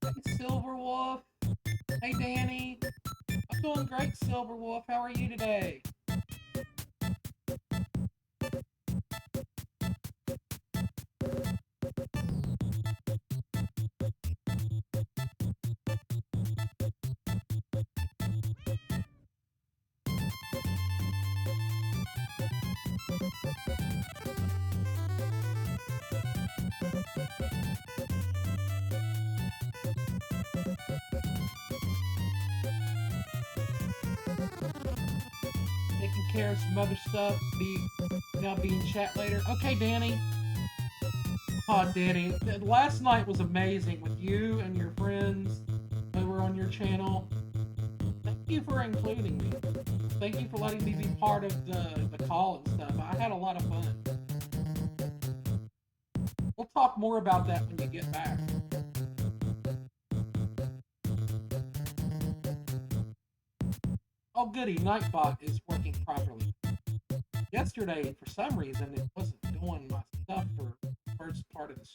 Hey, Silverwolf. Hey, Danny. I'm doing great, Silverwolf. How are you today? Taking care of some other stuff. Be in chat later. Okay, Danny. Oh, Danny. Last night was amazing with you and your friends that were on your channel. Thank you for including me. Thank you for letting me be part of the call and stuff. I had a lot of fun. We'll talk more about that when you get back. Oh, goody. Nightbot is working properly. Yesterday, for some reason, it wasn't doing my stuff for the first part of the.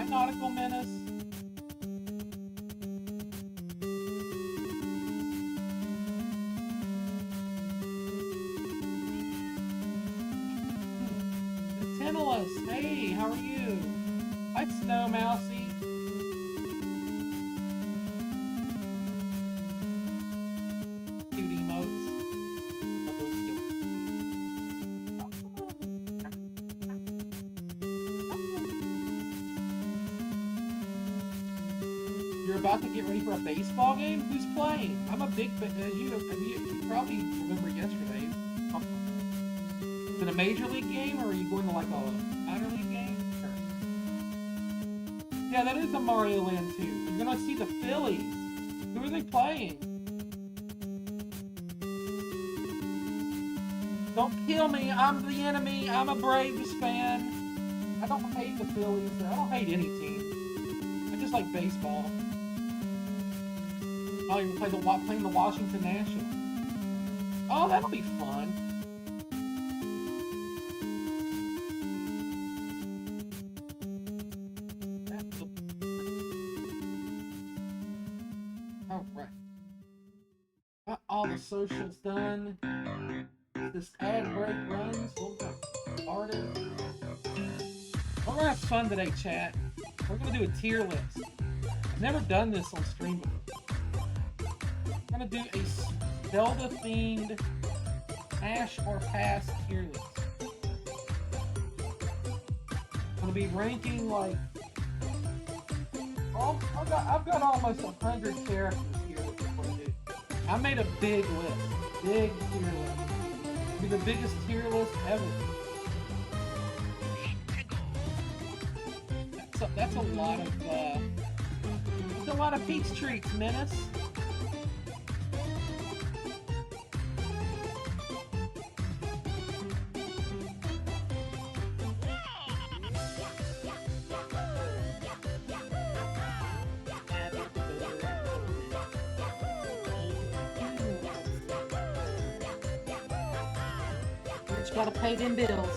right, Nautical Menace? Tintilus, hey, how are you? Hi, Snow Mousy. Cute emotes. You're about to get ready for a baseball game? Who's playing? I'm a big fan. You probably remember yesterday. Is it a major league game, or are you going to like a minor league game? Sure. Yeah, that is a Mario Land 2. You're gonna see the Phillies. Who are they playing? Don't kill me. I'm the enemy. I'm a Braves fan. I don't hate the Phillies. I don't hate any team. I just like baseball. I'll even playing the Washington Nationals. Oh, that'll be fun. All right. Got all the socials done. This ad break runs. We'll get started. We're gonna have fun today, chat. We're gonna do a tier list. I've never done this on stream before. We're gonna do a Zelda themed Ash or Pass tier list. I'm gonna be ranking like I've got almost 100 characters here. I made a big list, big tier list. It'll be the biggest tier list ever. That's a lot of peach treats, Menace. Just gotta pay them bills.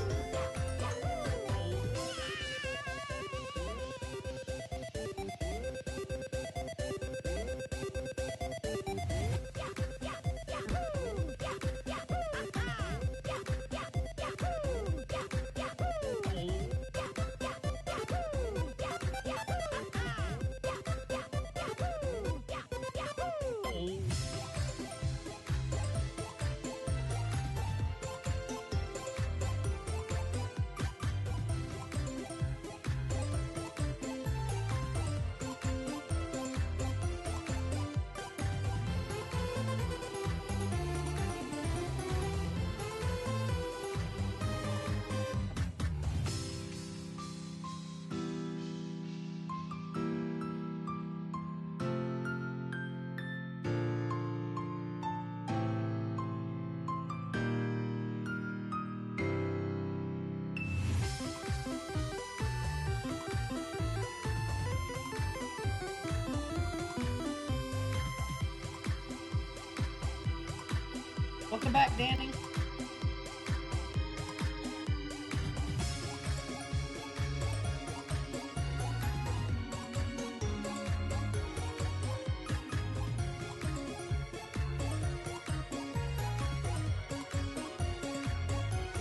Welcome back, Danny. Is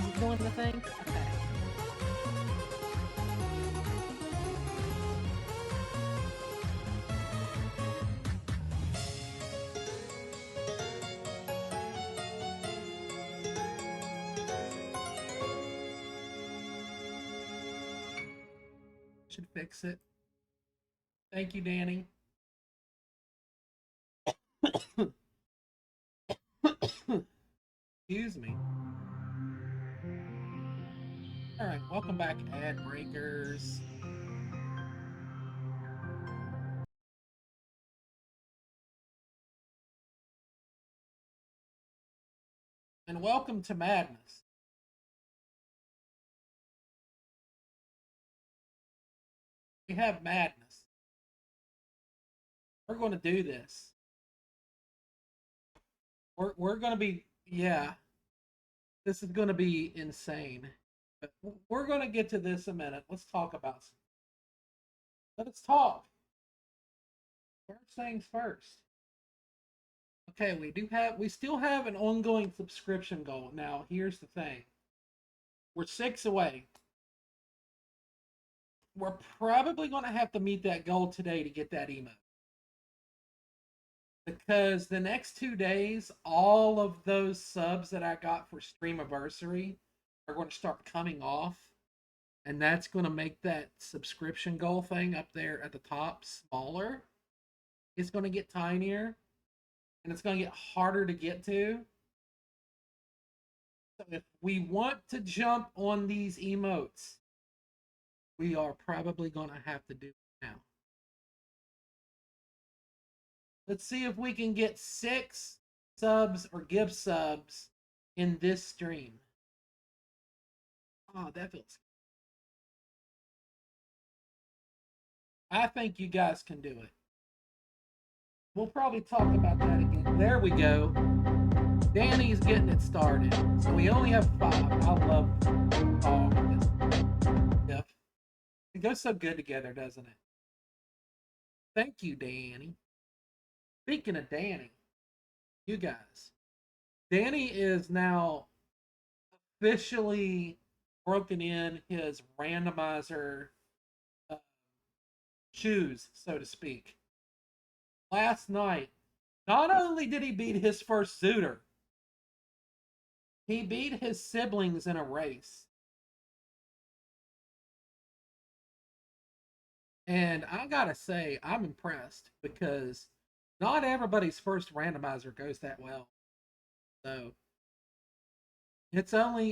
it doing the thing? Okay. Should fix it. Thank you, Danny. Excuse me. Alright, welcome back, ad breakers. And welcome to Madness. We have Madness. We're going to do this. We're going to be, yeah. This is going to be insane. But we're going to get to this in a minute. Let's talk about some. Let's talk. First things first. Okay, we still have an ongoing subscription goal. Now, here's the thing. We're 6 away. We're probably going to have to meet that goal today to get that email. Because the next 2 days, all of those subs that I got for Streamiversary are going to start coming off. And that's going to make that subscription goal thing up there at the top smaller. It's going to get tinier. And it's going to get harder to get to. So if we want to jump on these emotes, we are probably going to have to do it now. Let's see if we can get 6 subs or gift subs in this stream. Oh, that feels good. I think you guys can do it. We'll probably talk about that again. There we go. Danny's getting it started. So we only have 5. I love all of this. Yep. It goes so good together, doesn't it? Thank you, Danny. Speaking of Danny, you guys, Danny is now officially broken in his randomizer uh, shoes, so to speak. Last night, not only did he beat his first Zooter, he beat his siblings in a race. And I gotta say, I'm impressed because not everybody's first randomizer goes that well. So it's only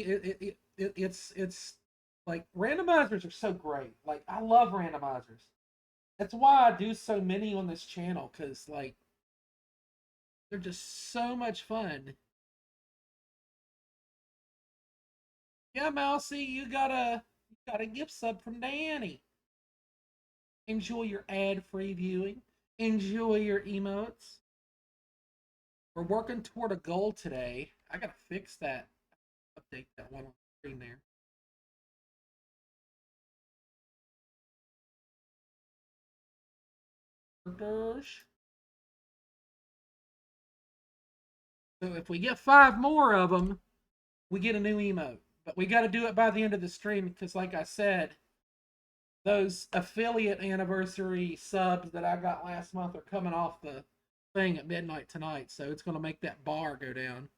it's like randomizers are so great. Like I love randomizers. That's why I do so many on this channel because like they're just so much fun. Yeah, Mousy, you got a gift sub from Danny. Enjoy your ad-free viewing. Enjoy your emotes. We're working toward a goal today. I gotta fix that. Update that one on the screen there. So if we get 5 more of them, we get a new emote. But we got to do it by the end of the stream because, like I said, those affiliate anniversary subs that I got last month are coming off the thing at midnight tonight. So it's going to make that bar go down.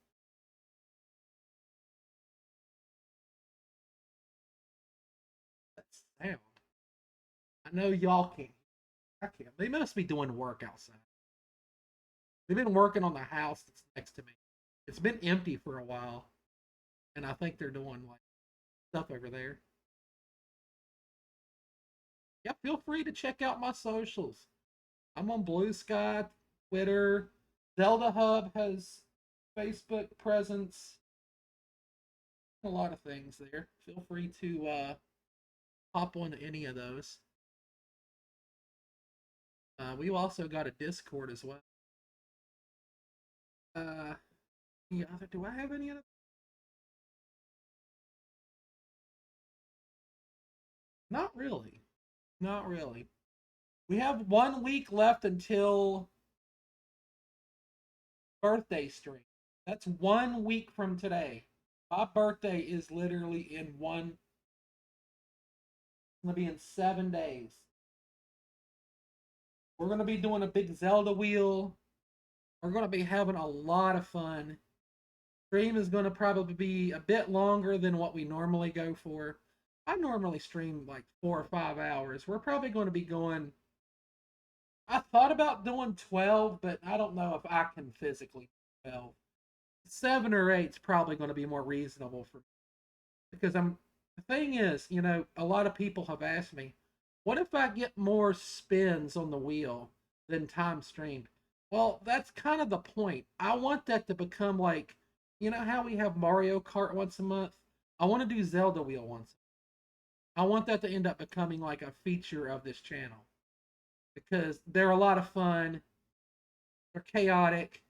That sound. I know y'all can't. I can't. They must be doing work outside. They've been working on the house that's next to me. It's been empty for a while, and I think they're doing like stuff over there. Yeah, feel free to check out my socials. I'm on Blue Sky, Twitter. Zelda Hub has Facebook presence. A lot of things there. Feel free to hop on any of those. We've also got a Discord as well. Do I have any other? Not really. Not really. We have 1 week left until birthday stream. That's 1 week from today. My birthday is literally in one. It's gonna be in 7 days. We're gonna be doing a big Zelda wheel. We're gonna be having a lot of fun. Stream is gonna probably be a bit longer than what we normally go for. I normally stream like 4 or 5 hours. We're probably going to be going. I thought about doing 12, but I don't know if I can physically 12. 7 or 8 is probably going to be more reasonable for me because I'm. The thing is, a lot of people have asked me, what if I get more spins on the wheel than time streamed? Well, that's kind of the point. I want that to become like, how we have Mario Kart once a month? I want to do Zelda wheel once. I want that to end up becoming like a feature of this channel because they're a lot of fun. They're chaotic.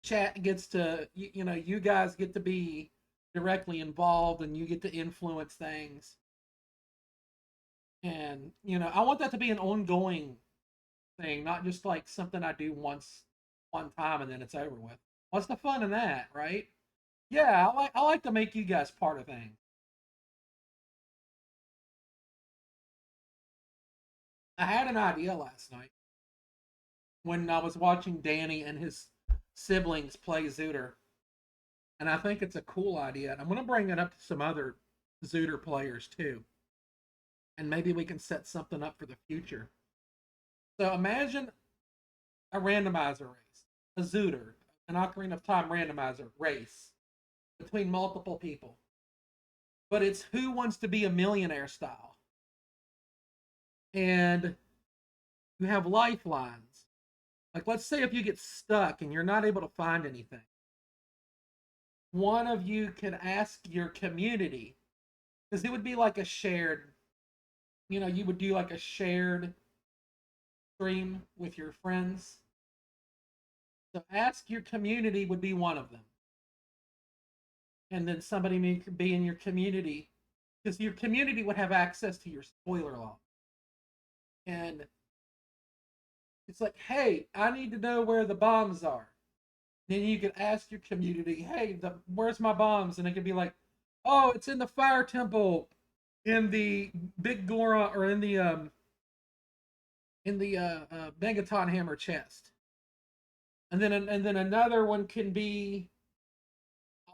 Chat gets to, you guys get to be directly involved and you get to influence things. And, I want that to be an ongoing thing, not just like something I do once, one time, and then it's over with. What's the fun in that, right? Yeah, I like to make you guys part of things. I had an idea last night when I was watching Danny and his siblings play Zooter, and I think it's a cool idea. And I'm going to bring it up to some other Zooter players too, and maybe we can set something up for the future. So imagine a randomizer race, a Zooter, an Ocarina of Time randomizer race between multiple people, but it's who wants to be a millionaire style, and you have lifelines. Like, let's say if you get stuck and you're not able to find anything, one of you could ask your community, because it would be like a shared, you would do like a shared stream with your friends. So ask your community would be one of them. And then somebody may be in your community, because your community would have access to your spoiler log. And it's like, hey, I need to know where the bombs are. Then you could ask your community, hey, where's my bombs? And it could be like, oh, it's in the fire temple, in the big Gora, or in the Megaton hammer chest. And then another one can be,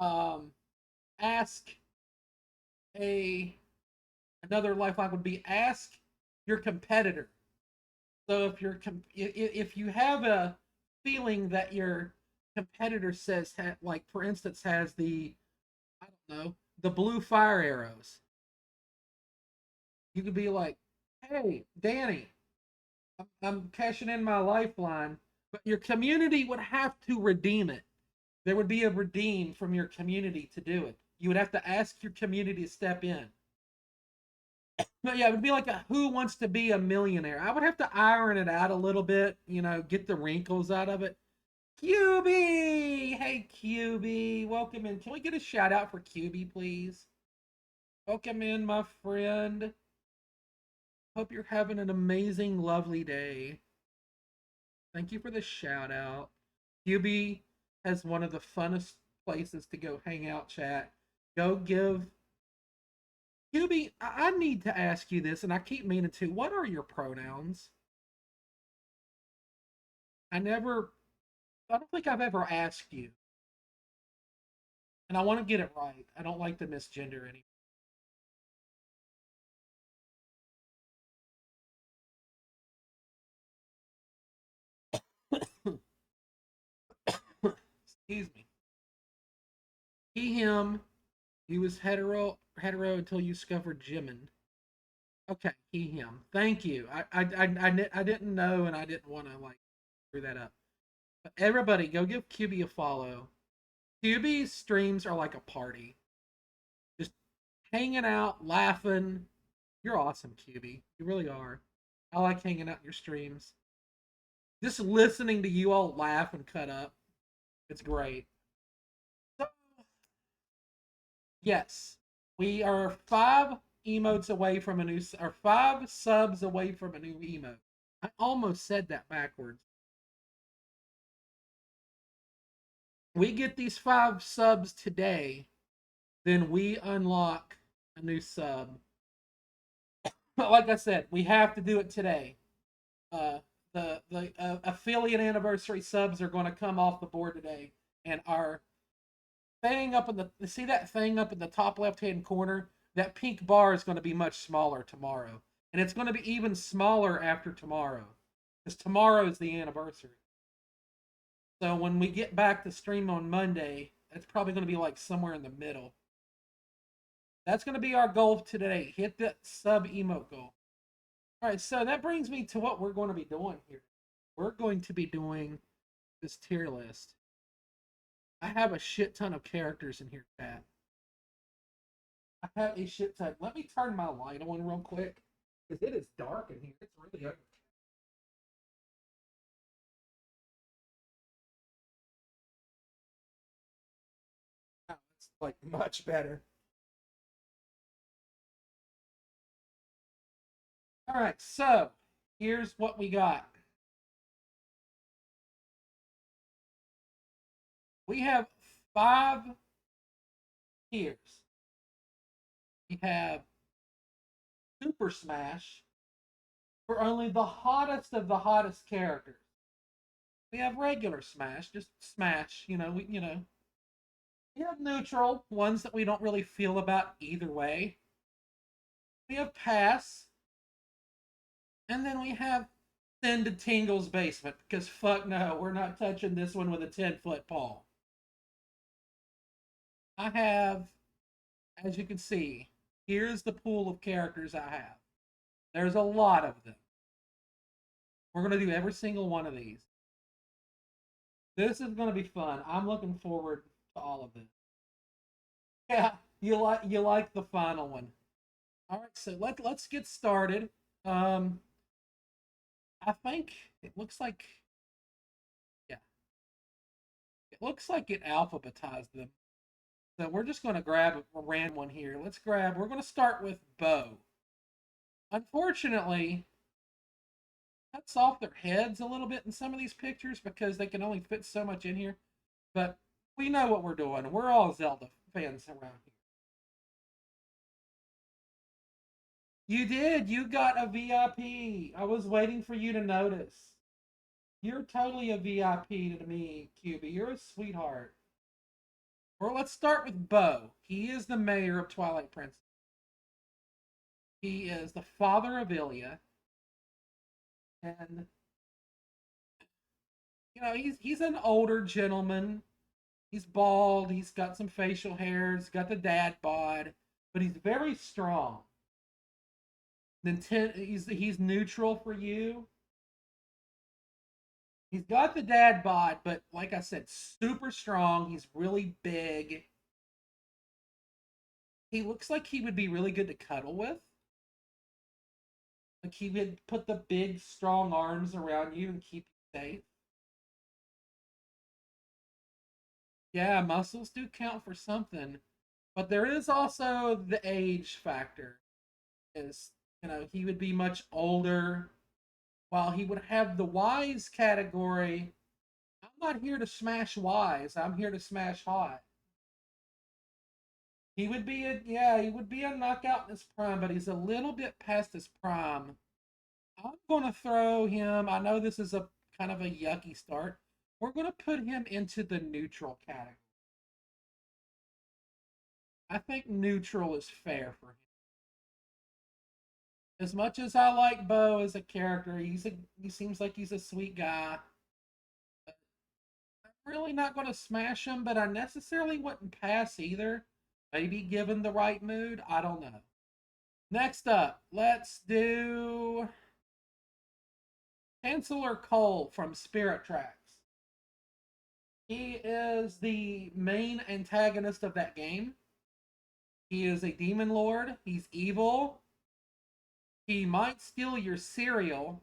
um, ask a another lifeline would be ask your competitor. So if you have a feeling that your competitor says, like, for instance, has the, I don't know, the blue fire arrows, you could be like, hey, Danny, I'm cashing in my lifeline, but your community would have to redeem it. There would be a redeem from your community to do it. You would have to ask your community to step in. But yeah, it would be like a who wants to be a millionaire. I would have to iron it out a little bit, get the wrinkles out of it. QB! Hey, QB. Welcome in. Can we get a shout out for QB, please? Welcome in, my friend. Hope you're having an amazing, lovely day. Thank you for the shout out. QB has one of the funnest places to go hang out, chat. Go give. QB, I need to ask you this, and I keep meaning to. What are your pronouns? I don't think I've ever asked you, and I want to get it right. I don't like to misgender anyone. Excuse me. He, him. He was hetero until you discovered Jimin. Okay, he, him. Thank you. I didn't know, and I didn't want to like screw that up. But everybody, go give QB a follow. QB's streams are like a party, just hanging out, laughing. You're awesome, QB. You really are. I like hanging out in your streams. Just listening to you all laugh and cut up. It's great. So, yes, we are 5 emotes away from a new, or 5 subs away from a new emote. I almost said that backwards. We get these 5 subs today, then we unlock a new sub. But like I said, we have to do it today. The affiliate anniversary subs are going to come off the board today, and our thing up in the see that thing up in the top left hand corner, that pink bar is going to be much smaller tomorrow, and it's going to be even smaller after tomorrow, because tomorrow is the anniversary. So when we get back to stream on Monday, it's probably going to be like somewhere in the middle. That's going to be our goal today. Hit that sub emote goal. All right, so that brings me to what we're going to be doing here. We're going to be doing this tier list. I have a shit ton of characters in here, chat. I have a shit ton. Let me turn my light on real quick, because it is dark in here. It's really ugly. Oh, it's like much better. All right, so here's what we got. We have 5 tiers. We have Super Smash for only the hottest of the hottest characters. We have regular Smash, just Smash. We have neutral ones that we don't really feel about either way. We have Pass, and then we have Send to Tingle's Basement because fuck no, we're not touching this one with a 10-foot pole. I have, as you can see, here's the pool of characters I have. There's a lot of them. We're going to do every single one of these. This is going to be fun. I'm looking forward to all of this. Yeah, you like the final one. All right, so let's get started. Um, I think it looks like yeah, it looks like it alphabetized them. So we're just going to grab a random one here. We're going to start with Bo. Unfortunately, cuts off their heads a little bit in some of these pictures because they can only fit so much in here. But we know what we're doing. We're all Zelda fans around here. You did. You got a VIP. I was waiting for you to notice. You're totally a VIP to me, QB. You're a sweetheart. Well, let's start with Bo. He is the mayor of Twilight Princess. He is the father of Ilya, and he's an older gentleman. He's bald. He's got some facial hair. He's got the dad bod, but he's very strong. He's neutral for you. He's got the dad bod, but like I said, super strong. He's really big. He looks like he would be really good to cuddle with. Like he would put the big, strong arms around you and keep you safe. Yeah, muscles do count for something, but there is also the age factor. Is he would be much older, while he would have the wise category. I'm not here to smash wise. I'm here to smash hot. He would be a knockout in his prime, but he's a little bit past his prime. I'm gonna throw him. I know this is a kind of a yucky start. We're gonna put him into the neutral category. I think neutral is fair for him. As much as I like Bo as a character, he seems like he's a sweet guy. I'm really not gonna smash him, but I necessarily wouldn't pass either. Maybe given the right mood, I don't know. Next up, let's do Chancellor Cole from Spirit Tracks. He is the main antagonist of that game. He is a demon lord. He's evil. He might steal your cereal.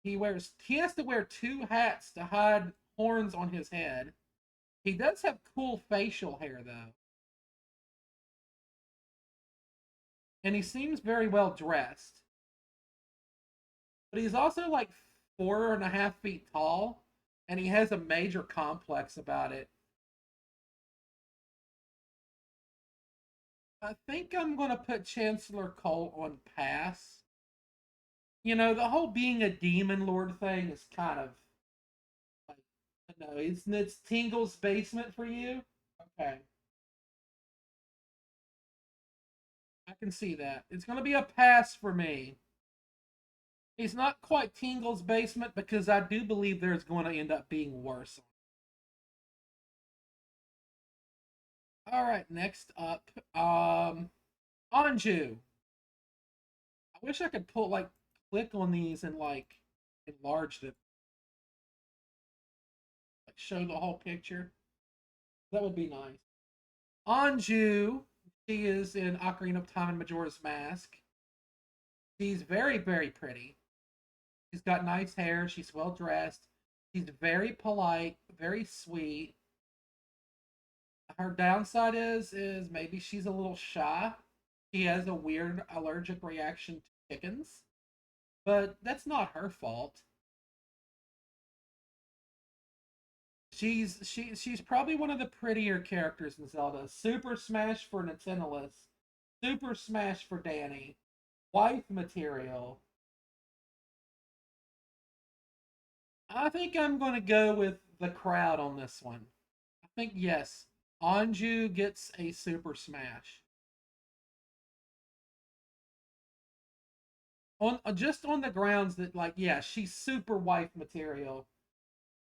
He has to wear 2 hats to hide horns on his head. He does have cool facial hair though. And he seems very well dressed. But he's also like 4.5 feet tall, and he has a major complex about it. I think I'm going to put Chancellor Cole on pass. The whole being a demon lord thing is kind of like, no, it's Tingle's basement for you. Okay, I can see that. It's going to be a pass for me. He's not quite Tingle's basement because I do believe there's going to end up being worse. All right, next up, Anju. I wish I could click on these and enlarge them, like show the whole picture. That would be nice. Anju, she is in Ocarina of Time and Majora's Mask. She's very, very pretty. She's got nice hair. She's well dressed. She's very polite, very sweet. Her downside is maybe she's a little shy. She has a weird allergic reaction to chickens, but that's not her fault. She's probably one of the prettier characters in Zelda. Super Smash for Nintendolis, Super Smash for Danny, wife material. I think I'm going to go with the crowd on this one. I think yes, Anju gets a Super Smash on just on the grounds that like yeah, she's super wife material.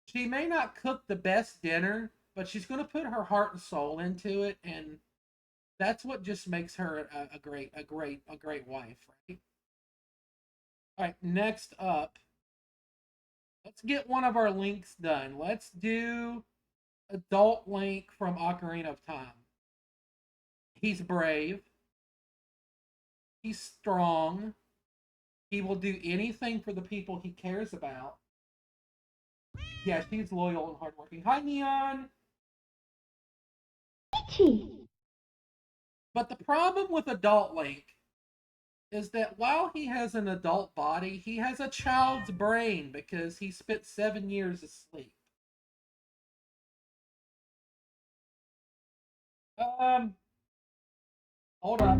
She may not cook the best dinner, but she's going to put her heart and soul into it, and that's what just makes her a great wife, right? All right, next up, let's get one of our links done. Let's do adult Link from Ocarina of Time. He's brave. He's strong. He will do anything for the people he cares about. Yeah, she's loyal and hardworking. Hi, Neon. Itchy. But the problem with adult Link is that while he has an adult body, he has a child's brain because he spent 7 years asleep. Um, hold up.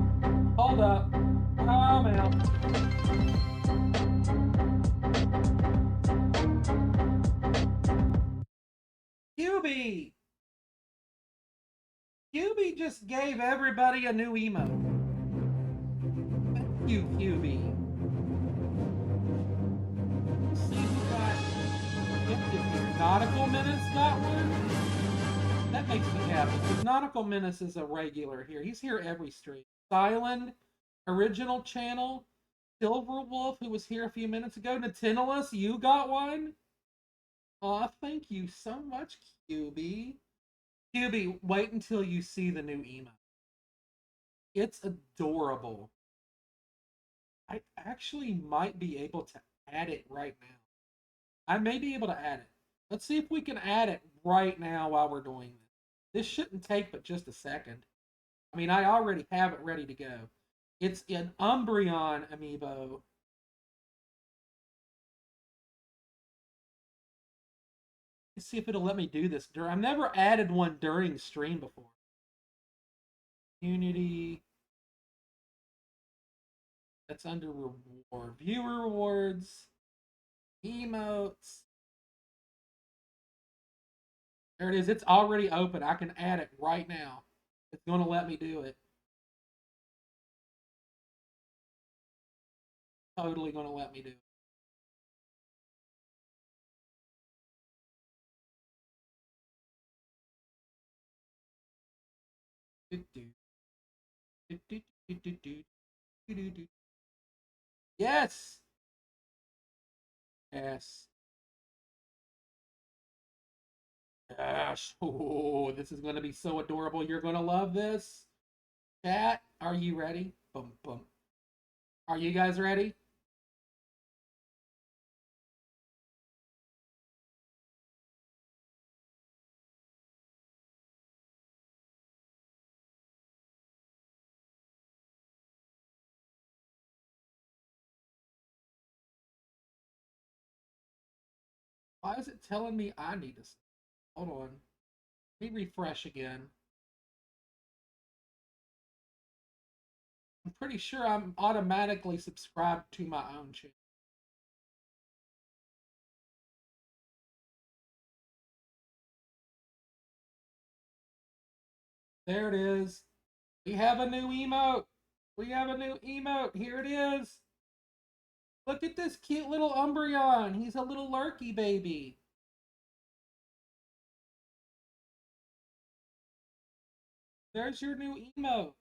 Hold up. Calm out. QB! QB just gave everybody a new emote. Thank you, QB. Let's see who got gifted here. Nautical Menace got one. That makes me happy because Nautical Menace is a regular here. He's here every stream. Silent, original channel. Silver Wolf, who was here a few minutes ago. Natinolus, you got one? Aw, thank you so much, QB. QB, wait until you see the new emo. It's adorable. I actually might be able to add it right now. I may be able to add it. Let's see if we can add it right now while we're doing this. This shouldn't take but just a second. I mean, I already have it ready to go. It's an Umbreon amiibo. Let's see if it'll let me do this. I've never added one during stream before. Unity. That's under reward. Viewer rewards. Emotes. There it is. It's already open. I can add it right now. It's going to let me do it. Totally going to let me do it. Yes. Yes. Gosh. Oh, this is going to be so adorable. You're going to love this. Chat, are you ready? Boom, boom. Are you guys ready? Why is it telling me I need to? Hold on. Let me refresh again. I'm pretty sure I'm automatically subscribed to my own channel. There it is. We have a new emote. We have a new emote. Here it is. Look at this cute little Umbreon. He's a little lurky baby. There's your new emote.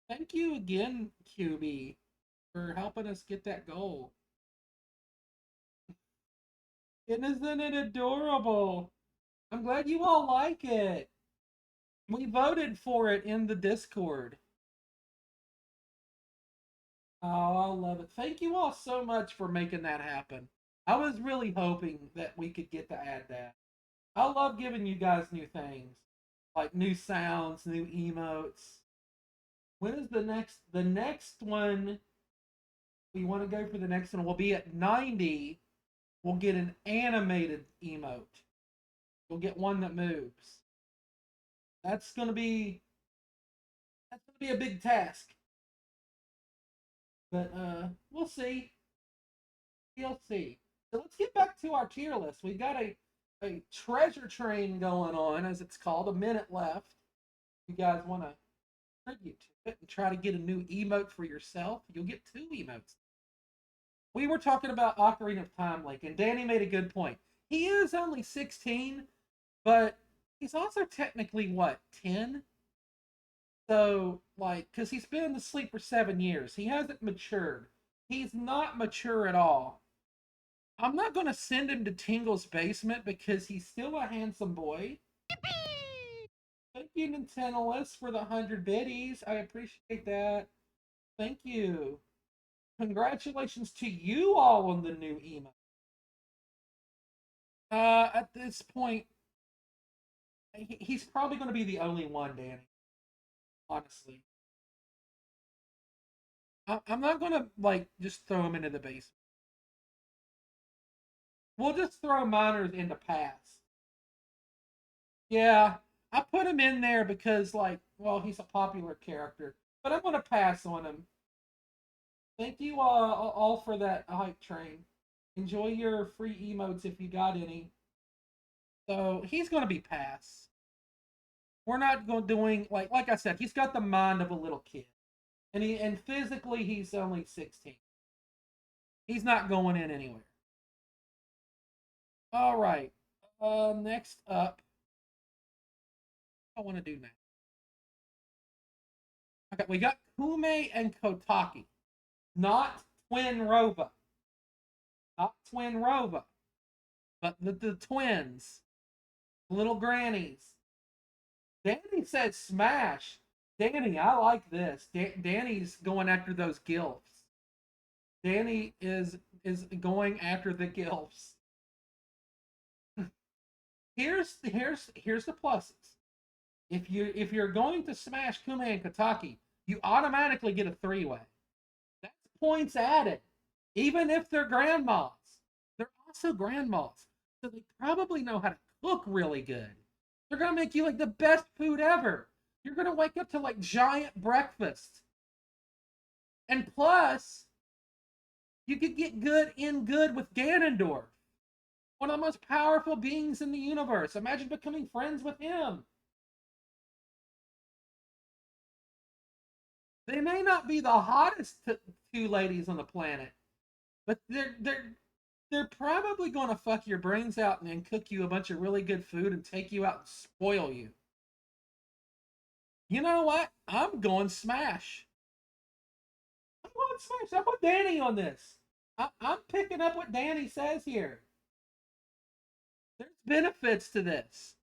Thank you again, QB, for helping us get that goal. And isn't it adorable? I'm glad you all like it. We voted for it in the Discord. Oh, I love it. Thank you all so much for making that happen. I was really hoping that we could get to add that. I love giving you guys new things. Like new sounds, new emotes. When is the next one? We want to go for the next one. We'll be at 90. We'll get an animated emote. We'll get one that moves. That's gonna be that's gonna be a big task. But we'll see. We'll see. So let's get back to our tier list. We've got a treasure train going on, as it's called. A minute left. You guys want to tribute to it and try to get a new emote for yourself? You'll get 2 emotes. We were talking about Ocarina of Time Link, and Danny made a good point. He is only 16, but he's also technically what, 10? So, like, because he's been asleep for 7 years, he hasn't matured. He's not mature at all. I'm not going to send him to Tingle's basement because he's still a handsome boy. Thank you, Nintendoist, for the 100 biddies. I appreciate that. Thank you. Congratulations to you all on the new email. At this point, he's probably going to be the only one, Danny. Honestly, I'm not going to like just throw him into the basement. We'll just throw minors into paths. Yeah, I put him in there because, like, well, he's a popular character, but I'm going to pass on him. Thank you all for that hype train. Enjoy your free emotes if you got any. So he's going to be pass. We're not going doing like I said. He's got the mind of a little kid, and physically he's only 16. He's not going in anywhere. All right. Next up, I want to do now. Okay, we got Kume and Kotaki, not Twin Rova, not Twin Rova, but the twins, little grannies. Danny said smash. Danny, I like this. Danny's going after those gilfs. Danny is going after the gilfs. Here's the pluses. If you're going to smash Kume and Kataki, you automatically get a 3-way. That's points added. Even if they're grandmas. They're also grandmas. So they probably know how to cook really good. They're gonna make you like the best food ever. You're gonna wake up to like giant breakfast. And plus, you could get good with Ganondorf. One of the most powerful beings in the universe. Imagine becoming friends with him. They may not be the hottest 2 ladies on the planet, but they're probably going to fuck your brains out and then cook you a bunch of really good food and take you out and spoil you. You know what? I'm going smash. I'm going smash. I'm with Danny on this. I'm picking up what Danny says here. There's benefits to this.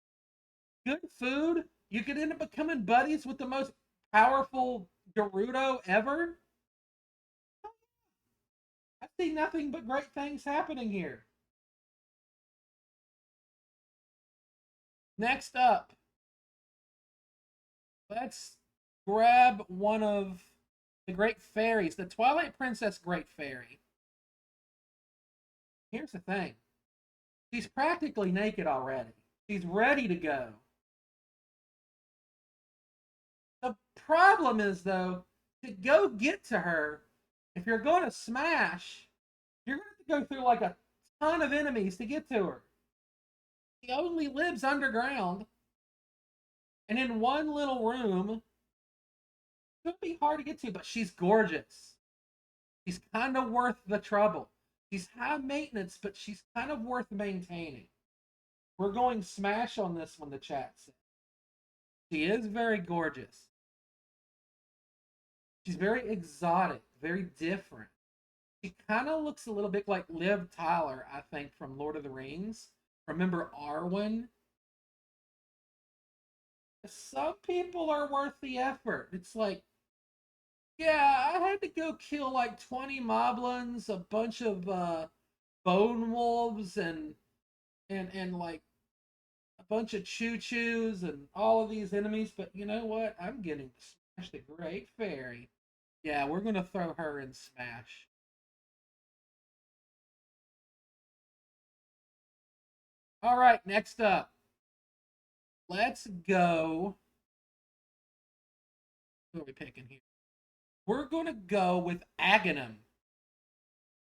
Good food. You could end up becoming buddies with the most powerful Gerudo ever. I see nothing but great things happening here. Next up, let's grab one of the Great Fairies, the Twilight Princess Great Fairy. Here's the thing. She's practically naked already. She's ready to go. The problem is, though, to go get to her, if you're going to smash, you're going to have to go through like a ton of enemies to get to her. She only lives underground and in one little room. It's going to be hard to get to, but she's gorgeous. She's kind of worth the trouble. She's high maintenance, but she's kind of worth maintaining. We're going smash on this one, the chat said. She is very gorgeous. She's very exotic, very different. She kind of looks a little bit like Liv Tyler, I think, from Lord of the Rings. Remember Arwen? Some people are worth the effort. It's like, yeah, I had to go kill like 20 moblins, a bunch of bone wolves, and like a bunch of choo-choos and all of these enemies, but you know what? I'm getting to smash the Great Fairy. Yeah, we're gonna throw her in Smash. All right, next up, let's go. Who are we picking here? We're gonna go with Aghanim.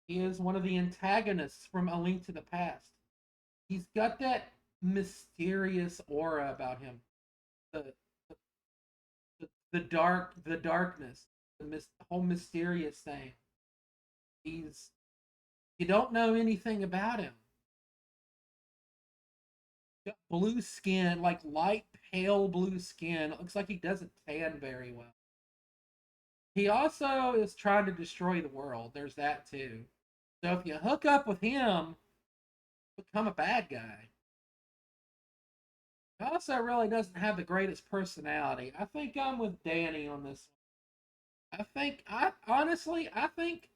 He is one of the antagonists from A Link to the Past. He's got that mysterious aura about him. The the darkness, the whole mysterious thing. He's you don't know anything about him. Got blue skin, like light pale blue skin. It looks like he doesn't tan very well. He also is trying to destroy the world. There's that too. So if you hook up with him, become a bad guy. He also really doesn't have the greatest personality. I think I'm with Danny on this one. I honestly I think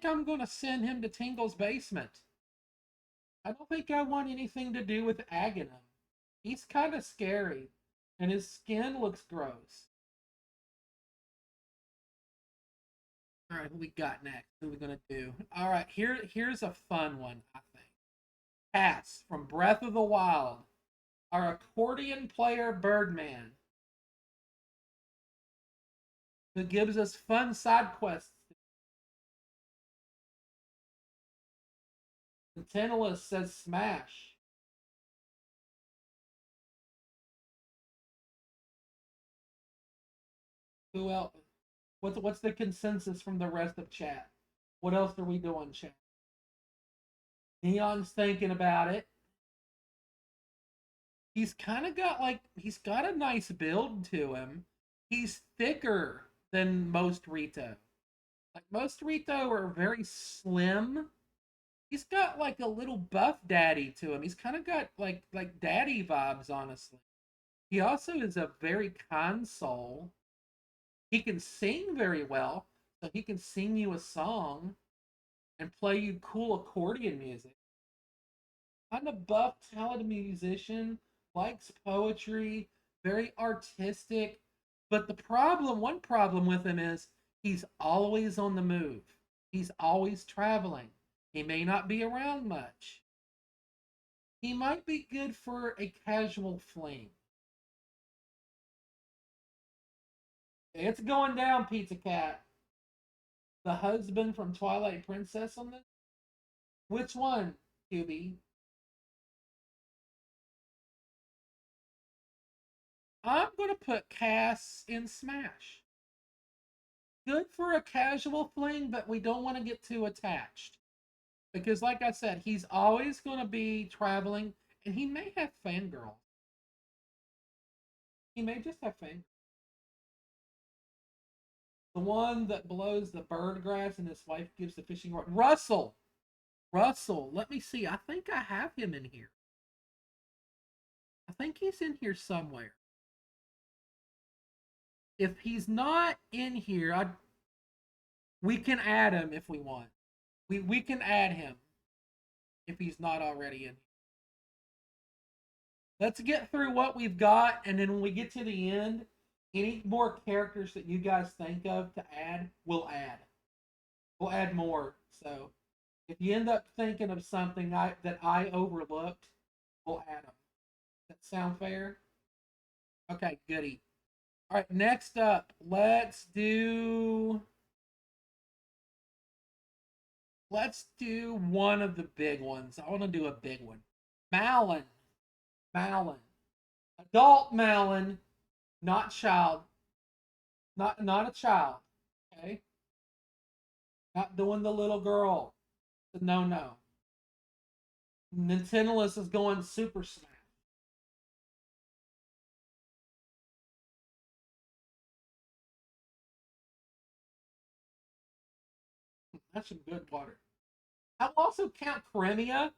I'm gonna send him to Tingle's basement. I don't think I want anything to do with Aghanim. He's kind of scary, and his skin looks gross. All right, who we got next? Who are we gonna do? All right, here's a fun one. I think Cass from Breath of the Wild, our accordion player Birdman, who gives us fun side quests. The Tentalis says Smash. Who else? What's the consensus from the rest of chat? What else are we doing, chat? Neon's thinking about it. He's got a nice build to him. He's thicker than most Rito. Like most Rito are very slim. He's got like a little buff daddy to him. He's kind of got like daddy vibes, honestly. He also is a very kind soul. He can sing very well, so he can sing you a song and play you cool accordion music. I'm a buff, talented musician, likes poetry, very artistic. But one problem with him is he's always on the move. He's always traveling. He may not be around much. He might be good for a casual fling. It's going down, Pizza Cat. The husband from Twilight Princess on this? Which one, QB? I'm going to put Cass in Smash. Good for a casual fling, but we don't want to get too attached. Because, like I said, he's always going to be traveling, and he may have fangirls. He may just have fangirls. The one that blows the bird grass and his wife gives the fishing rod. Russell! Russell, let me see. I think I have him in here. I think he's in here somewhere. If he's not in here, we can add him if we want. We can add him if he's not already in. Let's get through what we've got, and then when we get to the end, any more characters that you guys think of to add, we'll add. We'll add more. So if you end up thinking of something that I overlooked, we'll add them. Does that sound fair? Okay, goody. All right, next up, let's do one of the big ones. I want to do a big one. Malin. Malin. Adult Malin, not child. Not a child. Okay? Not doing the little girl. No. Nintendo's is going Super Smash. That's some good water. I'll also count Crimea.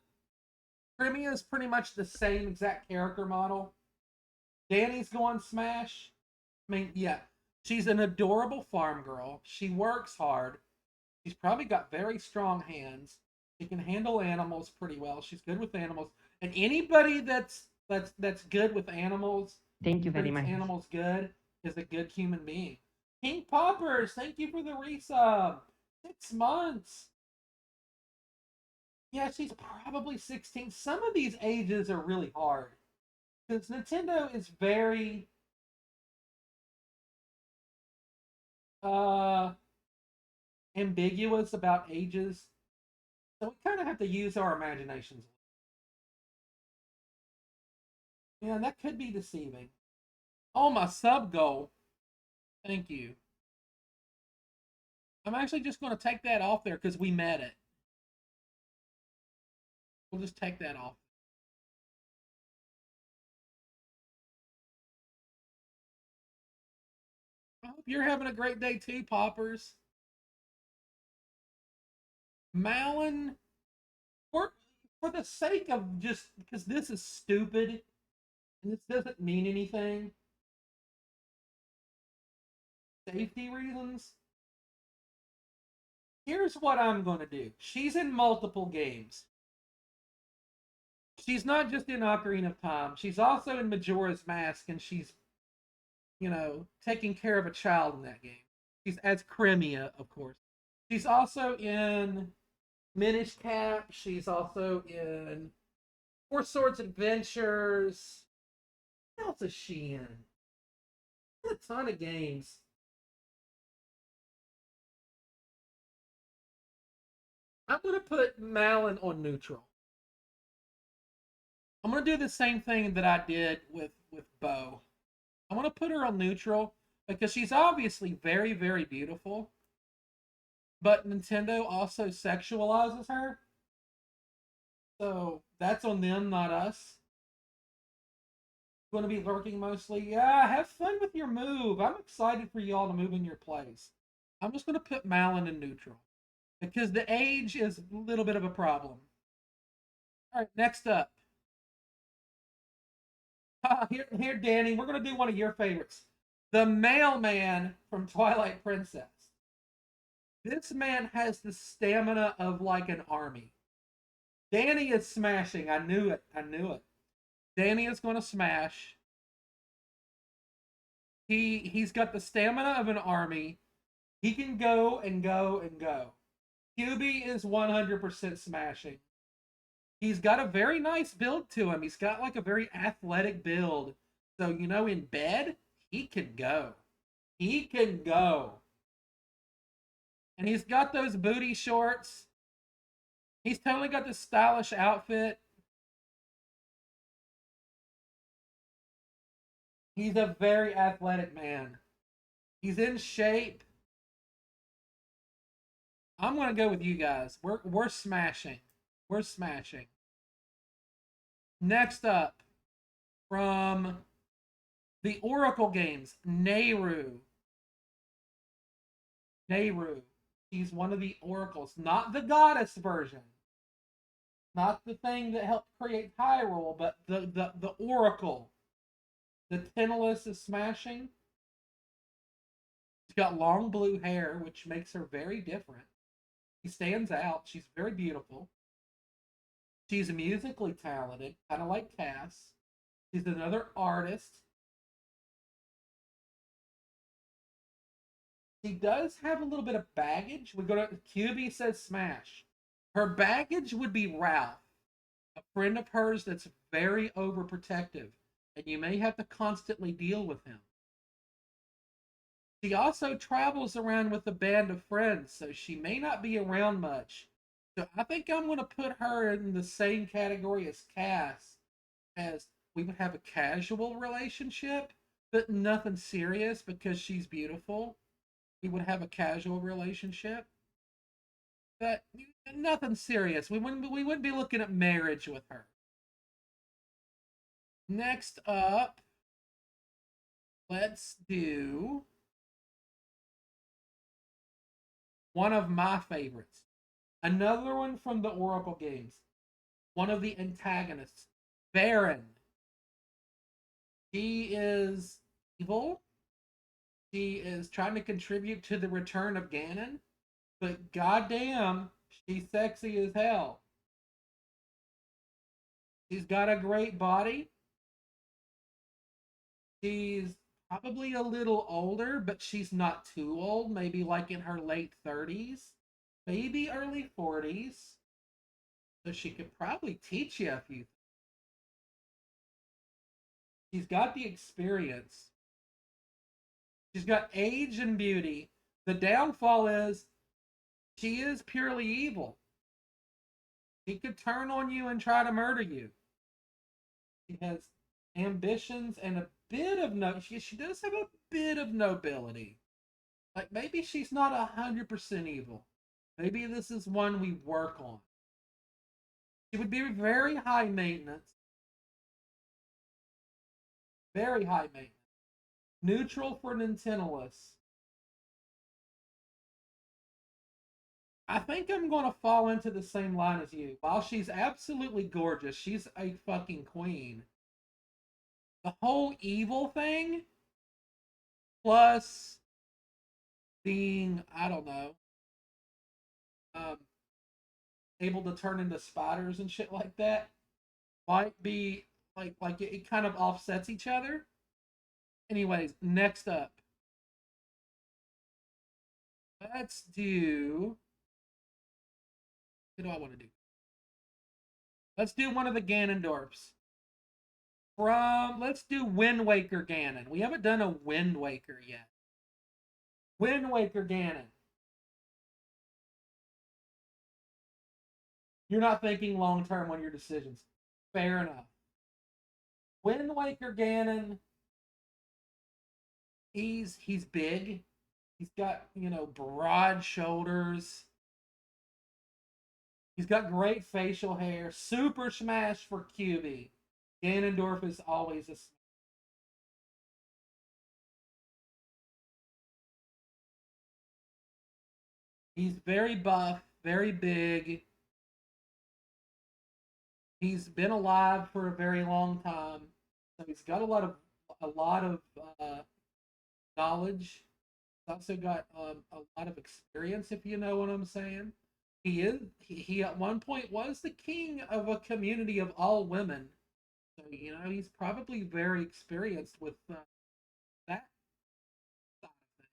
Crimea is pretty much the same exact character model. Danny's going Smash. I mean, yeah, she's an adorable farm girl. She works hard. She's probably got very strong hands. She can handle animals pretty well. She's good with animals. And anybody that's that's good with animals, Thank you very treats much. animals good, is a good human being. King Poppers, thank you for the resub. 6 months. Yeah, she's probably 16. Some of these ages are really hard because Nintendo is very uh ambiguous about ages, so we kind of have to use our imaginations. Yeah, that could be deceiving. Oh, my sub goal. Thank you. I'm actually just going to take that off there because we met it. We'll just take that off. I hope you're having a great day too, Poppers. Malin, for, for the sake of just because this is stupid and this doesn't mean anything, safety reasons, here's what I'm going to do. She's in multiple games. She's not just in Ocarina of Time. She's also in Majora's Mask, and she's, taking care of a child in that game. She's as Crimea, of course. She's also in Minish Cap. She's also in Four Swords Adventures. What else is she in? A ton of games. I'm gonna put Malin on neutral. I'm gonna do the same thing that I did with Bo. I want to put her on neutral because she's obviously very very beautiful, but Nintendo also sexualizes her, so that's on them, not us. Going to be lurking mostly. Yeah, have fun with your move. I'm excited for y'all to move in your place. I'm just going to put Malin in neutral because the age is a little bit of a problem. All right, next up. Here, Danny, we're going to do one of your favorites. The mailman from Twilight Princess. This man has the stamina of like an army. Danny is smashing. I knew it. I knew it. Danny is going to smash. He's got the stamina of an army. He can go and go and go. QB is 100% smashing. He's got a very nice build to him. He's got like a very athletic build. So, in bed, he can go. He can go. And he's got those booty shorts. He's totally got this stylish outfit. He's a very athletic man. He's in shape. I'm gonna go with you guys. We're smashing. We're smashing. Next up, from the Oracle games, Nehru. Nehru. She's one of the oracles, not the goddess version, not the thing that helped create Hyrule, but the oracle. The Tentacles is smashing. She's got long blue hair, which makes her very different. She stands out. She's very beautiful. She's musically talented, kind of like Cass. She's another artist. She does have a little bit of baggage. We go to QB says smash. Her baggage would be Ralph, a friend of hers that's very overprotective, and you may have to constantly deal with him. She also travels around with a band of friends, so she may not be around much. So I think I'm going to put her in the same category as Cass, as we would have a casual relationship, but nothing serious because she's beautiful. We would have a casual relationship, but nothing serious. We wouldn't be looking at marriage with her. Next up, let's do one of my favorites. Another one from the Oracle games. One of the antagonists, Baron. She is evil. She is trying to contribute to the return of Ganon, but goddamn, she's sexy as hell. She's got a great body. She's probably a little older, but she's not too old. Maybe like in her late 30s, maybe early 40s. So she could probably teach you a few. She's got the experience. She's got age and beauty. The downfall is she is purely evil. She could turn on you and try to murder you. She has ambitions and a bit of no. She does have a bit of nobility. Like maybe she's not 100% evil. Maybe this is one we work on. She would be very high maintenance, very high maintenance. Neutral for Nintendoists. I think I'm going to fall into the same line as you. While she's absolutely gorgeous, she's a fucking queen. The whole evil thing, plus being, I don't know, um, able to turn into spiders and shit like that, might be it kind of offsets each other. Anyways, next up, let's do. What do I want to do? Let's do one of the Ganondorfs. Let's do Wind Waker Ganon. We haven't done a Wind Waker yet. Wind Waker Ganon. You're not thinking long term on your decisions. Fair enough. Wind Waker Ganon. He's big. He's got broad shoulders. He's got great facial hair. Super Smash for QB. Ganondorf is always a. He's very buff, very big. He's been alive for a very long time, so he's got a lot of uh, knowledge. He's also got a lot of experience, if you know what I'm saying. He at one point was the king of a community of all women, so he's probably very experienced with that side of things.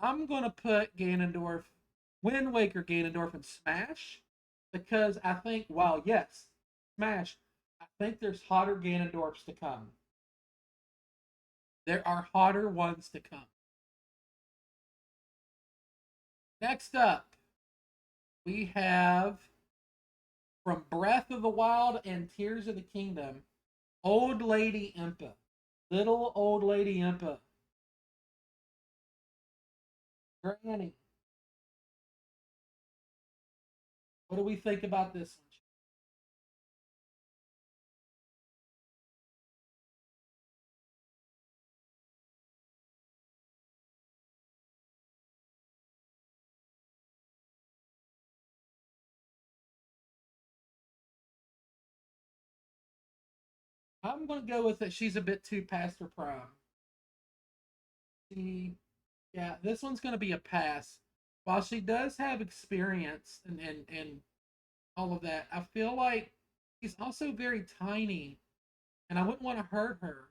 I'm gonna put Ganondorf, Wind Waker Ganondorf, in Smash because I think, while yes, Smash, I think there's hotter Ganondorfs to come. There are hotter ones to come. Next up, we have from Breath of the Wild and Tears of the Kingdom, Old Lady Impa. Little Old Lady Impa. Granny. What do we think about this one? I'm going to go with that she's a bit too past her prime. She, yeah, this one's going to be a pass. While she does have experience and all of that, I feel like she's also very tiny, and I wouldn't want to hurt her.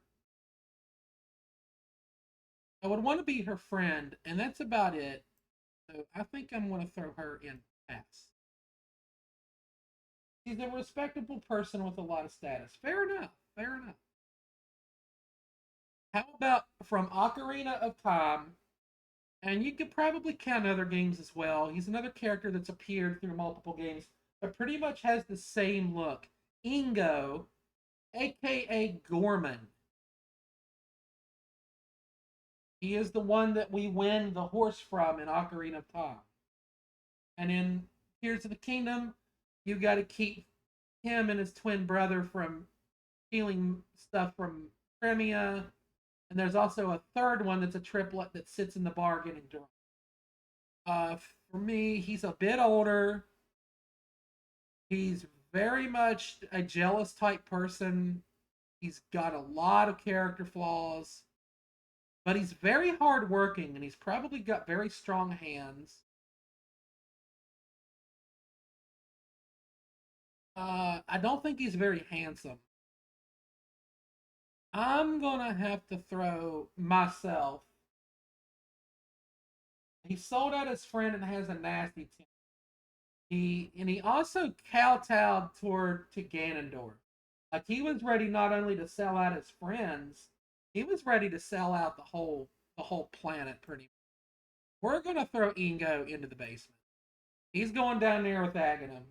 I would want to be her friend, and that's about it. So I think I'm going to throw her in pass. She's a respectable person with a lot of status. Fair enough. Fair enough. How about from Ocarina of Time? And you could probably count other games as well. He's another character that's appeared through multiple games, but pretty much has the same look. Ingo, aka Gorman. He is the one that we win the horse from in Ocarina of Time. And in Tears of the Kingdom, you got to keep him and his twin brother from stealing stuff from Crimea. And there's also a third one that's a triplet that sits in the bar getting drunk. For me, he's a bit older. He's very much a jealous type person. He's got a lot of character flaws, but he's very hardworking and he's probably got very strong hands. I don't think he's very handsome. I'm gonna have to throw myself. He sold out his friend and has a nasty temper. He also kowtowed toward to Ganondorf. Like he was ready not only to sell out his friends, he was ready to sell out the whole planet pretty much. We're gonna throw Ingo into the basement. He's going down there with Aghanim.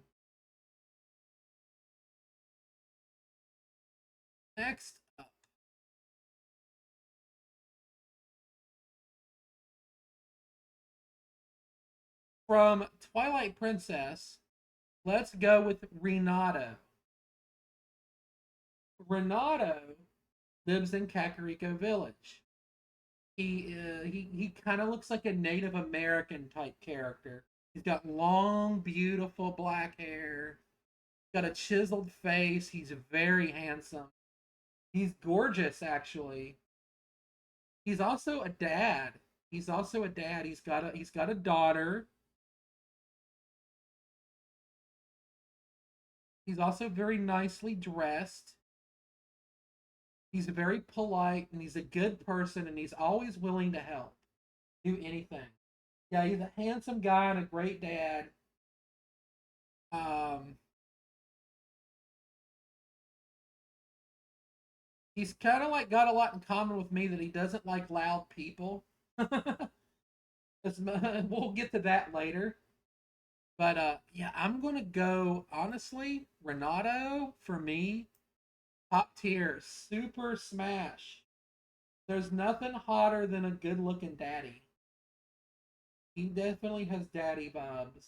Next up, from Twilight Princess, let's go with Renato. Renato lives in Kakariko Village. He kind of looks like a Native American type character. He's got long, beautiful black hair. Got a chiseled face. He's very handsome. He's gorgeous, actually. He's also a dad. He's also a dad. He's got a daughter. He's also very nicely dressed. He's very polite and he's a good person and he's always willing to help. Do anything. Yeah, he's a handsome guy and a great dad. Um, he's kind of like got a lot in common with me that he doesn't like loud people. We'll get to that later. But yeah, I'm gonna go honestly. Renato for me, top tier, super smash. There's nothing hotter than a good-looking daddy. He definitely has daddy vibes.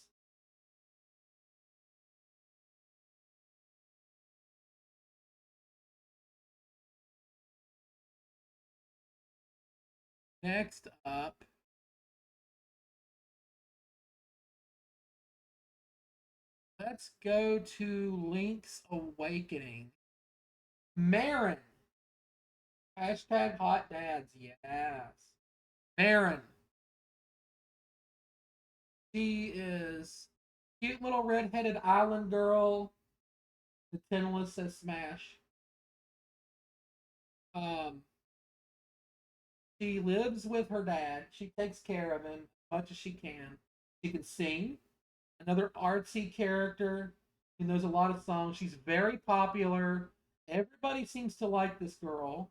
Next up, let's go to Link's Awakening. Marin. Hashtag hot dads. Yes. Marin. She is cute little redheaded island girl. The Tinless says smash. Um, she lives with her dad. She takes care of him as much as she can. She can sing. Another artsy character. She knows a lot of songs. She's very popular. Everybody seems to like this girl.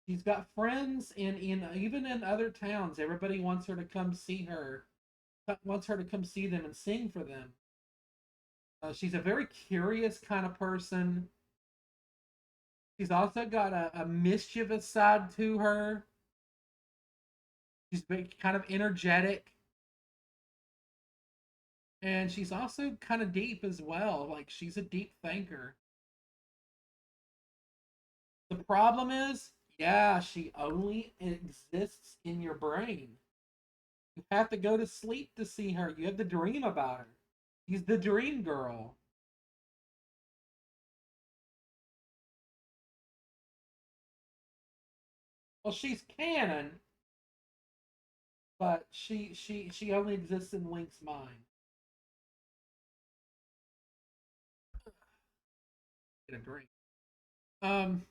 She's got friends in even in other towns. Everybody wants her to come see her. Wants her to come see them and sing for them. She's a very curious kind of person. She's also got a mischievous side to her. She's kind of energetic, and she's also kind of deep as well. Like she's a deep thinker. The problem is, yeah, she only exists in your brain. You have to go to sleep to see her. You have to dream about her. She's the dream girl. Well, she's canon, but she only exists in Link's mind. Get a drink. Um,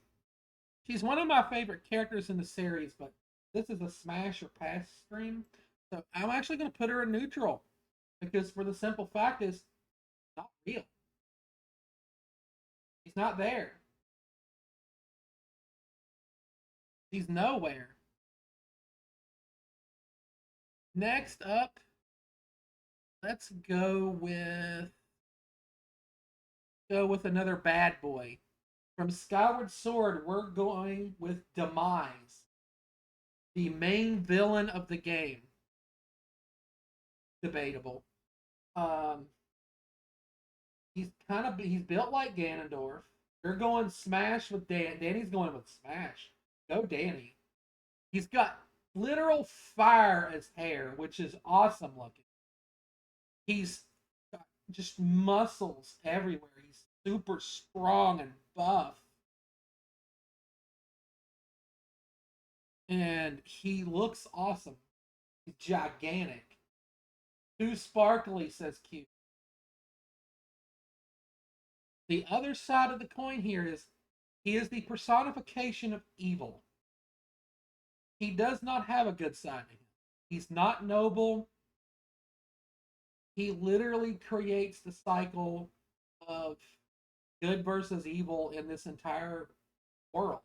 she's one of my favorite characters in the series, but this is a smash or pass stream, so I'm actually going to put her in neutral because for the simple fact is not real. She's not there. She's nowhere. Next up, let's go with another bad boy. From Skyward Sword, we're going with Demise, the main villain of the game. Debatable. Um, he's built like Ganondorf. You're going Smash with Dan. Danny's going with Smash. Go Danny. He's got literal fire as hair, which is awesome looking. He's got just muscles everywhere. He's super strong and buff. And he looks awesome. He's gigantic. Too sparkly, says Q. The other side of the coin here is He is the personification of evil. He does not have a good side to him. He's not noble. He literally creates the cycle of good versus evil in this entire world.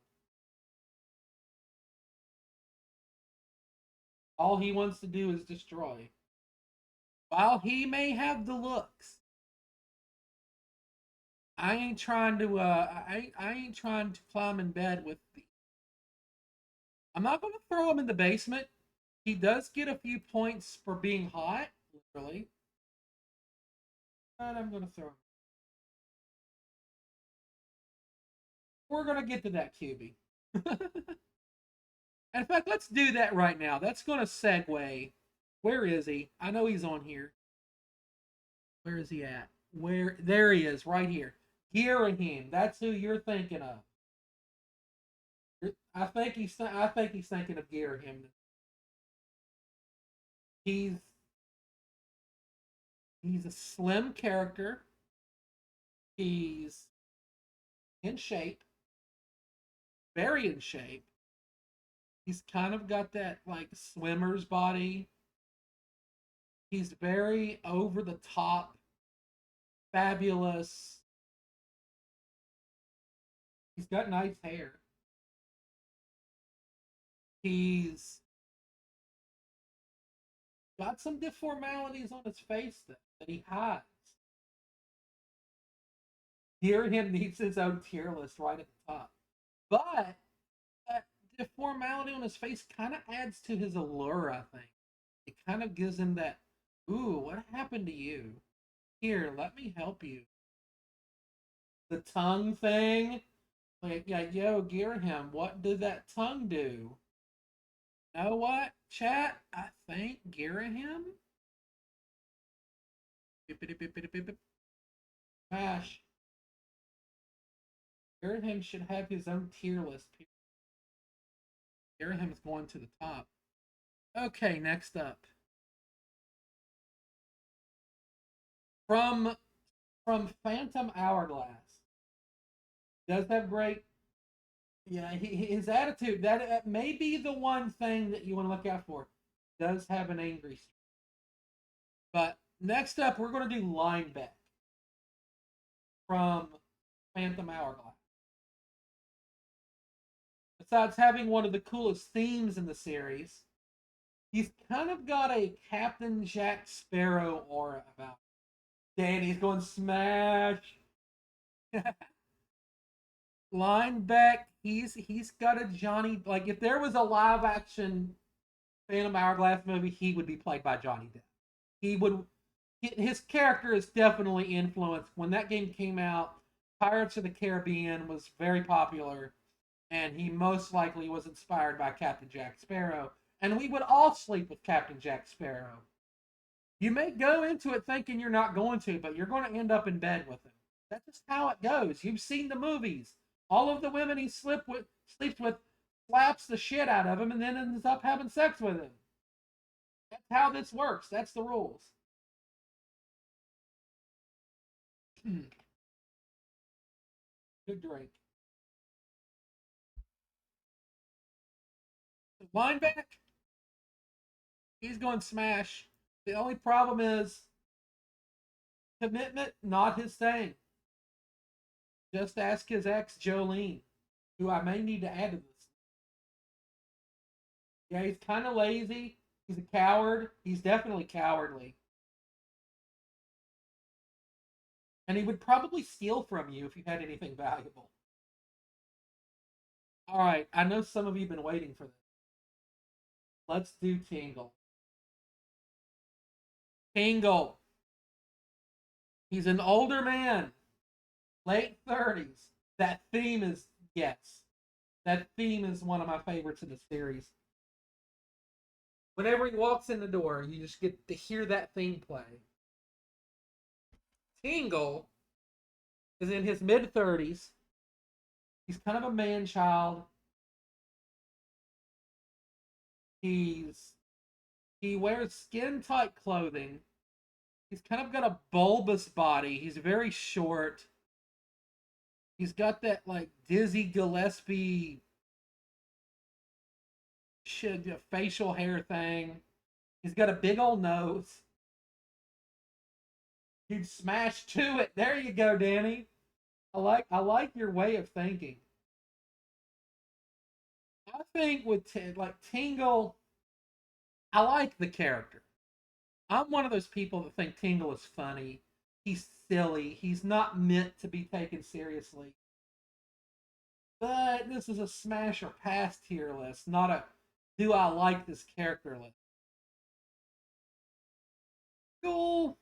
All he wants to do is destroy. While he may have the looks, I ain't trying to I ain't trying to climb in bed with the I'm not gonna throw him in the basement. He does get a few points for being hot, literally. But I'm gonna throw him. We're gonna get to that QB. In fact, let's do that right now. That's gonna segue. Where is he? I know he's on here. Where is he at? Where there he is, right here. Girahim. That's who you're thinking of. I think he's thinking of Girahim. He's he's a slim character. He's in shape, very in shape. He's kind of got that like swimmer's body. He's very over the top, fabulous. He's got nice hair. He's got some deformalities on his face that he hides. Here, him needs his own tier list right at the top. But that deformality on his face kind of adds to his allure, I think. It kind of gives him that, ooh, what happened to you? Here, let me help you. The tongue thing, like, yeah, yo, Girahim, what did that tongue do? You know what, chat? I think Girahim. Gosh, Girahim should have his own tier list. Girahim is going to the top. Okay, next up. From Phantom Hourglass. Does have great. Yeah, his attitude that may be the one thing that you want to look out for. Does have an angry streak. But next up, we're going to do Lineback from Phantom Hourglass. Besides having one of the coolest themes in the series, he's kind of got a Captain Jack Sparrow aura about him. Danny's going smash. Lineback, he's got a Johnny, like if there was a live action Phantom Hourglass movie, he would be played by Johnny Depp. He would his character is definitely influenced. When that game came out, Pirates of the Caribbean was very popular, and he most likely was inspired by Captain Jack Sparrow. And we would all sleep with Captain Jack Sparrow. You may go into it thinking you're not going to, but you're going to end up in bed with him. That's just how it goes. You've seen the movies. All of the women he sleeps with slaps the shit out of him and then ends up having sex with him. That's how this works. That's the rules. Good drink. Lineback, he's going smash. The only problem is commitment, not his thing. Just ask his ex, Jolene, who I may need to add to this. Yeah, he's kind of lazy. He's a coward. He's definitely cowardly. And he would probably steal from you if you had anything valuable. All right, I know some of you have been waiting for this. Let's do Tingle. Tingle. He's an older man, late 30s. That theme is, yes, that theme is one of my favorites in the series. Whenever he walks in the door, you just get to hear that theme play. Tingle is in his mid 30s. He's kind of a man child. He wears skin tight clothing. He's kind of got a bulbous body. He's very short. He's got that like Dizzy Gillespie facial hair thing. He's got a big old nose. You'd smash to it. There you go, Danny. I like your way of thinking. I think with like Tingle, I like the character. I'm one of those people that think Tingle is funny. He's silly. He's not meant to be taken seriously. But this is a smash or pass tier list, not a do I like this character list. Cool.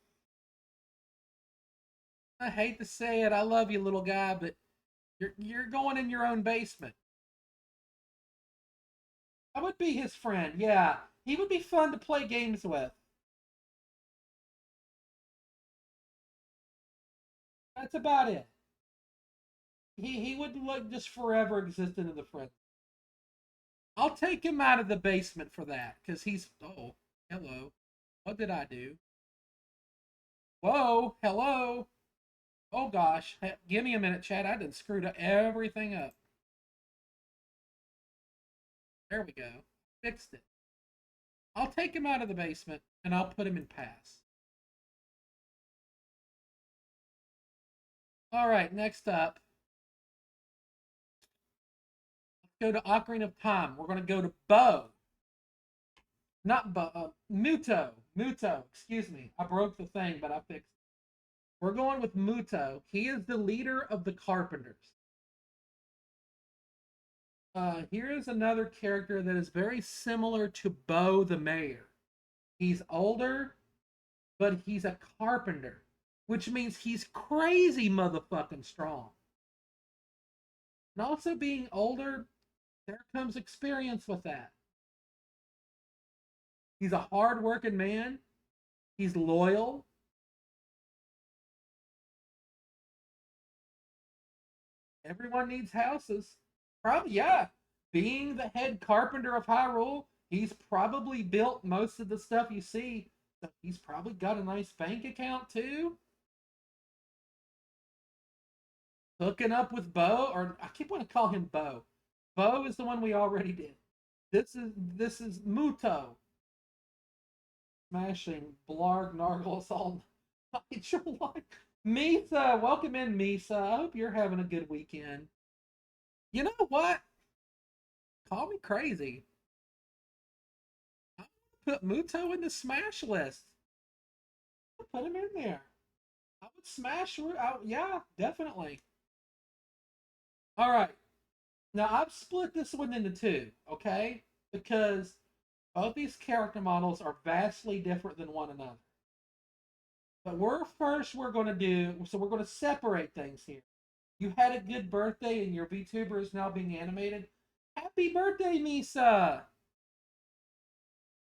I hate to say it, I love you, little guy, but you're going in your own basement. I would be his friend. Yeah, he would be fun to play games with. That's about it. He would like just forever exist in the friend. I'll take him out of the basement for that because he's hello. What did I do? Whoa, hello. Oh gosh, give me a minute, Chad. I done screwed everything up. There we go. Fixed it. I'll take him out of the basement and I'll put him in pass. All right, next up, let's go to Ocarina of Time. We're going to go to Bo. Not Bo, Muto. Muto, excuse me. I broke the thing, but I fixed it. We're going with Muto. He is the leader of the Carpenters. Here is another character that is very similar to Bo the Mayor. He's older, but he's a carpenter, which means he's crazy motherfucking strong. And also being older, there comes experience with that. He's a hard-working man. He's loyal. Everyone needs houses. Probably, yeah. Being the head carpenter of Hyrule, he's probably built most of the stuff you see. So he's probably got a nice bank account too. Hooking up with Bo, or I keep wanting to call him Bo. Bo is the one we already did. This is Muto. Smashing Blarg Nargles all night. Misa, welcome in, Misa. I hope you're having a good weekend. You know what? Call me crazy. I'm gonna put Muto in the smash list. Put him in there. I would smash. Yeah, definitely. All right. Now I've split this one into two. Okay, because both these character models are vastly different than one another. But we're going to do so. We're going to separate things here. You had a good birthday, and your VTuber is now being animated. Happy birthday, Misa!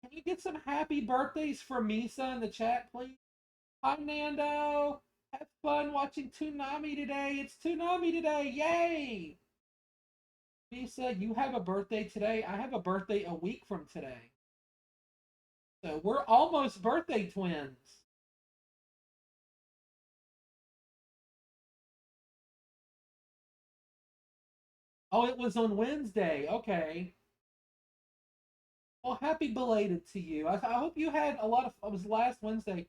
Can you get some happy birthdays for Misa in the chat, please? Hi, Nando. Have fun watching Toonami today. It's Toonami today. Yay! Misa, you have a birthday today. I have a birthday a week from today. So we're almost birthday twins. Oh, it was on Wednesday. Okay. Well, happy belated to you. I hope you had a lot of. It was last Wednesday.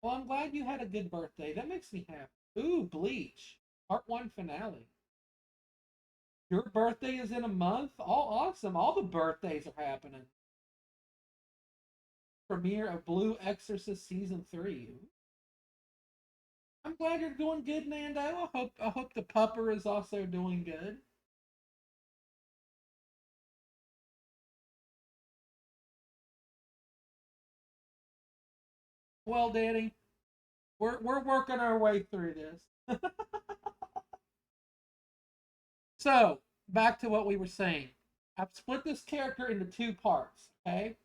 Well, I'm glad you had a good birthday. That makes me happy. Ooh, Bleach. Part 1 finale. Your birthday is in a month? All awesome. All the birthdays are happening. Premiere of Blue Exorcist Season 3. I'm glad you're doing good, Nando. I hope the pupper is also doing good. Well, Danny, we're working our way through this. So, back to what we were saying. I've split this character into two parts, okay?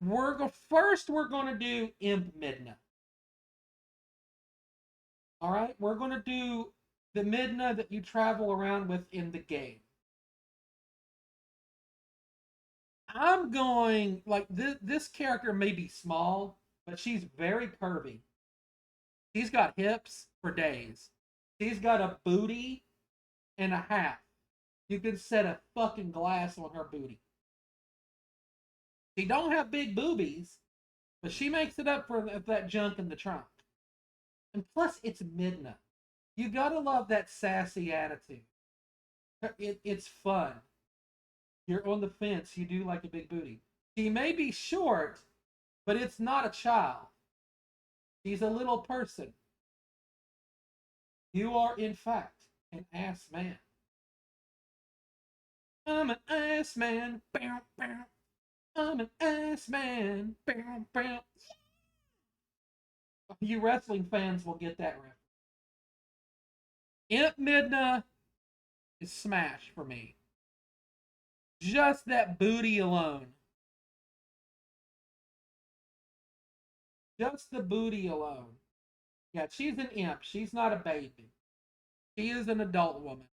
We're going to do Imp Midna. All right? We're going to do the Midna that you travel around with in the game. I'm going like this character may be small, but she's very curvy. She's got hips for days. She's got a booty and a half. You could set a fucking glass on her booty. She don't have big boobies, but she makes it up for that junk in the trunk. And plus, it's Midna. You gotta love that sassy attitude. It's fun. You're on the fence. You do like a big booty. She may be short, but it's not a child. She's a little person. You are, in fact, an ass man. I'm an ass man. Bow, bow. I'm an ass man. Bow, bow. You wrestling fans will get that reference. Imp Midna is smash for me. Just that booty alone. Just the booty alone. Yeah, she's an imp. She's not a baby. She is an adult woman.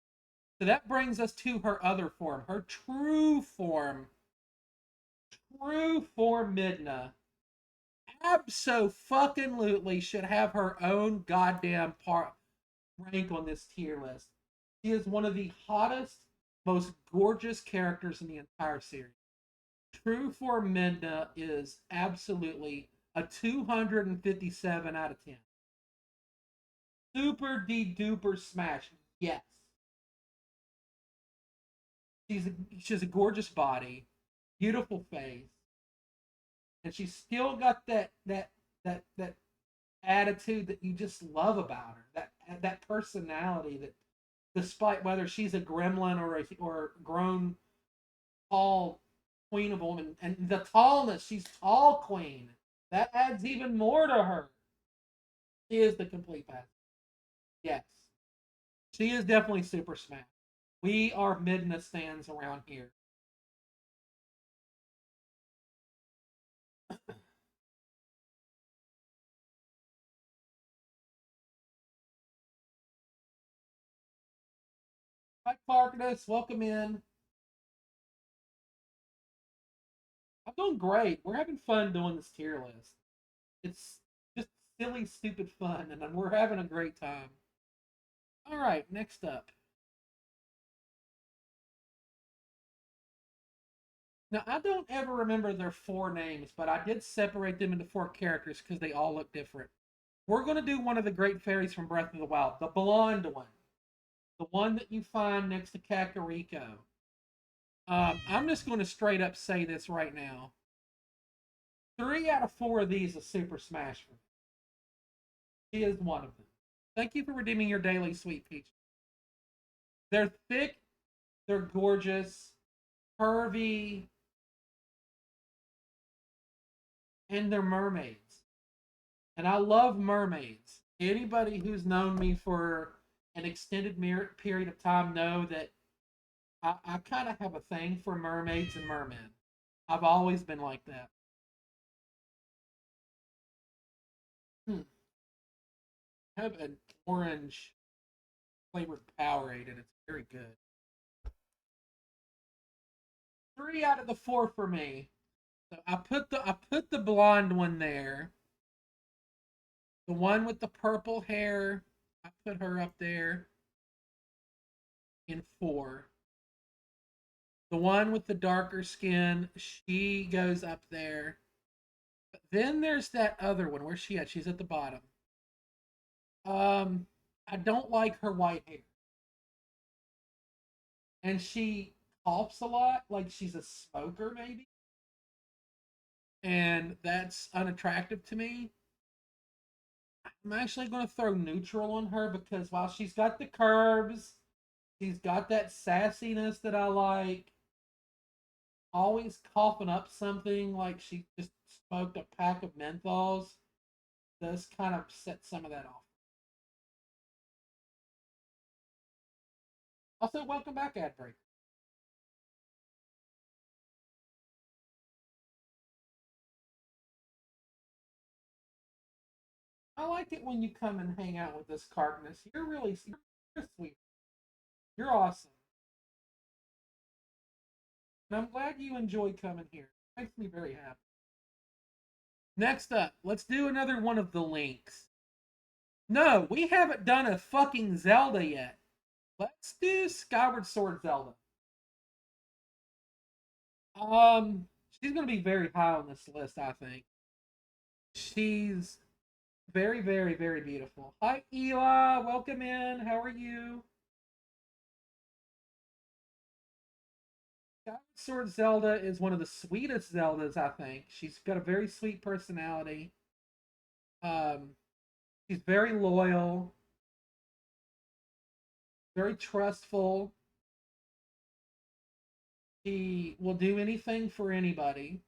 So that brings us to her other form, her true form. True form Midna absolutely should have her own goddamn rank on this tier list. She is one of the hottest, most gorgeous characters in the entire series. True form Midna is absolutely a 257 out of 10. Super de duper smash. Yes. She has a gorgeous body, beautiful face, and she's still got that attitude that you just love about her. That personality that, despite whether she's a gremlin or grown tall queen of woman, and the tallness, she's tall queen. That adds even more to her. She is the complete package. Yes, she is definitely super smash. We are Midna stands around here. Hi, Clarkness. Welcome in. I'm doing great. We're having fun doing this tier list. It's just silly, stupid fun, and we're having a great time. All right, next up. Now, I don't ever remember their four names, but I did separate them into four characters because they all look different. We're going to do one of the great fairies from Breath of the Wild, the blonde one, the one that you find next to Kakariko. I'm just going to straight up say this right now. 3 out of 4 of these is Super Smash for me. She is one of them. Thank you for redeeming your daily sweet peach. They're thick, they're gorgeous, curvy, and they're mermaids. And I love mermaids. Anybody who's known me for an extended period of time know that I kind of have a thing for mermaids and mermen. I've always been like that. Hmm. I have an orange flavored Powerade, and it's very good. 3 out of the 4 for me. So I put the blonde one there. The one with the purple hair, I put her up there in 4. The one with the darker skin, she goes up there. But then there's that other one. Where's she at? She's at the bottom. Um, I don't like her white hair. And she coughs a lot, like she's a smoker, maybe. And that's unattractive to me. I'm actually going to throw neutral on her because while she's got the curves, she's got that sassiness that I like. Always coughing up something like she just smoked a pack of menthols does kind of set some of that off. Also, welcome back, Adbreak. I like it when you come and hang out with us, Cartness. You're sweet. You're awesome. And I'm glad you enjoy coming here. It makes me very happy. Next up, let's do another one of the links. No, we haven't done a fucking Zelda yet. Let's do Skyward Sword Zelda. Um, she's gonna be very high on this list, I think. She's very, very, very beautiful. Hi, Ela. Welcome in. How are you? Skyward Sword Zelda is one of the sweetest Zeldas, I think. She's got a very sweet personality. Um, she's very loyal, very trustful. She will do anything for anybody.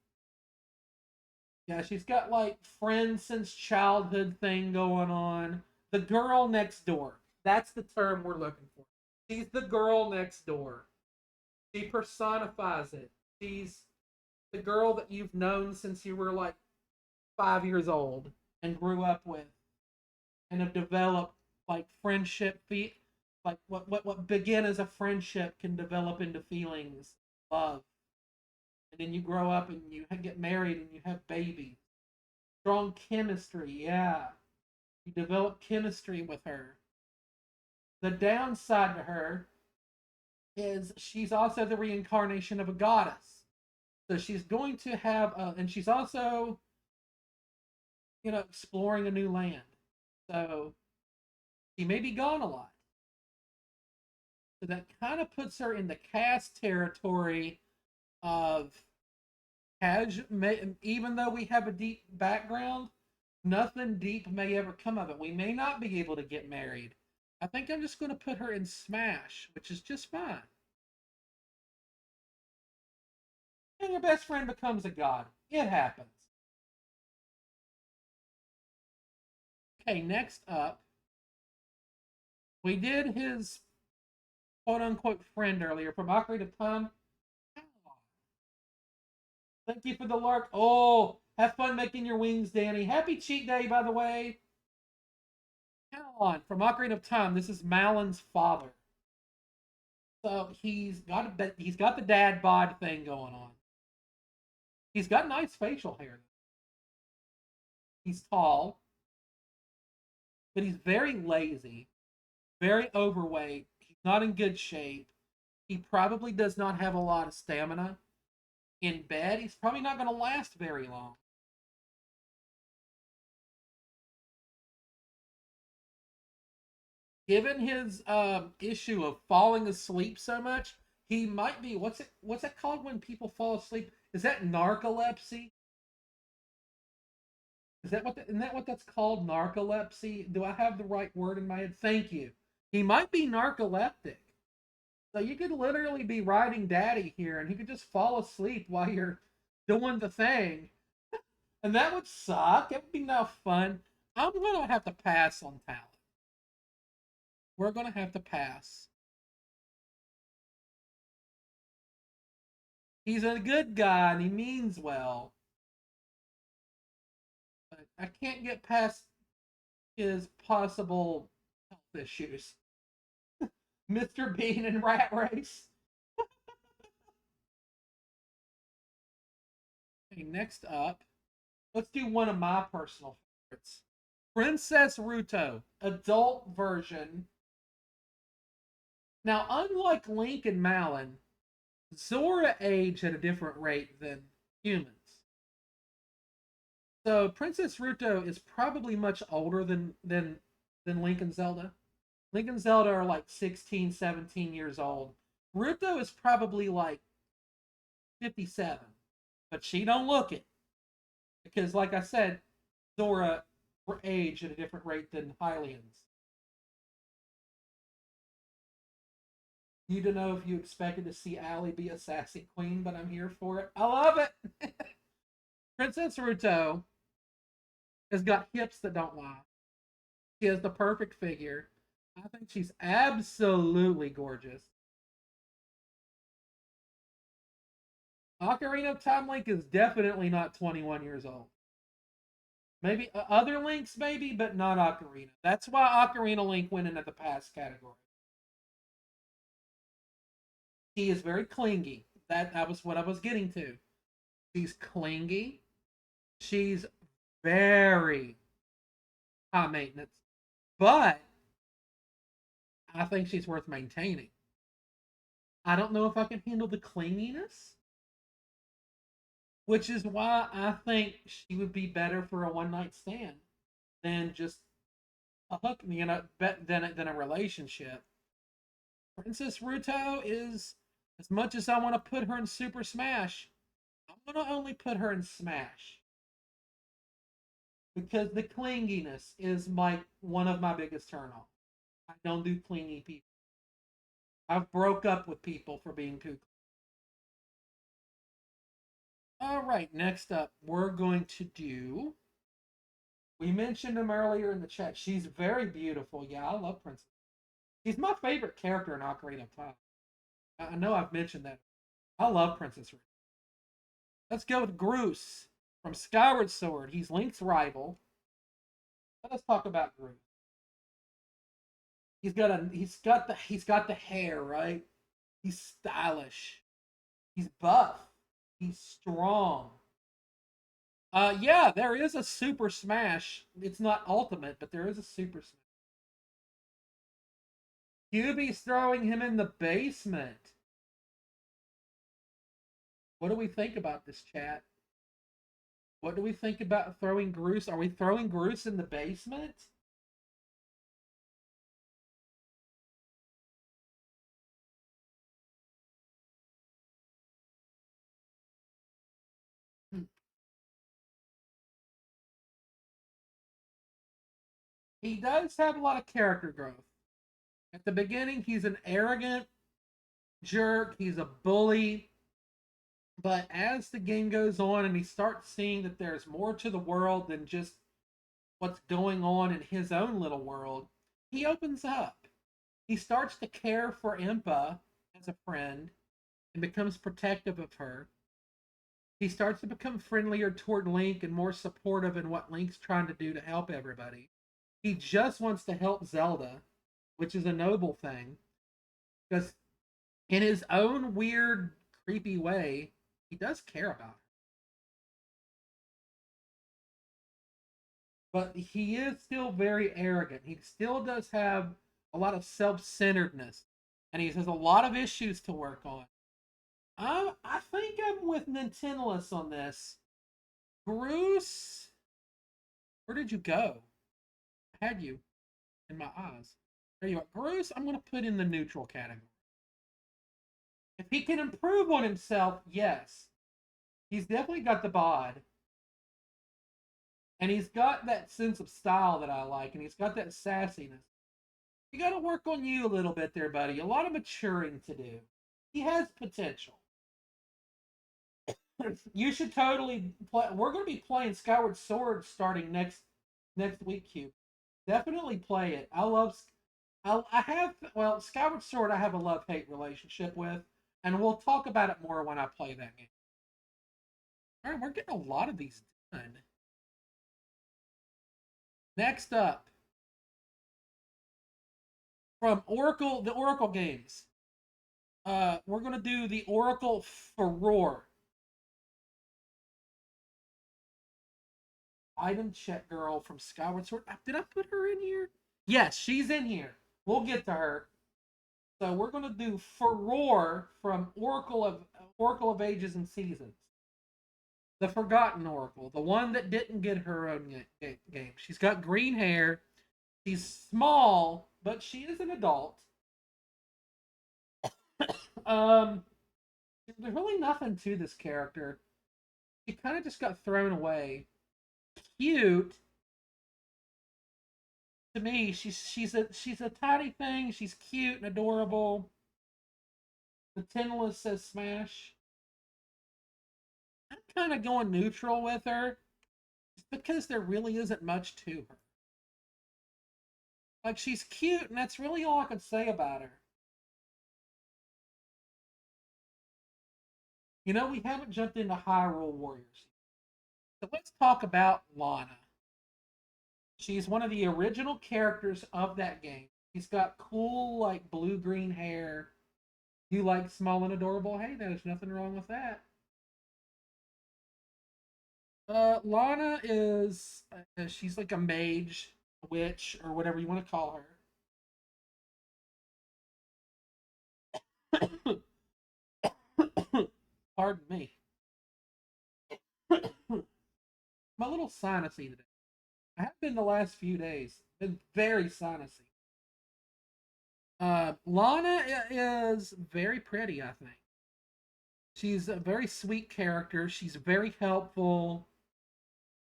Yeah, she's got like friends since childhood thing going on. The girl next door. That's the term we're looking for. She's the girl next door. She personifies it. She's the girl that you've known since you were like 5 years old and grew up with and have developed like friendship like what begin as a friendship can develop into feelings, love. And then you grow up and you get married and you have babies. Strong chemistry, yeah. You develop chemistry with her. The downside to her is she's also the reincarnation of a goddess. So she's going to have, and she's also, exploring a new land. So she may be gone a lot. So that kind of puts her in the cast territory of even though we have a deep background, nothing deep may ever come of it. We may not be able to get married. I think I'm just going to put her in Smash, which is just fine. And your best friend becomes a god. It happens. Okay, next up, we did his quote unquote friend earlier from Ocarina of Time. Thank you for the lark. Oh, have fun making your wings, Danny. Happy cheat day, by the way. Calon from Ocarina of Time. This is Malon's father. So he's got the dad bod thing going on. He's got nice facial hair. He's tall, but he's very lazy, very overweight. He's not in good shape. He probably does not have a lot of stamina. In bed, he's probably not going to last very long. Given his issue of falling asleep so much, he might be what's it called when people fall asleep? Is that narcolepsy? Isn't that what that's called? Narcolepsy? Do I have the right word in my head? Thank you. He might be narcoleptic. So you could literally be riding daddy here and he could just fall asleep while you're doing the thing. And that would suck. It would be no fun. I'm gonna have to pass on talent. We're gonna have to pass. He's a good guy and he means well. But I can't get past his possible health issues. Mr. Bean and Rat Race. Okay, next up, let's do one of my personal favorites. Princess Ruto, adult version. Now, unlike Link and Malon, Zora age at a different rate than humans. So Princess Ruto is probably much older than Link and Zelda. Link and Zelda are like 16, 17 years old. Ruto is probably like 57, but she don't look it because, like I said, Zora age at a different rate than Hylians. You don't know if you expected to see Allie be a sassy queen, but I'm here for it. I love it. Princess Ruto has got hips that don't lie. She has the perfect figure. I think she's absolutely gorgeous. Ocarina of Time Link is definitely not 21 years old. Maybe other links, maybe, but not Ocarina. That's why Ocarina Link went into the past category. She is very clingy. That was what I was getting to. She's clingy. She's very high maintenance, but I think she's worth maintaining. I don't know if I can handle the clinginess, which is why I think she would be better for a one night stand than just a hook, than a relationship. Princess Ruto is, as much as I want to put her in Super Smash, I'm gonna only put her in Smash because the clinginess is my one of my biggest turnoffs. I don't do clingy people. I've broke up with people for being too. All right, next up, we're going to do. We mentioned him earlier in the chat. She's very beautiful. Yeah, I love Princess. She's my favorite character in Ocarina of Time. I know I've mentioned that. I love Princess. Let's go with Groose from Skyward Sword. He's Link's rival. Let's talk about Groose. He's got the hair, right? He's stylish. He's buff. He's strong. Yeah, there is a Super Smash. It's not Ultimate, but there is a Super Smash. QB's throwing him in the basement. What do we think about this, chat? What do we think about throwing Groose? Are we throwing Groose in the basement? He does have a lot of character growth. At the beginning, he's an arrogant jerk. He's a bully. But as the game goes on and he starts seeing that there's more to the world than just what's going on in his own little world, he opens up. He starts to care for Impa as a friend and becomes protective of her. He starts to become friendlier toward Link and more supportive in what Link's trying to do to help everybody. He just wants to help Zelda, which is a noble thing, because in his own weird, creepy way, he does care about her. But he is still very arrogant. He still does have a lot of self centeredness, and he has a lot of issues to work on. I think I'm with Nintendo's on this. Bruce, where did you go? I had you in my eyes. There you are. Bruce, I'm going to put in the neutral category. If he can improve on himself, yes. He's definitely got the bod. And he's got that sense of style that I like, and he's got that sassiness. You got to work on you a little bit there, buddy. A lot of maturing to do. He has potential. You should totally play. We're going to be playing Skyward Sword starting next week, Q. Definitely play it. I have, well, Skyward Sword. I have a love hate relationship with, and we'll talk about it more when I play that game. All right, we're getting a lot of these done. Next up, from Oracle, the Oracle games. We're gonna do the Oracle Furore. Item check girl from Skyward Sword. Did I put her in here? Yes, she's in here. We'll get to her. So we're gonna do Furore from Oracle of Ages and Seasons. The Forgotten Oracle, the one that didn't get her own game. She's got green hair. She's small, but she is an adult. Um, there's really nothing to this character. She kind of just got thrown away. Cute to me. She's a tiny thing. She's cute and adorable. The Tinless says smash. I'm kind of going neutral with her, just because there really isn't much to her. Like, she's cute, and that's really all I can say about her. You know, we haven't jumped into Hyrule Warriors. So let's talk about Lana. She's one of the original characters of that game. She's got cool, like, blue green hair. You like small and adorable? Hey, there's nothing wrong with that. Lana is she's like a mage. a witch, or whatever you want to call her. Pardon me. My little sinusy today. I have been the last few days. Been very sinusy. Lana is very pretty, I think. She's a very sweet character. She's very helpful.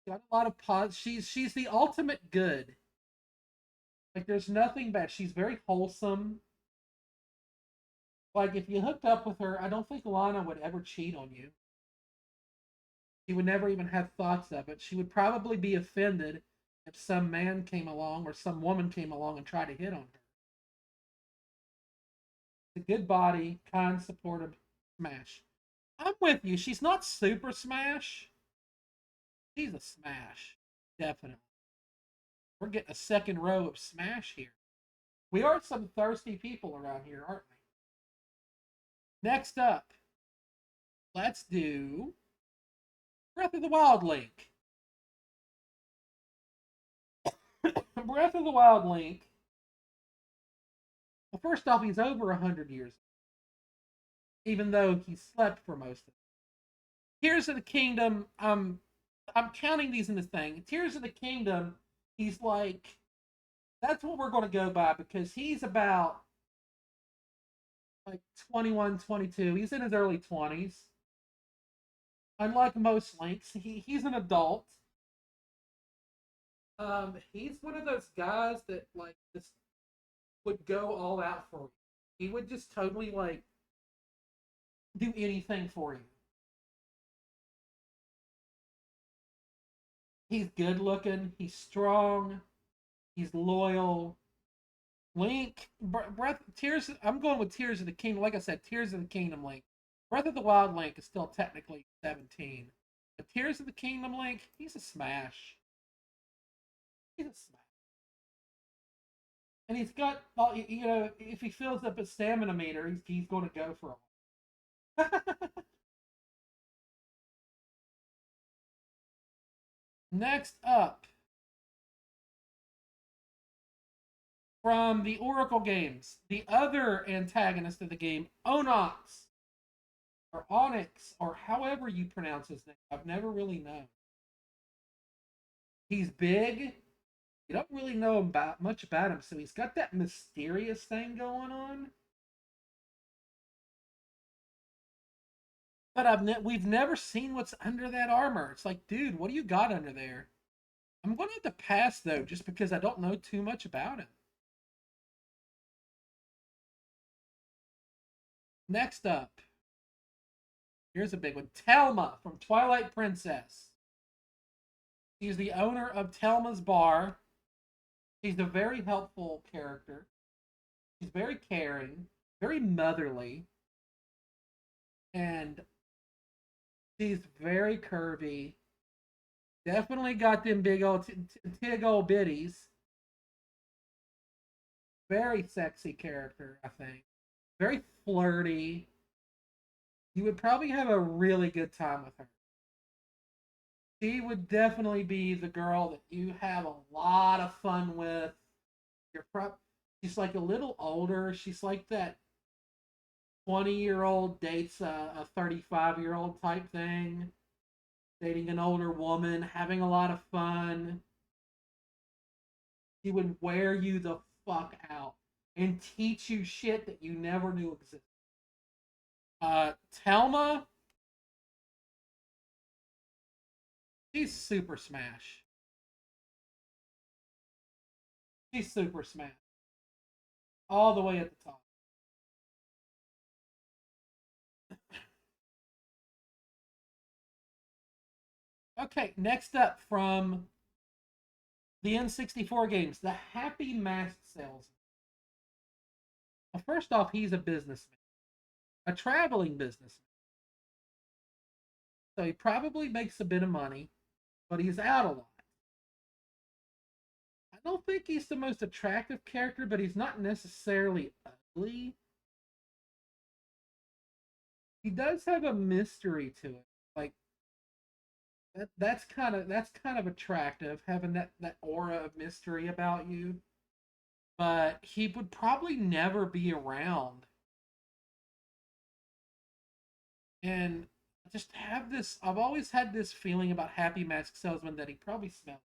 Got a lot of she's the ultimate good. Like there's nothing bad. She's very wholesome. Like if you hooked up with her, I don't think Lana would ever cheat on you. She would never even have thoughts of it. She would probably be offended if some man came along or some woman came along and tried to hit on her. A good body, kind, supportive, smash. I'm with you. She's not super smash. She's a smash. Definitely. We're getting a second row of smash here. We are some thirsty people around here, aren't we? Next up, let's do Breath of the Wild Link. Breath of the Wild Link. Well, first off, he's over 100 years, even though he slept for most of it. Tears of the Kingdom, I'm counting these in this thing. Tears of the Kingdom, he's like, that's what we're going to go by because he's about like 21, 22. He's in his early 20s. Unlike most Links, he's an adult. He's one of those guys that like just would go all out for you. He would just totally like do anything for you. He's good looking. He's strong. He's loyal. Link, Breath, Tears. I'm going with Tears of the Kingdom. Like I said, Tears of the Kingdom Link. Breath of the Wild Link is still technically 17. But Tears of the Kingdom Link, he's a smash. He's a smash. And he's got, you know, if he fills up his stamina meter, he's going to go for a while. Next up, from the Oracle games, the other antagonist of the game, Onox, or Onyx, or however you pronounce his name. I've never really known. He's big. You don't really know about much about him, so he's got that mysterious thing going on. But we've never seen what's under that armor. It's like, dude, what do you got under there? I'm going to have to pass though, just because I don't know too much about him. Next up, here's a big one: Telma from Twilight Princess. She's the owner of Telma's Bar. She's a very helpful character. She's very caring, very motherly, and she's very curvy. Definitely got them big old tig old bitties. Very sexy character, I think. Very flirty. You would probably have a really good time with her. She would definitely be the girl that you have a lot of fun with. You're she's like a little older. She's like that 20-year-old dates a 35-year-old type thing. Dating an older woman, having a lot of fun. She would wear you the fuck out and teach you shit that you never knew existed. Telma, she's super smash. She's super smash. All the way at the top. Okay, next up from the N64 games, the Happy Mask Salesman. Well, first off, he's a businessman, a traveling businessman. So he probably makes a bit of money, but he's out a lot. I don't think he's the most attractive character, but he's not necessarily ugly. He does have a mystery to it. Like, That's kind of attractive, having that aura of mystery about you. But he would probably never be around, and just have this. I've always had this feeling about Happy Mask Salesman that he probably smells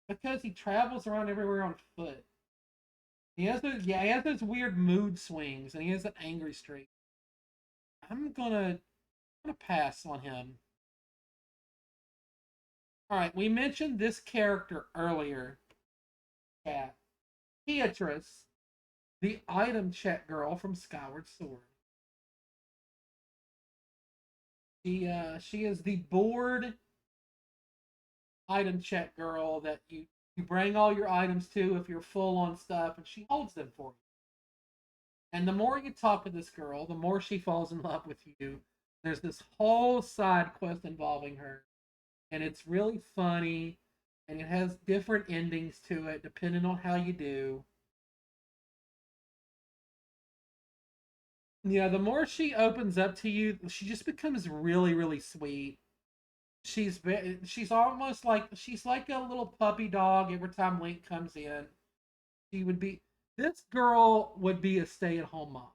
because he travels around everywhere on foot. He has those weird mood swings, and he has an angry streak. I'm gonna pass on him. All right, we mentioned this character earlier. Cat Beatrice, the item check girl from Skyward Sword. She is the bored item check girl that you bring all your items to if you're full on stuff, and she holds them for you. And the more you talk to this girl, the more she falls in love with you. There's this whole side quest involving her, and it's really funny, and it has different endings to it depending on how you do. Yeah, the more she opens up to you, she just becomes really, really sweet. She's almost like she's like a little puppy dog every time Link comes in. She would be This girl would be a stay-at-home mom.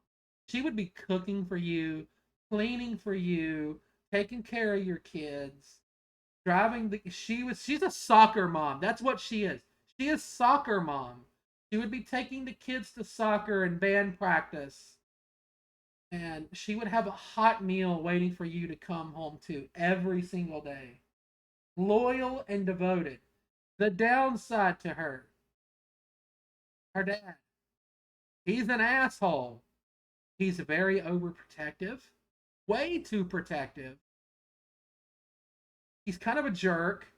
She would be cooking for you, cleaning for you, taking care of your kids, driving the she's a soccer mom. That's what she is. She is soccer mom. She would be taking the kids to soccer and band practice, and she would have a hot meal waiting for you to come home to every single day. Loyal and devoted. The downside to her dad, he's an asshole. He's very overprotective, way too protective. He's kind of a jerk.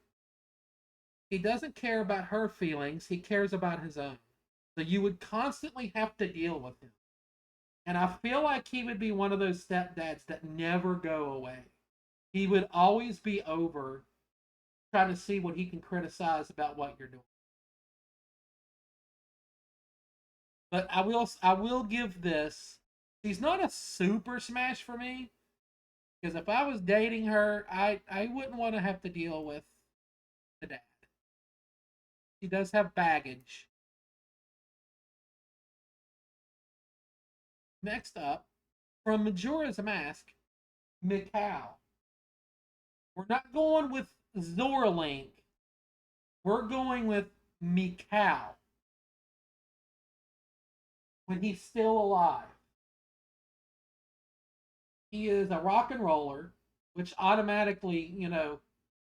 He doesn't care about her feelings, he cares about his own. So you would constantly have to deal with him. And I feel like he would be one of those stepdads that never go away. He would always be over trying to see what he can criticize about what you're doing. But I will give this. She's not a super smash for me because if I was dating her, I wouldn't want to have to deal with the dad. She does have baggage. Next up, from Majora's Mask, Mikau. We're not going with Zora Link. We're going with Mikau when he's still alive. He is a rock and roller, which automatically,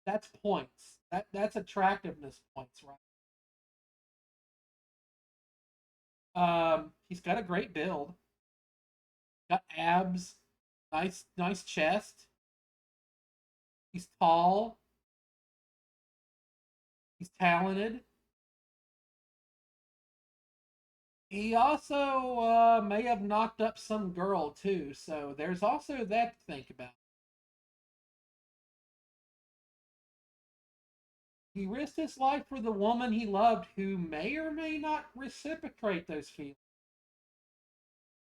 that's points. That's attractiveness points, right? He's got a great build. Got abs, nice chest. He's tall. He's talented. He also may have knocked up some girl too, so there's also that to think about. He risked his life for the woman he loved, who may or may not reciprocate those feelings.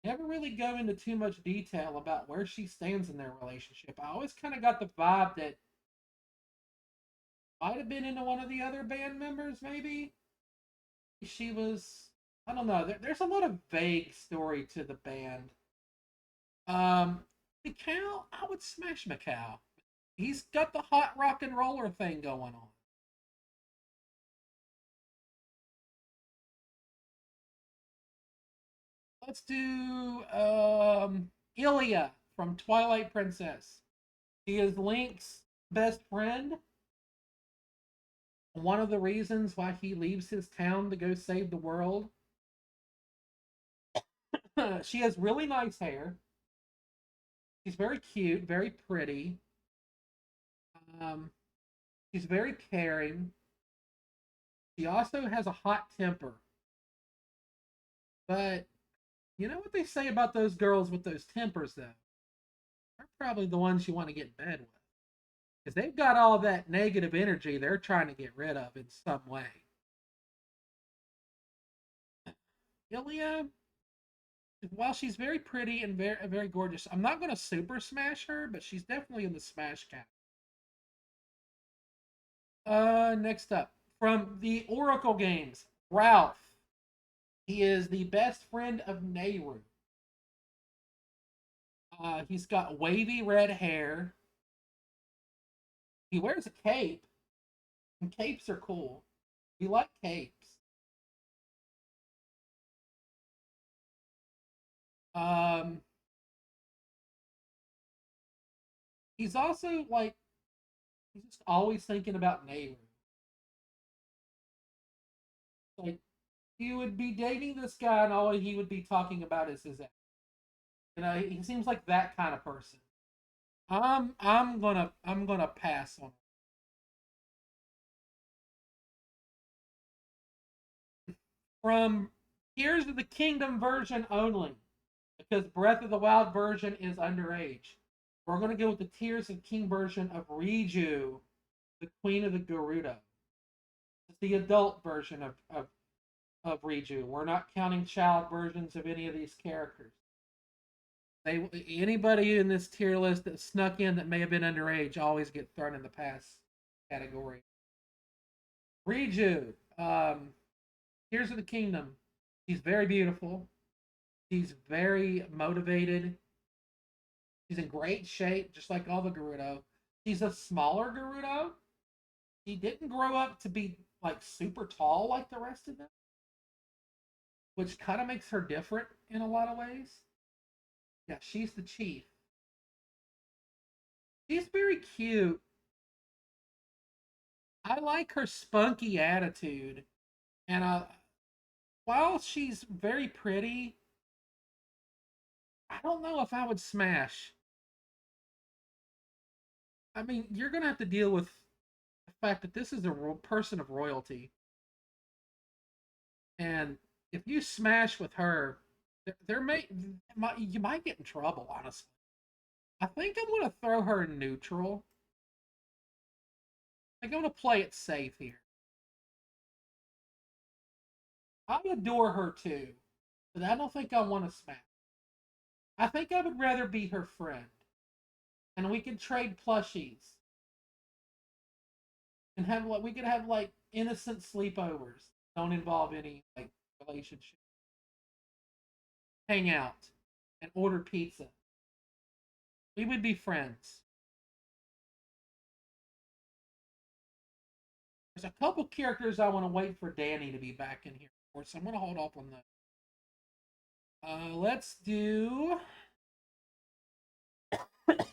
Never really go into too much detail about where she stands in their relationship. I always kind of got the vibe that might have been into one of the other band members, maybe. She was, I don't know. There's a lot of vague story to the band. Um, Macau, I would smash Macau. He's got the hot rock and roller thing going on. Let's do Ilya from Twilight Princess. He is Link's best friend. One of the reasons why he leaves his town to go save the world. She has really nice hair. She's very cute, very pretty. Um, she's very caring. She also has a hot temper. But you know what they say about those girls with those tempers, though? They're probably the ones you want to get in bed with. Because they've got all that negative energy they're trying to get rid of in some way. Ilya, while she's very pretty and very gorgeous, I'm not going to super smash her, but she's definitely in the smash category. Next up, from the Oracle games, Ralph. He is the best friend of Nehru. He's got wavy red hair. He wears a cape, and capes are cool. We like capes. Um, he's also like he's just always thinking about Nehru. Like he would be dating this guy, and all he would be talking about is his ex. You know, he seems like that kind of person. I'm gonna pass on. From Tears of the Kingdom version only, because Breath of the Wild version is underage. We're gonna go with the Tears of King version of Riju, the Queen of the Gerudo. It's the adult version of Riju. We're not counting child versions of any of these characters. Anybody in this tier list that snuck in that may have been underage always get thrown in the pass category. Riju, Tears of the Kingdom. She's very beautiful. She's very motivated. She's in great shape, just like all the Gerudo. She's a smaller Gerudo. She didn't grow up to be like super tall like the rest of them, which kind of makes her different in a lot of ways. Yeah, she's the chief. She's very cute. I like her spunky attitude. And while she's very pretty, I don't know if I would smash. I mean, you're going to have to deal with the fact that this is a person of royalty. And if you smash with her, you might get in trouble, honestly. I think I'm going to throw her in neutral. I think I'm going to play it safe here. I adore her too, but I don't think I want to smash. I think I would rather be her friend, and we could trade plushies, and have like we could have like innocent sleepovers. Don't involve any like relationship. Hang out and order pizza. We would be friends. There's a couple characters I want to wait for Danny to be back in here for, so I'm going to hold off on that. Let's do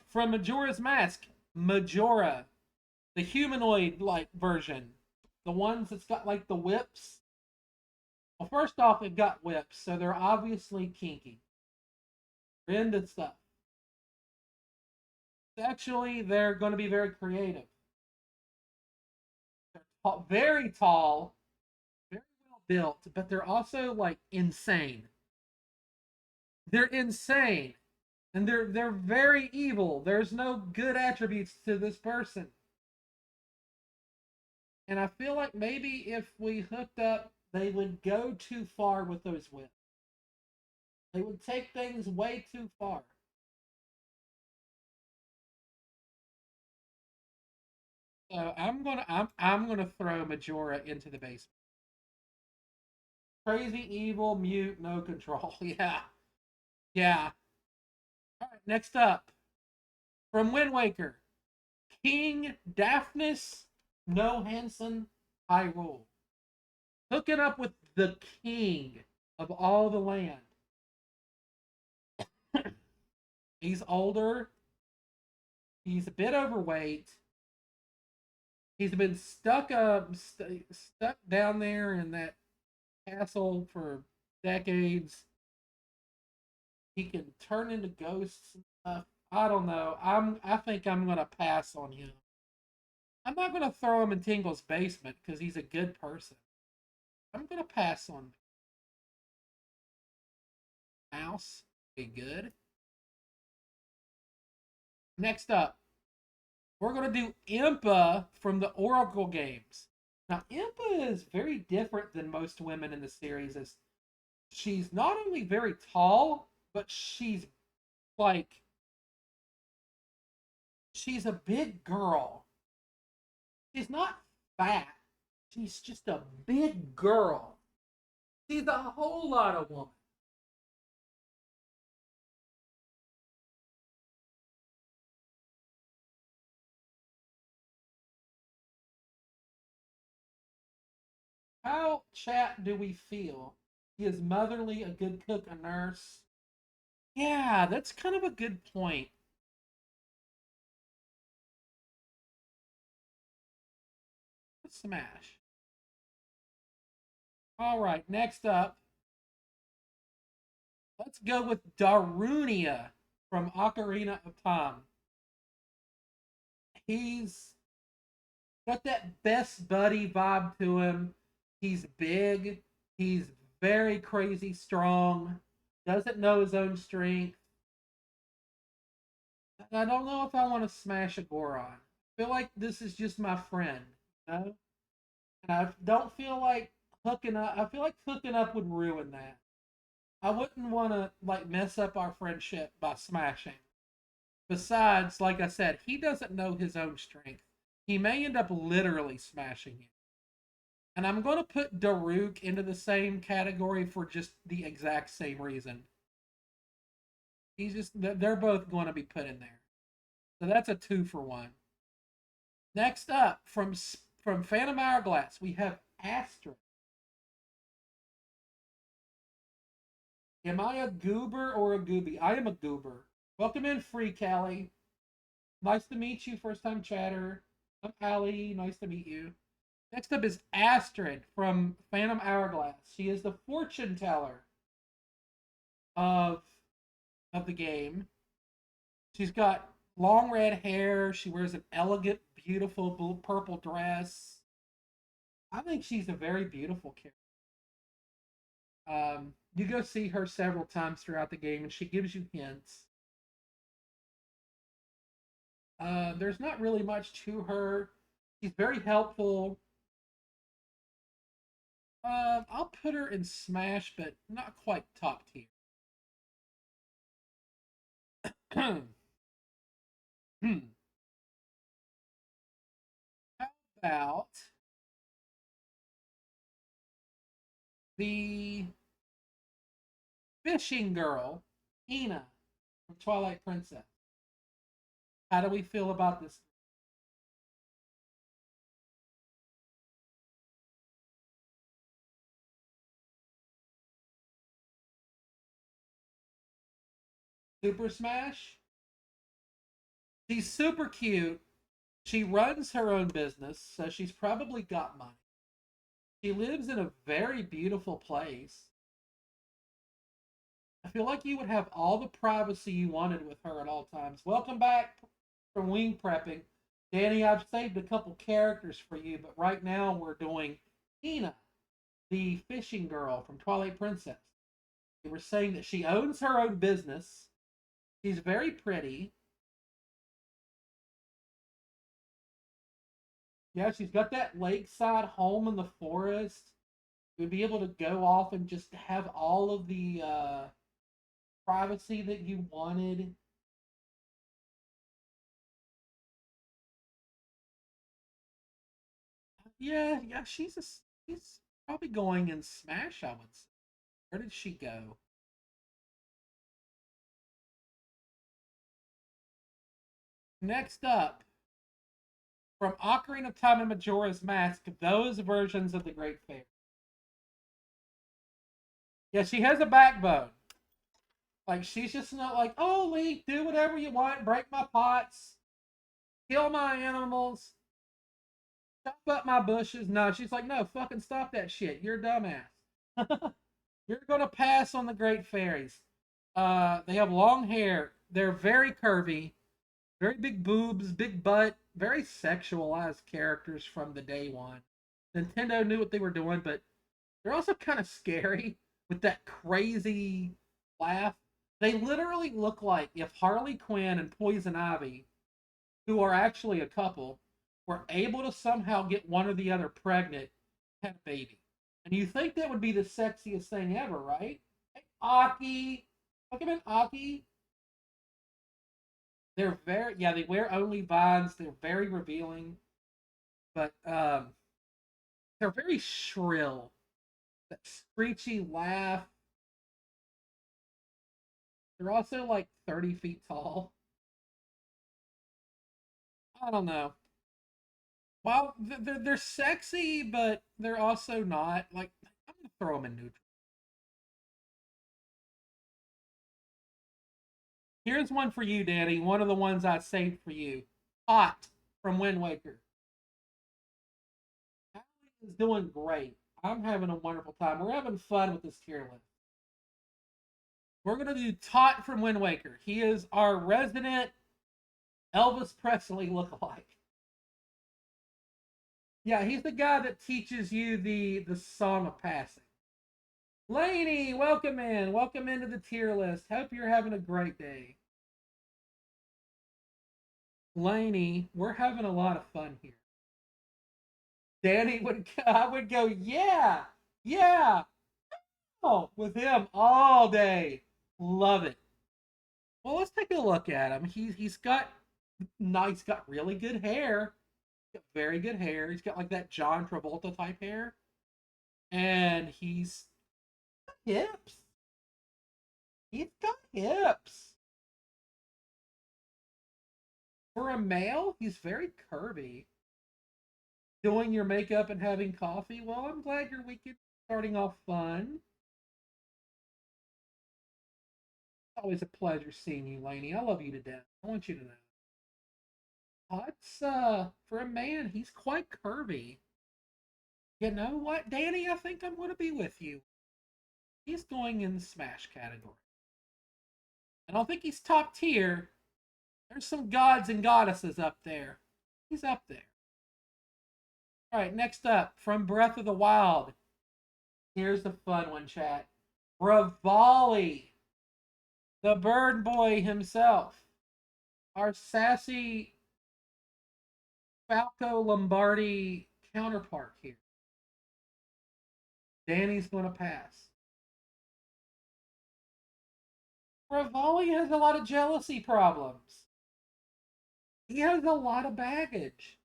from Majora's Mask, Majora, the humanoid like version, the ones that's got like the whips. Well, first off, they've got whips, so they're obviously kinky. They're into stuff. Sexually, they're going to be very creative. They're very tall, very well built, but they're also like insane. They're insane, and they're very evil. There's no good attributes to this person. And I feel like maybe if we hooked up, they would go too far with those whips. They would take things way too far. So I'm gonna throw Majora into the basement. Crazy, evil, mute, no control. Yeah, yeah. All right, next up from Wind Waker, King Daphnis No Hansen Hyrule, hooking up with the king of all the land. He's older. He's a bit overweight. He's been stuck down there in that castle for decades. He can turn into ghosts and stuff. I don't know. I think I'm gonna pass on him. I'm not gonna throw him in Tingle's basement because he's a good person. I'm gonna pass on Mouse. Be good. Next up, we're gonna do Impa from the Oracle games. Now, Impa is very different than most women in the series. As she's not only very tall, but like she's a big girl. She's not fat. She's just a big girl. She's a whole lot of woman. How, chat, do we feel? She is motherly, a good cook, a nurse. Yeah, that's kind of a good point. Smash. All right, next up, let's go with Darunia from Ocarina of Time. He's got that best buddy vibe to him. He's big. He's very crazy strong. Doesn't know his own strength. I don't know if I want to smash a Goron. I feel like this is just my friend, you know? And I don't feel like hooking up. I feel like hooking up would ruin that. I wouldn't want to like mess up our friendship by smashing. Besides, like I said, he doesn't know his own strength. He may end up literally smashing you. And I'm going to put Daruk into the same category for just the exact same reason. He's just they're both going to be put in there. So that's a 2 for 1. Next up from Phantom Hourglass, we have Astra. Am I a goober or a gooby? I am a goober. Welcome in, Free Callie. Nice to meet you, first time chatter. I'm Allie. Nice to meet you. Next up is Astrid from Phantom Hourglass. She is the fortune teller of of the game. She's got long red hair. She wears an elegant, beautiful blue, purple dress. I think she's a very beautiful character. You go see her several times throughout the game, and she gives you hints. There's not really much to her. She's very helpful. I'll put her in Smash, but not quite top tier. How about the fishing girl, Ina, from Twilight Princess? How do we feel about this? Super Smash? She's super cute. She runs her own business, so she's probably got money. She lives in a very beautiful place. I feel like you would have all the privacy you wanted with her at all times. Welcome back from wing prepping. Danny, I've saved a couple characters for you, but right now we're doing Ina, the fishing girl from Twilight Princess. We were saying that she owns her own business. She's very pretty. Yeah, she's got that lakeside home in the forest. You'd be able to go off and just have all of the privacy that you wanted. Yeah, she's probably going in Smash, I would say. Where did she go? Next up, from Ocarina of Time and Majora's Mask, those versions of the Great Fairy. Yeah, she has a backbone. Like she's just not like, oh Link, do whatever you want, break my pots, kill my animals, chop up my bushes. No, she's like, no, fucking stop that shit. You're a dumbass. You're gonna pass on the Great Fairies. They have long hair. They're very curvy, very big boobs, big butt, very sexualized characters from the day one. Nintendo knew what they were doing, but they're also kind of scary with that crazy laugh. They literally look like if Harley Quinn and Poison Ivy, who are actually a couple, were able to somehow get one or the other pregnant, had a baby. And you think that would be the sexiest thing ever, right? Hey, Aki. Look at Aki. They're very, yeah, they wear only vines. They're very revealing. But They're very shrill. That screechy laugh. They're also like 30 feet tall. I don't know. Well, they're sexy, but they're also not. Like, I'm gonna throw them in neutral. Here's one for you, Danny. One of the ones I saved for you. Hot from Wind Waker. Allie is doing great. I'm having a wonderful time. We're having fun with this tier list. We're gonna do Tot from Wind Waker. He is our resident Elvis Presley lookalike. Yeah, he's the guy that teaches you the song of passing. Laney, welcome in. Welcome into the tier list. Hope you're having a great day. Laney, we're having a lot of fun here. Danny would I would go, yeah, yeah. Oh, with him all day. Love it. Well, let's take a look at him. He's got nice, got really good hair. Got very good hair. He's got like that John Travolta type hair, and he's hips. He's got hips. For a male, he's very curvy. Doing your makeup and having coffee. Well, I'm glad your weekend starting off fun. Always a pleasure seeing you, Laney. I love you to death. I want you to know. That's for a man, he's quite curvy. You know what, Danny? I think I'm going to be with you. He's going in the smash category. I don't think he's top tier. There's some gods and goddesses up there. He's up there. All right, next up from Breath of the Wild. Here's the fun one, chat. Rivali, the bird boy himself. Our sassy Falco Lombardi counterpart here. Danny's going to pass. Rivali has a lot of jealousy problems. He has a lot of baggage.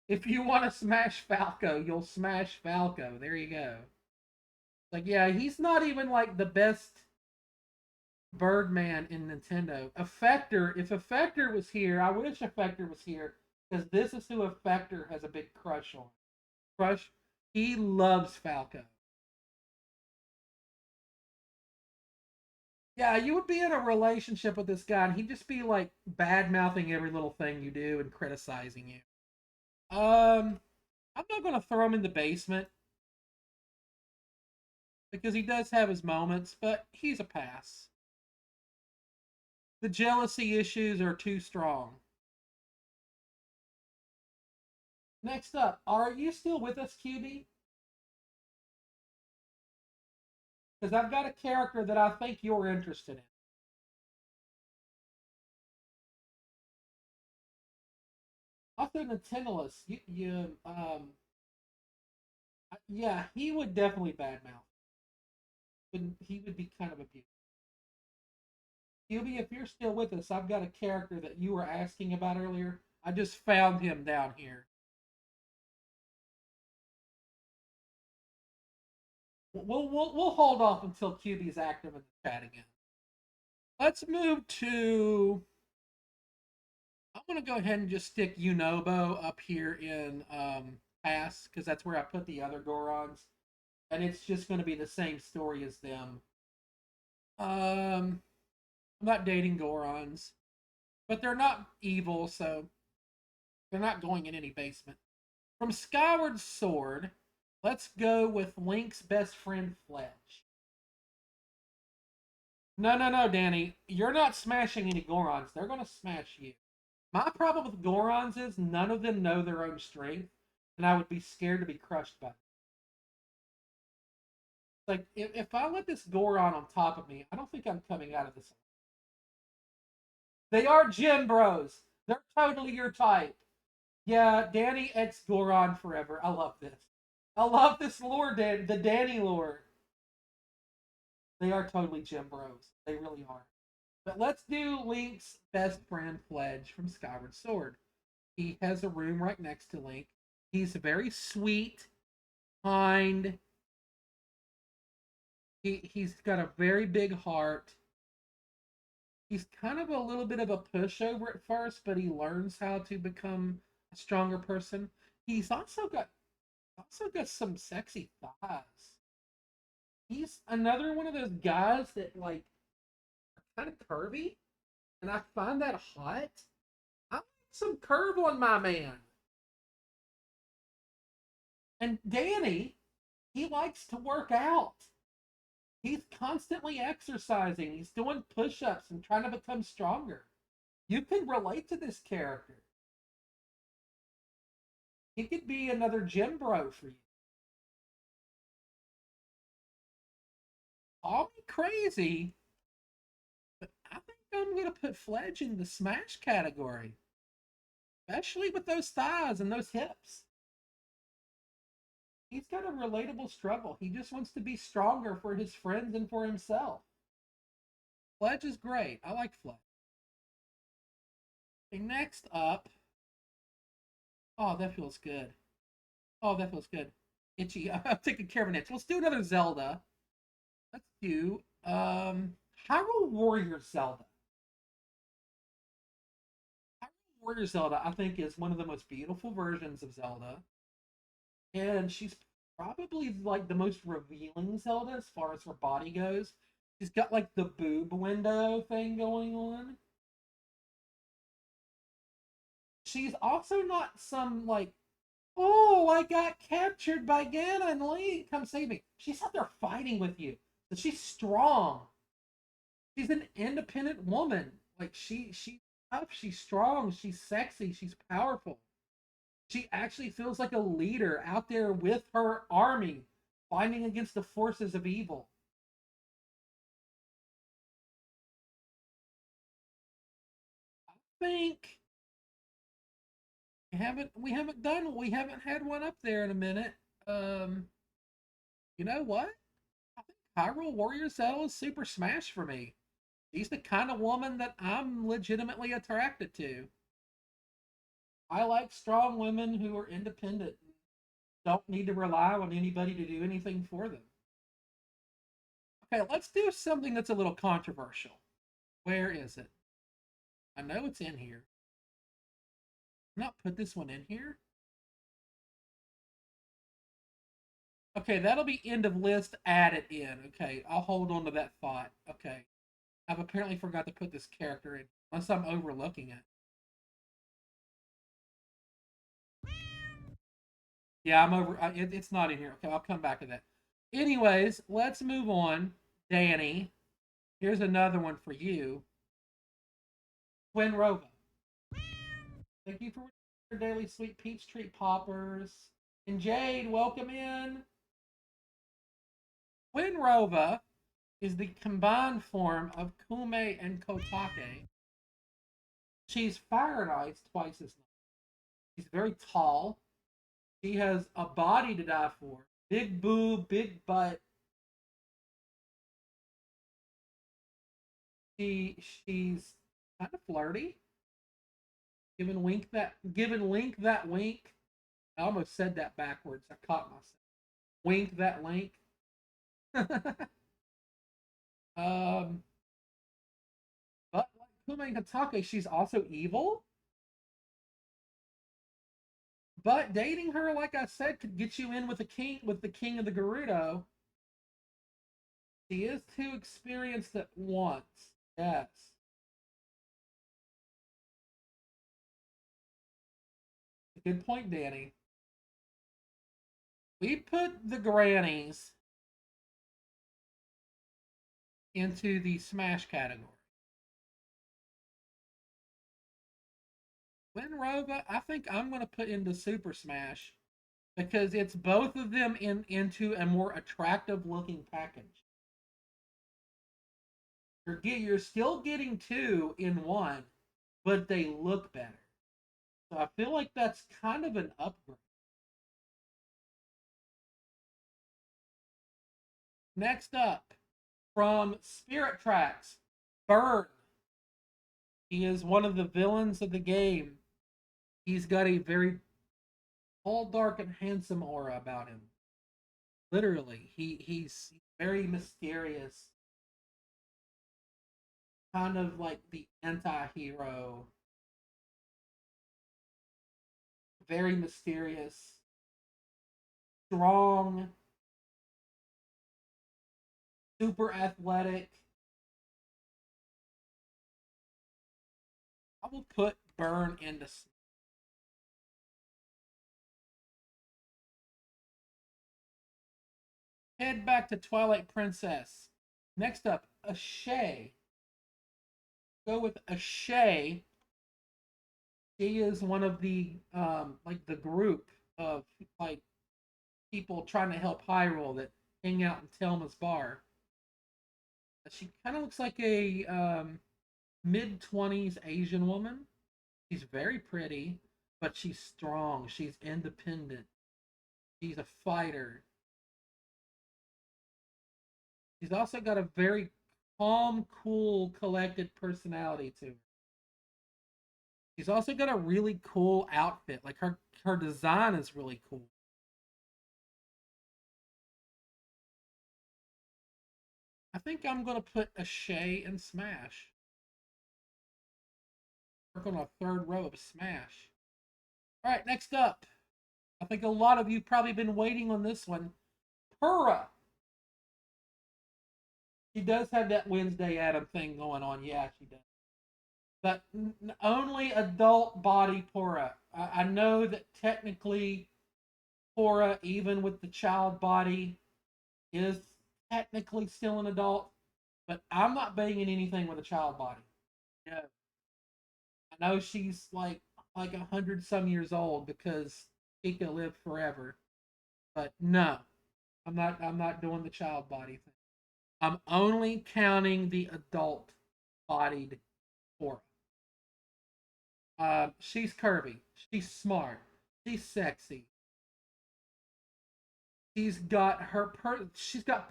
If you want to smash Falco, you'll smash Falco. There you go. Like, yeah, he's not even like the best Birdman in Nintendo. Effector, if Effector was here, I wish Effector was here because this is who Effector has a big crush on. Crush, he loves Falco. Yeah, you would be in a relationship with this guy and he'd just be like bad mouthing every little thing you do and criticizing you. I'm not gonna throw him in the basement because he does have his moments, but he's a pass. The jealousy issues are too strong. Next up, are you still with us, QB? Because I've got a character that I think you're interested in. Also, Nintendo's, yeah, he would definitely badmouth. He would be kind of abusive. QB, if you're still with us, I've got a character that you were asking about earlier. I just found him down here. We'll hold off until QB's active in the chat again. Let's move to. I'm gonna go ahead and just stick Unobo up here in pass because that's where I put the other Gorons, and it's just gonna be the same story as them. I'm not dating Gorons, but they're not evil, so they're not going in any basement. From Skyward Sword, let's go with Link's best friend Fletch. No, no, no, Danny. You're not smashing any Gorons. They're going to smash you. My problem with Gorons is none of them know their own strength, and I would be scared to be crushed by them. Like, if I let this Goron on top of me, I don't think I'm coming out of this. They are gym bros. They're totally your type. Yeah, Danny X Goron forever. I love this. I love this lore, the Danny lore. They are totally gym bros. They really are. But let's do Link's best friend Pledge from Skyward Sword. He has a room right next to Link. He's very sweet. kind. He's got a very big heart. He's kind of a little bit of a pushover at first, but he learns how to become a stronger person. He's also got some sexy thighs. He's another one of those guys that like are kind of curvy, and I find that hot. I like some curve on my man. And Danny, he likes to work out. He's constantly exercising. He's doing push-ups and trying to become stronger. You can relate to this character. He could be another gym bro for you. Call me crazy, but I think I'm going to put Fledge in the Smash category, especially with those thighs and those hips. He's got a relatable struggle. He just wants to be stronger for his friends and for himself. Fledge is great. I like Fledge. Okay, next up. Oh, that feels good. Oh, that feels good. Itchy. I'm taking care of an itch. Let's do another Zelda. Let's do Hyrule Warrior Zelda. Hyrule Warrior Zelda, I think, is one of the most beautiful versions of Zelda. And she's probably like the most revealing Zelda as far as her body goes. She's got like the boob window thing going on. She's also not some like, oh, I got captured by Ganon and Link, come save me. She's out there fighting with you. So she's strong. She's an independent woman. Like she's tough, she's strong, she's sexy, she's powerful. She actually feels like a leader out there with her army fighting against the forces of evil. I think we haven't had one up there in a minute. Um, you know what? I think Hyrule Warrior Cell is Super Smash for me. She's the kind of woman that I'm legitimately attracted to. I like strong women who are independent, don't need to rely on anybody to do anything for them. Okay, let's do something that's a little controversial. Where is it? I know it's in here. Not put this one in here. Okay, that'll be end of list. Add it in. Okay, I'll hold on to that thought. Okay, I've apparently forgot to put this character in, unless I'm overlooking it. Yeah, I'm over. It's not in here. Okay, I'll come back to that. Anyways, let's move on. Danny, here's another one for you. Twin Rova. Thank you for your daily sweet peach treat poppers. And Jade, welcome in. Twin Rova is the combined form of Kume and Kotake. She's fire and ice twice as long. She's very tall. She has a body to die for. Big boob, big butt. She's kind of flirty. Giving Link that wink. I almost said that backwards. I caught myself. Wink that link. um, but like Kume Hatake, she's also evil. But dating her, like I said, could get you in with the king of the Gerudo. She is too experienced at once. Yes. Good point, Danny. We put the grannies into the Smash category. Winrova, I think I'm going to put into Super Smash because it's both of them into a more attractive looking package. You're still getting two in one, but they look better. So I feel like that's kind of an upgrade. Next up, from Spirit Tracks, Burn. He is one of the villains of the game. He's got a very tall, dark, and handsome aura about him. Literally, he's very mysterious, kind of like the anti-hero, very mysterious, strong, super athletic. I will put Burn into head back to Twilight Princess. Next up, a Shay. Go with a Shay. She is one of the like the group of like people trying to help Hyrule that hang out in Telma's bar. She kind of looks like a mid-20s Asian woman. She's very pretty, but she's strong. She's independent. She's a fighter. She's also got a very calm, cool, collected personality to her. She's also got a really cool outfit. Like her design is really cool. I think I'm gonna put a Shay in Smash. Work on a third row of Smash. All right, next up. I think a lot of you probably been waiting on this one. Purah. She does have that Wednesday Adam thing going on. Yeah, she does. But only adult body Purah. I know that technically Purah, even with the child body, is technically still an adult, but I'm not banging anything with a child body. No. I know she's like 100 some years old because she could live forever. But no, I'm not doing the child body thing. I'm only counting the adult bodied Aura. She's curvy. She's smart. She's sexy. She's got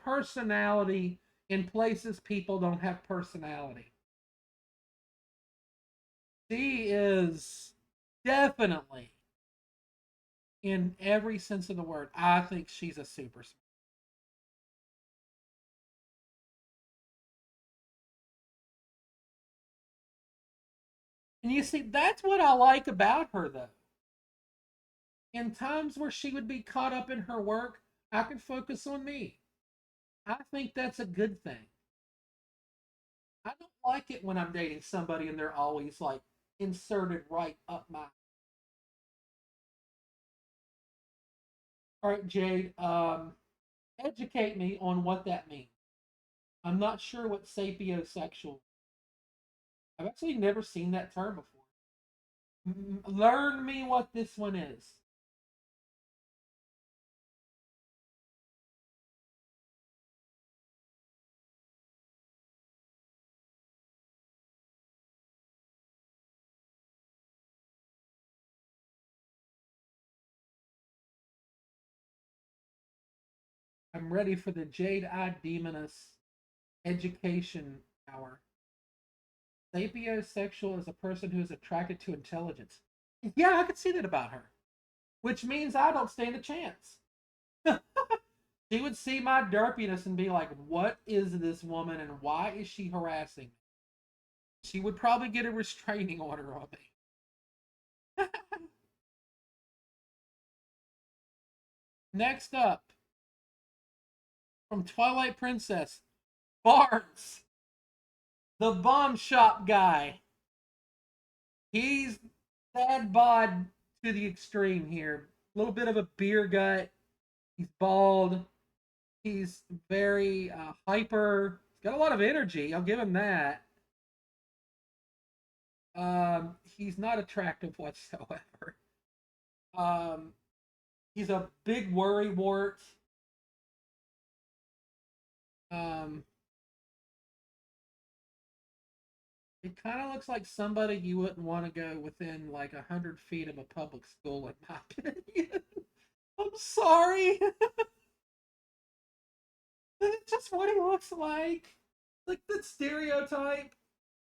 personality in places people don't have personality. She is definitely, in every sense of the word, I think she's a super. And you see, that's what I like about her, though. In times where she would be caught up in her work, I can focus on me. I think that's a good thing. I don't like it when I'm dating somebody and they're always like inserted right up my. All right, Jade, educate me on what that means. I'm not sure what sapiosexual. I've actually never seen that term before. Learn me what this one is. I'm ready for the Jade Eyed Demoness education hour. Sapiosexual is a person who is attracted to intelligence. Yeah, I could see that about her, which means I don't stand a chance. She would see my derpiness and be like, "What is this woman and why is she harassing me?" She would probably get a restraining order on me. Next up, from Twilight Princess, Barnes, the bomb shop guy. He's sad bod to the extreme here. A little bit of a beer gut. He's bald. He's very hyper. He's got a lot of energy. I'll give him that. He's not attractive whatsoever. Um, he's a big worry wart. Um, it kind of looks like somebody you wouldn't want to go within like 100 feet of a public school, in my opinion. I'm sorry. It's just what he looks like. Like the stereotype.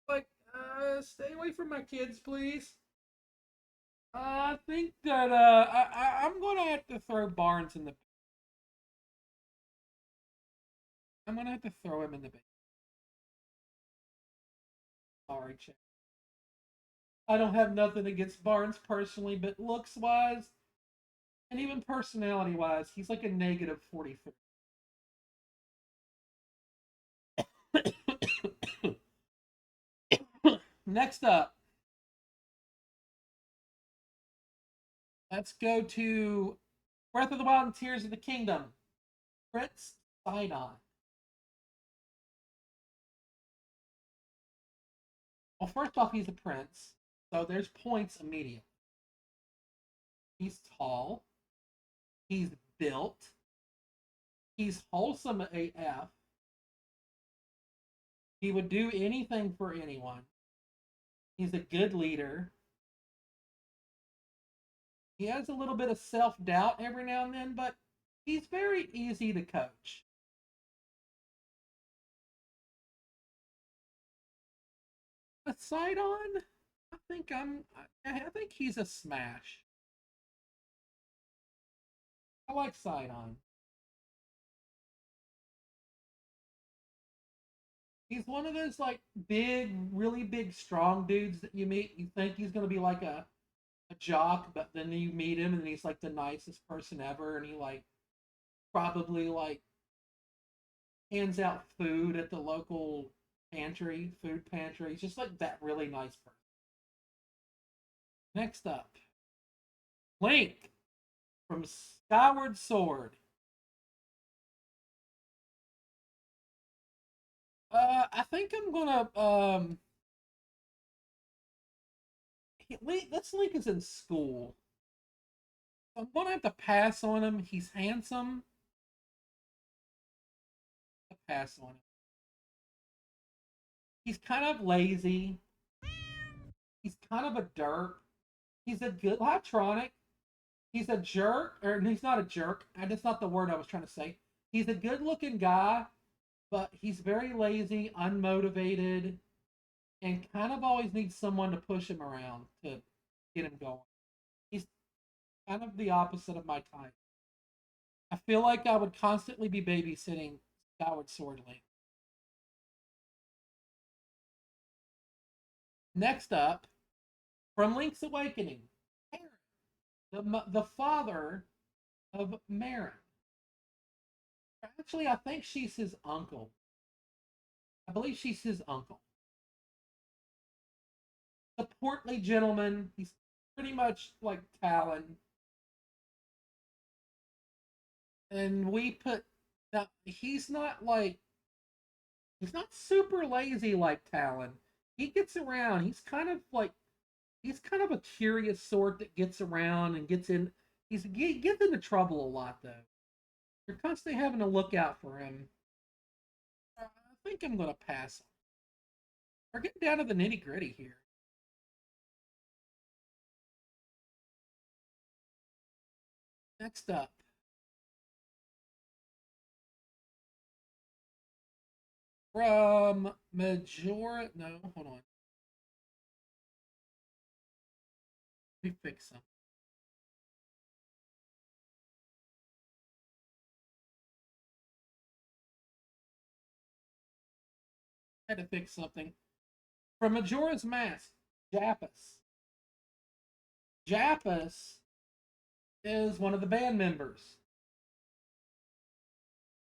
Like, stay away from my kids, please. I think that I'm gonna have to throw Barnes in the. I'm gonna have to throw him in the bin. Sorry, Chad. I don't have nothing against Barnes personally, but looks wise and even personality wise, he's like a negative 43. Next up, let's go to Breath of the Wild and Tears of the Kingdom. Prince Sidon. Well, first off, he's a prince, so there's points immediately. He's tall. He's built. He's wholesome AF. He would do anything for anyone. He's a good leader. He has a little bit of self doubt every now and then, but he's very easy to coach. A side on, I think he's a smash. I like side on. He's one of those like big, really big, strong dudes that you meet. You think he's gonna be like a jock, but then you meet him and he's like the nicest person ever, and he like probably like hands out food at the local food pantry. He's just like that really nice person. Next up, Link from Skyward Sword. I think I'm gonna this Link is in school. I'm gonna have to pass on him. He's handsome. I'll pass on him. He's kind of lazy. He's kind of a dirt. He's a good electronic. He's a jerk, or he's not a jerk. That's not the word I was trying to say. He's a good-looking guy, but he's very lazy, unmotivated, and kind of always needs someone to push him around to get him going. He's kind of the opposite of my type. I feel like I would constantly be babysitting Skyward Sword Link. Next up, from Link's Awakening, the father of Marin. Actually, I think she's his uncle. I believe she's his uncle. The portly gentleman. He's pretty much like Talon. And we put now he's not super lazy like Talon. He gets around. He's kind of a curious sort that gets around and he gets into trouble a lot though. You're constantly having to look out for him. I think I'm gonna pass. We're getting down to the nitty gritty here. Next up, from Majora. No, hold on. Let me fix some. I had to fix something. From Majora's Mask, Japus. Japus is one of the band members.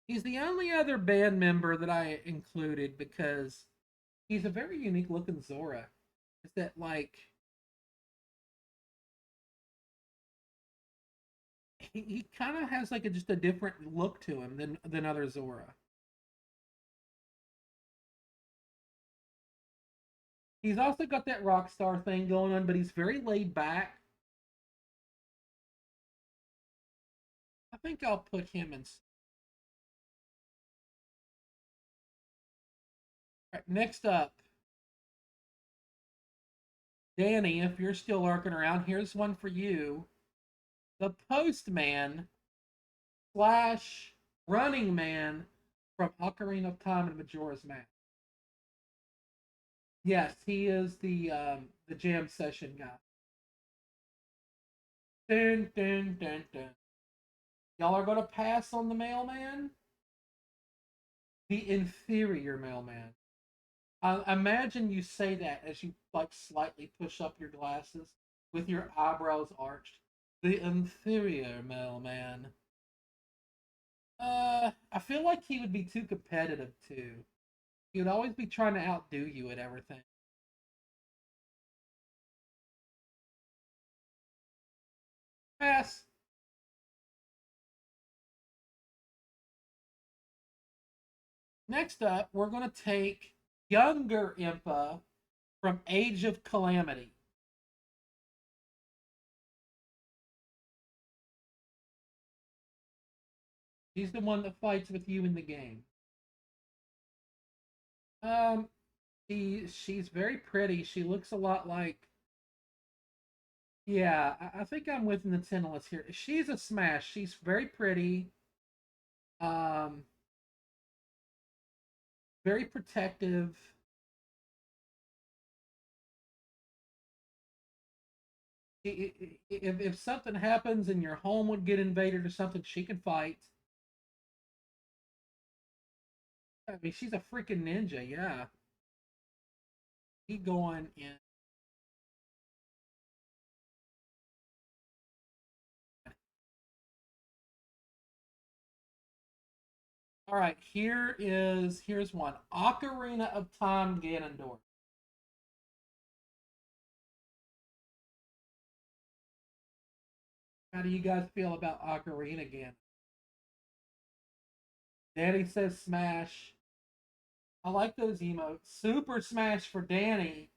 He's the only other band member that I included because he's a very unique looking Zora. Is that like he kind of has like just a different look to him than other Zora. He's also got that rock star thing going on, but he's very laid back. I think I'll put him in. Right, next up, Danny. If you're still lurking around, here's one for you. The Postman slash Running Man from Ocarina of Time and Majora's Mask. Yes, he is the jam session guy. Dun, dun, dun, dun. Y'all are gonna pass on the mailman? The inferior mailman. Imagine you say that as you like slightly push up your glasses with your eyebrows arched. The inferior mailman. I feel like he would be too competitive too. He would always be trying to outdo you at everything. Pass. Next up, we're going to take younger Impa from Age of Calamity. He's the one that fights with you in the game. Um, she's very pretty. She looks a lot like. Yeah, I think I'm with Nintendo here. She's a smash. She's very pretty. Um, very protective. If something happens and your home would get invaded or something, she can fight. I mean, she's a freaking ninja. Yeah, he going in. All right, here's one. Ocarina of Time Ganondorf. How do you guys feel about Ocarina again? Danny says smash. I like those emotes. Super smash for Danny.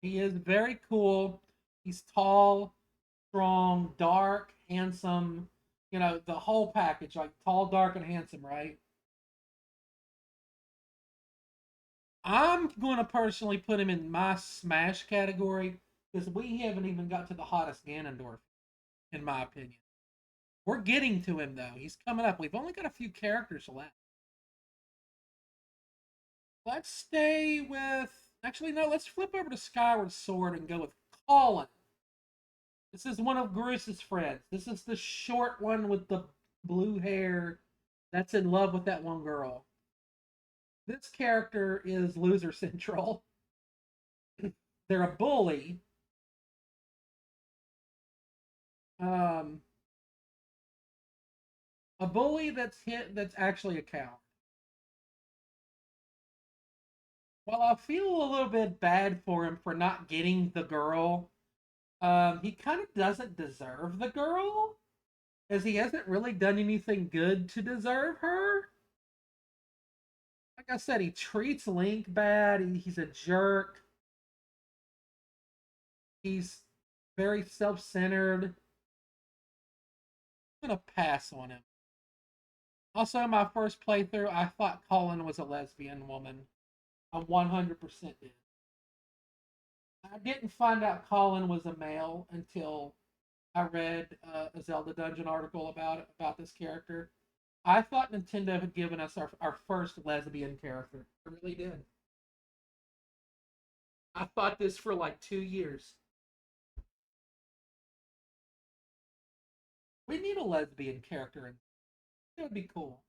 He is very cool. He's tall, strong, dark, handsome. You know, the whole package, like tall, dark, and handsome, right? I'm going to personally put him in my smash category because we haven't even got to the hottest Ganondorf, in my opinion. We're getting to him though. He's coming up. We've only got a few characters left. Let's stay with. Actually, no. Let's flip over to Skyward Sword and go with Colin. This is one of Groos's friends. This is the short one with the blue hair that's in love with that one girl. This character is Loser Central. They're a bully. Um, a bully that's actually a coward. Well, I feel a little bit bad for him for not getting the girl. He kind of doesn't deserve the girl, as he hasn't really done anything good to deserve her. Like I said, he treats Link bad. He's a jerk. He's very self-centered. I'm gonna pass on him. Also, my first playthrough, I thought Colin was a lesbian woman. I 100% did. I didn't find out Colin was a male until I read a Zelda Dungeon article about this character. I thought Nintendo had given us our first lesbian character. I really did. I thought this for like 2 years. We need a lesbian character, and it would be cool.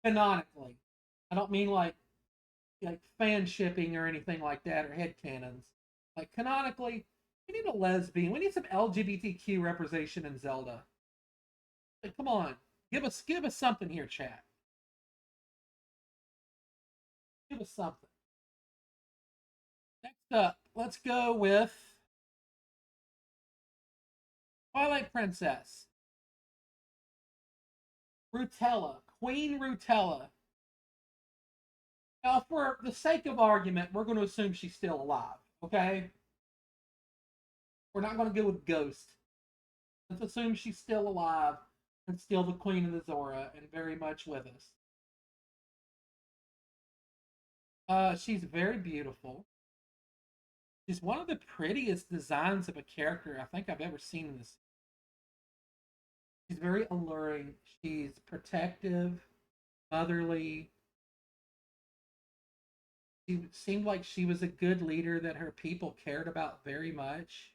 Canonically, I don't mean like fan shipping or anything like that or head canons. Like canonically, we need a lesbian. We need some LGBTQ representation in Zelda. Like, come on, give us something here, chat. Give us something. Next up, let's go with Twilight Princess. Rutella, Queen Rutella. Now, for the sake of argument, we're going to assume she's still alive. Okay, we're not going to go with Ghost. Let's assume she's still alive and still the Queen of the Zora and very much with us. She's very beautiful. She's one of the prettiest designs of a character I think I've ever seen in this. She's very alluring. She's protective, motherly. She seemed like she was a good leader that her people cared about very much.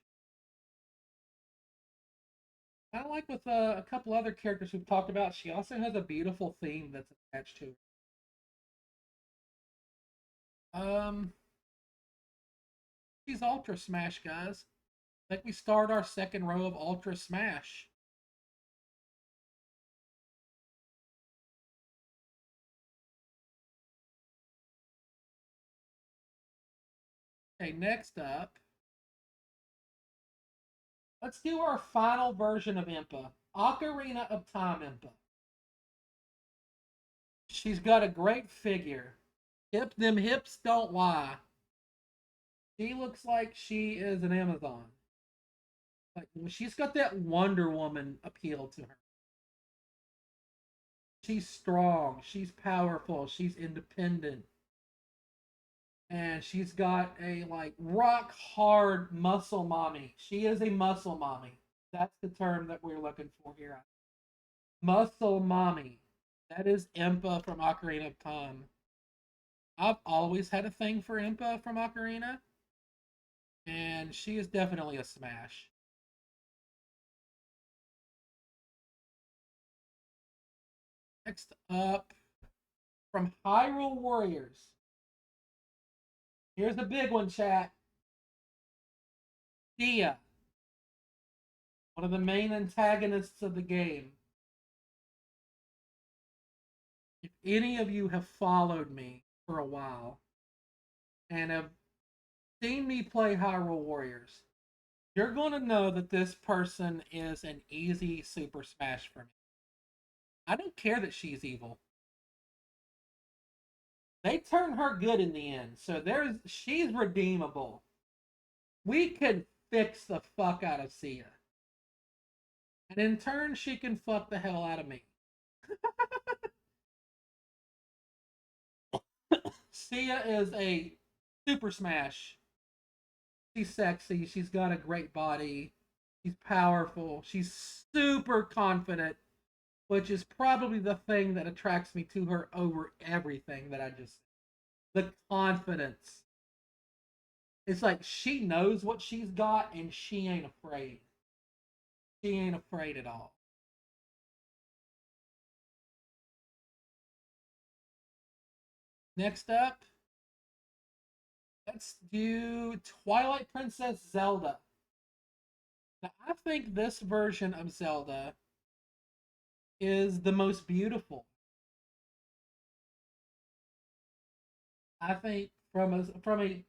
Kind of like with a couple other characters we've talked about, she also has a beautiful theme that's attached to her. She's Ultra Smash, guys. I think we start our second row of Ultra Smash. Okay, next up, let's do our final version of Impa, Ocarina of Time Impa. She's got a great figure. Them hips don't lie. She looks like she is an Amazon. Like she's got that Wonder Woman appeal to her. She's strong, she's powerful, she's independent, and she's got a like rock hard muscle mommy. She is a muscle mommy. That's the term that we're looking for here. Muscle mommy. That is Impa from Ocarina of Time. I've always had a thing for Impa from Ocarina, and she is definitely a smash. Next up, from Hyrule Warriors. Here's a big one, chat. Dia, one of the main antagonists of the game. If any of you have followed me for a while and have seen me play Hyrule Warriors, you're going to know that this person is an easy Super Smash for me. I don't care that she's evil. They turn her good in the end, so she's redeemable. We can fix the fuck out of Sia. And in turn, she can fuck the hell out of me. Sia is a Super Smash. She's sexy. She's got a great body. She's powerful. She's super confident, which is probably the thing that attracts me to her over everything that I just said. The confidence. It's like she knows what she's got and she ain't afraid. She ain't afraid at all. Next up, let's do Twilight Princess Zelda. Now, I think this version of Zelda is the most beautiful. I think from a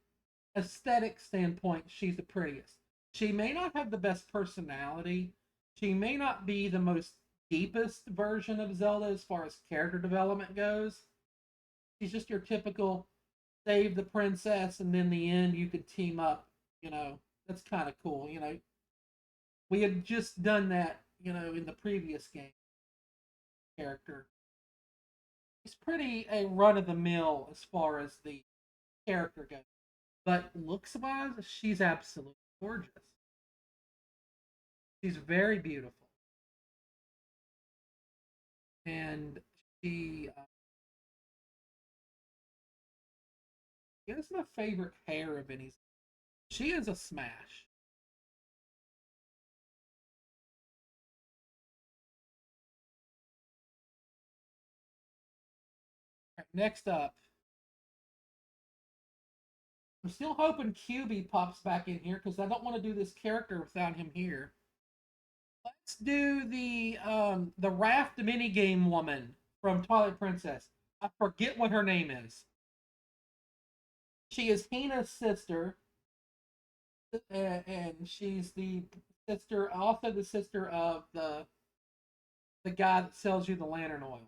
aesthetic standpoint, she's the prettiest. She may not have the best personality. She may not be the most deepest version of Zelda as far as character development goes. She's just your typical save the princess and then the end you could team up. That's kind of cool. We had just done that. In the previous game character. He's pretty a run of the mill as far as the character goes. But looks wise, she's absolutely gorgeous. She's very beautiful. And she has my favorite hair of any. She is a smash. Right, next up, I'm still hoping QB pops back in here because I don't want to do this character without him here. Let's do the raft minigame woman from Twilight Princess. I forget what her name is. She is Hina's sister, and she's the sister, also the sister of the guy that sells you the lantern oil.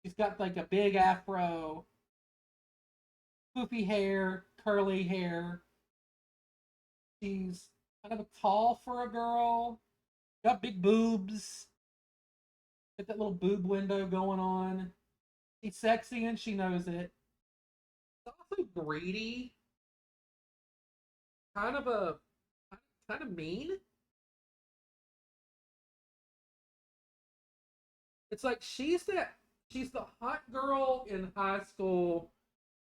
She's got like a big afro, poofy hair, curly hair. She's kind of tall for a girl. Got big boobs. Got that little boob window going on. She's sexy and she knows it. She's also greedy. Kind of a kind of mean. It's like she's the hot girl in high school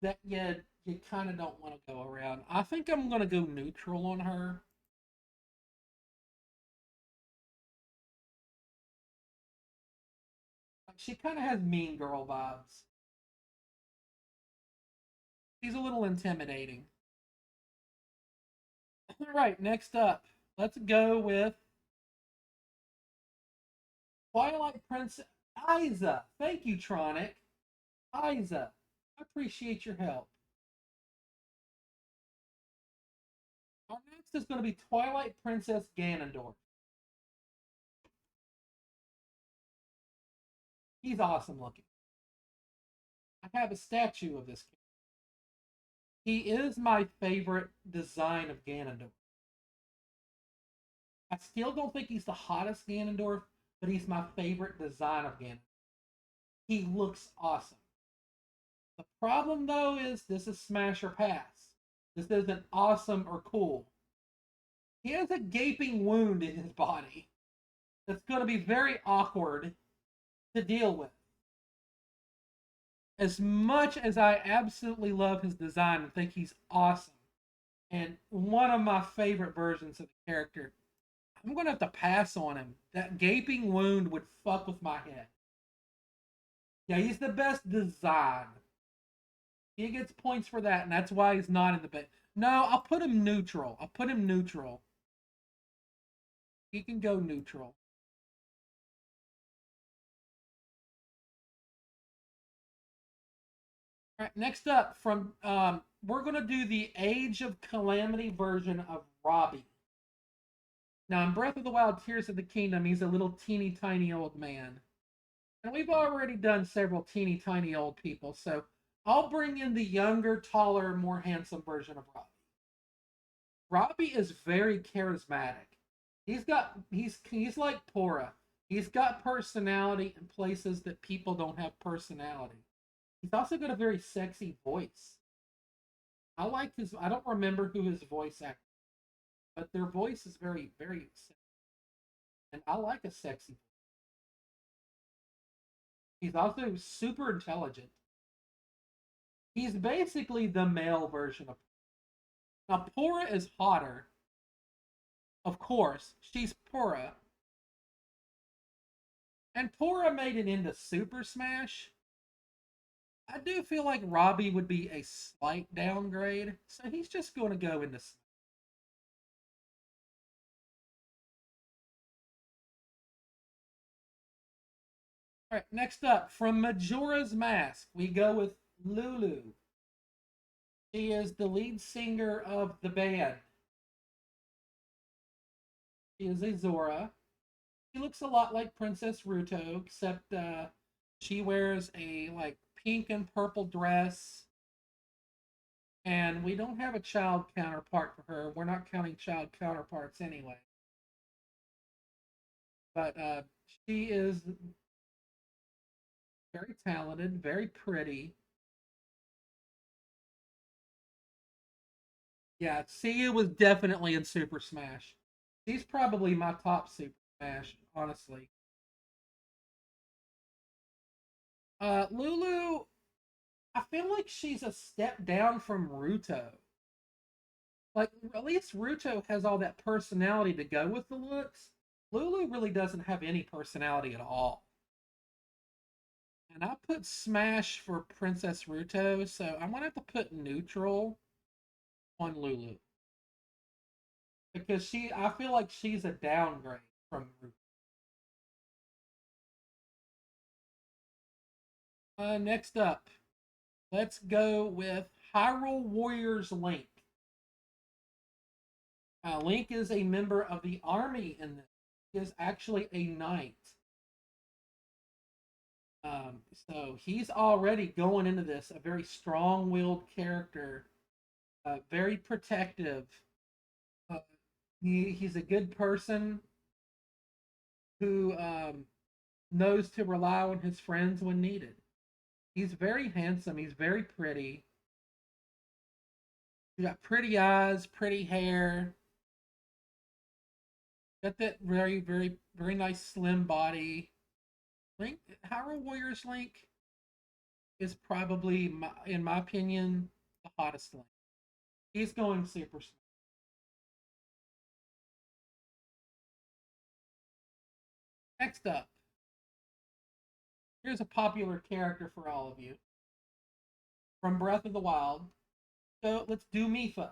that you kind of don't want to go around. I think I'm gonna go neutral on her. She kind of has mean girl vibes. She's a little intimidating. All right, next up, let's go with Twilight Princess Isa. Thank you, Tronic. Isa, I appreciate your help. Our next is going to be Twilight Princess Ganondorf. He's awesome looking. I have a statue of this character. He is my favorite design of Ganondorf. I still don't think he's the hottest Ganondorf, but he's my favorite design of Ganondorf. He looks awesome. The problem, though, is this is smash or pass. This isn't awesome or cool. He has a gaping wound in his body that's going to be very awkward to deal with. As much as I absolutely love his design and think he's awesome, and one of my favorite versions of the character, I'm going to have to pass on him. That gaping wound would fuck with my head. Yeah, he's the best design. He gets points for that, and that's why he's not in the best. No, I'll put him neutral. I'll put him neutral. He can go neutral. All right, next up, from we're gonna do the Age of Calamity version of Robbie. Now, in Breath of the Wild, Tears of the Kingdom, he's a little teeny tiny old man, and we've already done several teeny tiny old people, so I'll bring in the younger, taller, more handsome version of Robbie. Robbie is very charismatic. He's like Pora. He's got personality in places that people don't have personality. He's also got a very sexy voice. I like his. I don't remember who his voice actor, but their voice is very, very sexy. And I like a sexy voice. He's also super intelligent. He's basically the male version of. Now, Pora is hotter. Of course, she's Pora. And Pora made it into Super Smash. I do feel like Robbie would be a slight downgrade, so he's just going to go into. All right, next up, from Majora's Mask, we go with Lulu. She is the lead singer of the band. She is a Zora. She looks a lot like Princess Ruto, except she wears a like pink and purple dress. And we don't have a child counterpart for her. We're not counting child counterparts anyway. But she is very talented, very pretty. Yeah, Sia was definitely in Super Smash. She's probably my top Super Smash, honestly. Lulu, I feel like she's a step down from Ruto. Like, at least Ruto has all that personality to go with the looks. Lulu really doesn't have any personality at all. And I put Smash for Princess Ruto, so I'm gonna have to put neutral on Lulu because I feel like she's a downgrade from Ruto. Next up, let's go with Hyrule Warriors Link. Link is a member of the army in this. He is actually a knight. So he's already going into this a very strong-willed character, very protective. Uh, he's a good person who knows to rely on his friends when needed. He's very handsome. He's very pretty. He's got pretty eyes, pretty hair. Got that very, very, very nice slim body. Link, Hyrule Warriors Link is probably, in my opinion, the hottest Link. He's going super smooth. Next up, Here's a popular character for all of you from Breath of the Wild. So let's do Mifa.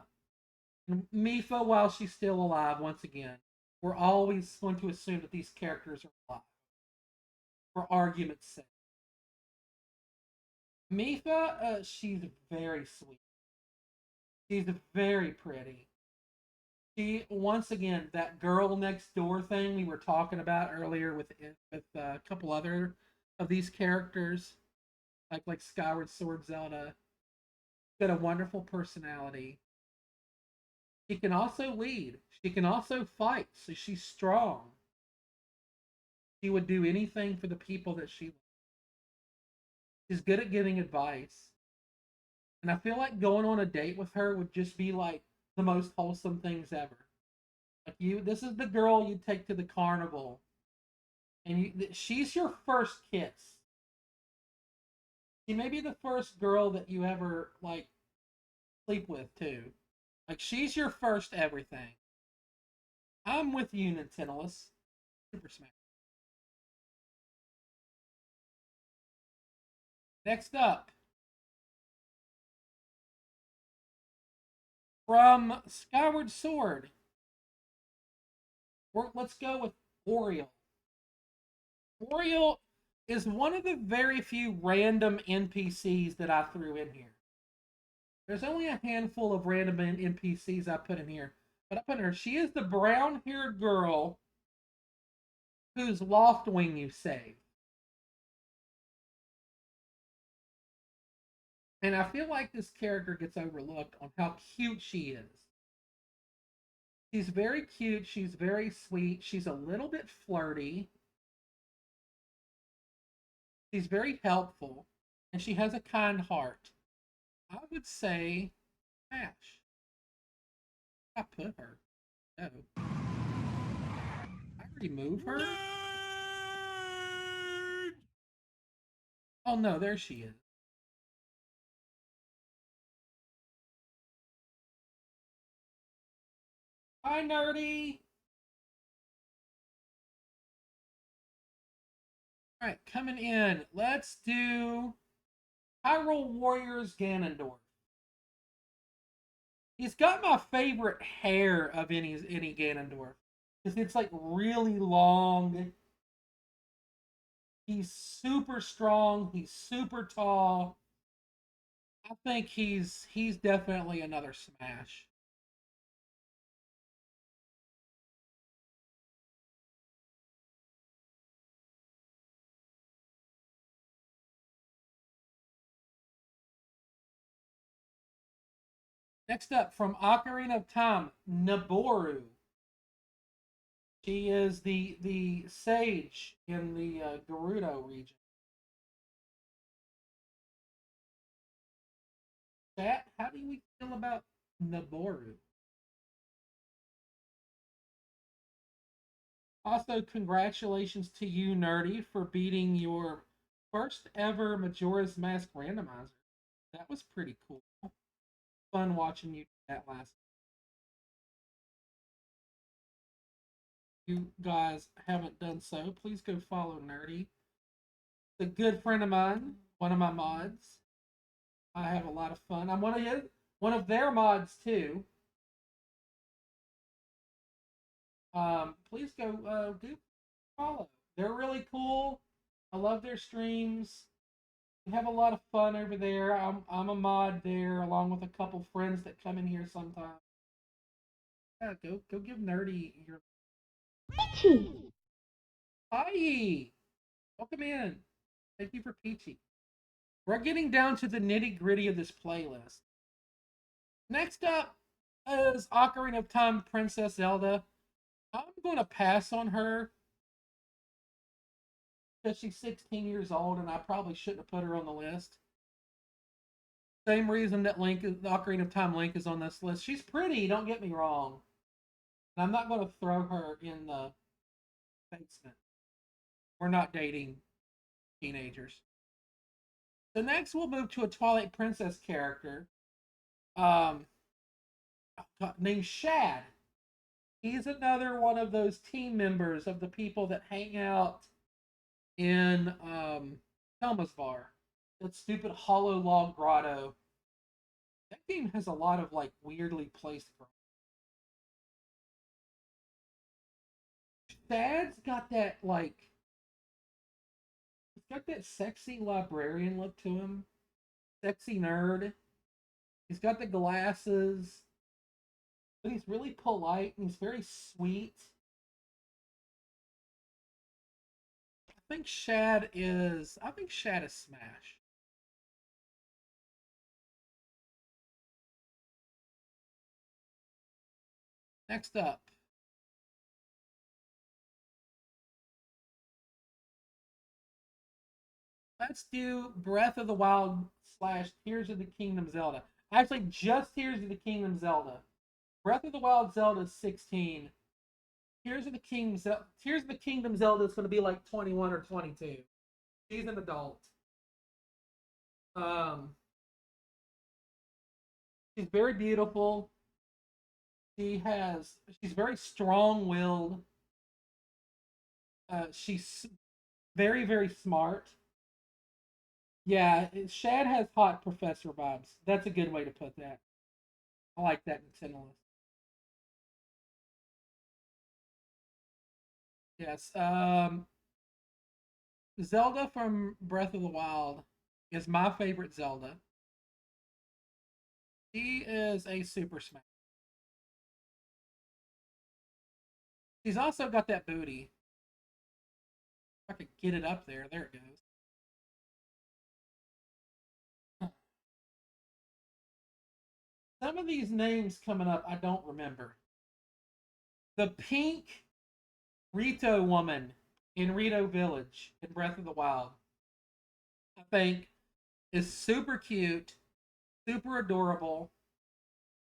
Mifa, while she's still alive, once again, we're always going to assume that these characters are alive for argument's sake. Mifa, she's very sweet. She's very pretty. She, once again, that girl next door thing we were talking about earlier with a couple other of these characters, like Skyward Sword Zelda, got a wonderful personality. She can also lead. She can also fight. So she's strong. She would do anything for the people that she loves. She's good at giving advice. And I feel like going on a date with her would just be like the most wholesome things ever. Like this is the girl you'd take to the carnival, and she's your first kiss. She may be the first girl that you ever like sleep with too. Like she's your first everything. I'm with you, Nintendolis. Super Smash. Next up, from Skyward Sword, let's go with Oriole. Oriole is one of the very few random NPCs that I threw in here. There's only a handful of random NPCs I put in here, but I put in her. She is the brown-haired girl whose loft wing you save. And I feel like this character gets overlooked on how cute she is. She's very cute. She's very sweet. She's a little bit flirty. She's very helpful. And she has a kind heart. I would say Ash. I put her. Oh. I remove her? Oh no, there she is. Hi, nerdy. All right, coming in. Let's do Hyrule Warriors Ganondorf. He's got my favorite hair of any Ganondorf because it's like really long. He's super strong. He's super tall. I think he's definitely another Smash. Next up, from Ocarina of Time, Naboru. She is the sage in the Gerudo region. Chat, how do we feel about Naboru? Also, congratulations to you, Nerdy, for beating your first ever Majora's Mask randomizer. That was pretty cool. Fun watching you do that last. You guys haven't done so, please go follow Nerdy. It's a good friend of mine, one of my mods. I have a lot of fun. I'm one of their mods too. Please go do follow. They're really cool. I love their streams. We have a lot of fun over there. I'm a mod there along with a couple friends that come in here sometimes. Yeah, go give Nerdy your Peachy. Hi. Welcome in. Thank you for Peachy. We're getting down to the nitty gritty of this playlist. Next up is Ocarina of Time Princess Zelda. I'm going to pass on her because she's 16 years old and I probably shouldn't have put her on the list. Same reason that the Ocarina of Time Link is on this list. She's pretty, don't get me wrong. And I'm not going to throw her in the basement. We're not dating teenagers. So next we'll move to a Twilight Princess character named Shad. He's another one of those team members of the people that hang out in Helmasvar. That stupid hollow log grotto. That game has a lot of like weirdly placed. Dad's got that like he's got that sexy librarian look to him. Sexy nerd. He's got the glasses, but he's really polite and he's very sweet. I think Shad is Smash. Next up, let's do Breath of the Wild slash Tears of the Kingdom Zelda. Actually, just Tears of the Kingdom Zelda. Breath of the Wild Zelda is 16. Tears of the Kingdom Zelda is going to be like 21 or 22. She's an adult. Um, she's very beautiful. She's very strong-willed. She's very smart. Yeah, Shad has hot professor vibes. That's a good way to put that. I like that Nintendo list. Yes. Zelda from Breath of the Wild is my favorite Zelda. She is a Super Smash. She's also got that booty. If I could get it up there. There it goes. Some of these names coming up I don't remember. The pink Rito woman in Rito Village in Breath of the Wild, I think, is super cute, super adorable,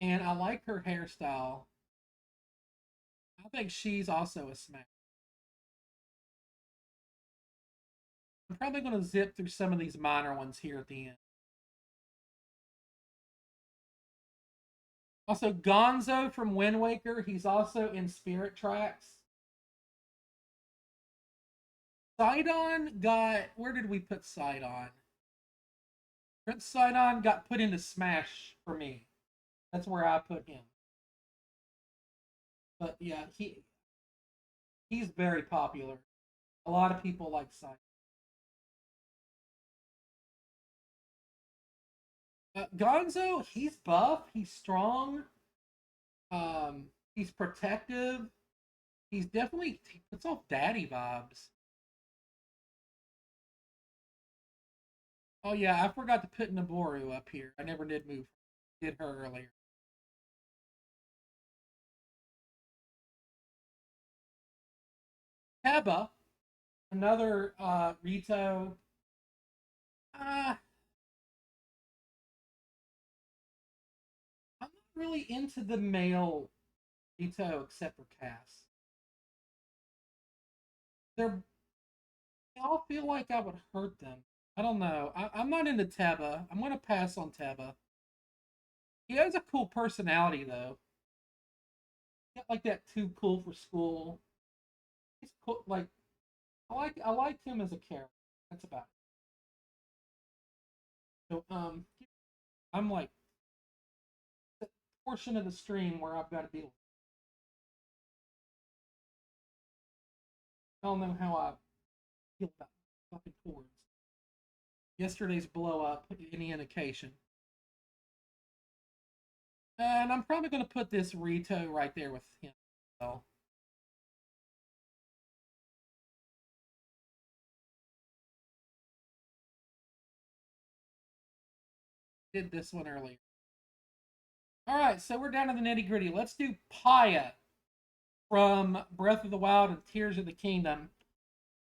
and I like her hairstyle. I think she's also a smash. I'm probably going to zip through some of these minor ones here at the end. Also, Gonzo from Wind Waker, he's also in Spirit Tracks. Sidon got, where did we put Sidon? Prince Sidon got put into Smash for me. That's where I put him. But yeah, he's very popular. A lot of people like Sidon. Gonzo, he's buff, he's strong, he's protective. He puts off daddy vibes. Oh yeah, I forgot to put Naboru up here. I never did move. Did her earlier. Heba, another Rito. Uh, I'm not really into the male Rito except for Cass. They're they all feel like I would hurt them. I don't know. I'm not into Teba. I'm gonna pass on Teba. He has a cool personality though. Not like that too cool for school. He's cool. Like I like him as a character. That's about it. So I'm like the portion of the stream where I've got to deal. I don't know how I feel about fucking chords. Yesterday's blow up any indication. And I'm probably gonna put this Rito right there with him. So did this one earlier. All right, so we're down to the nitty gritty. Let's do Paya from Breath of the Wild and Tears of the Kingdom.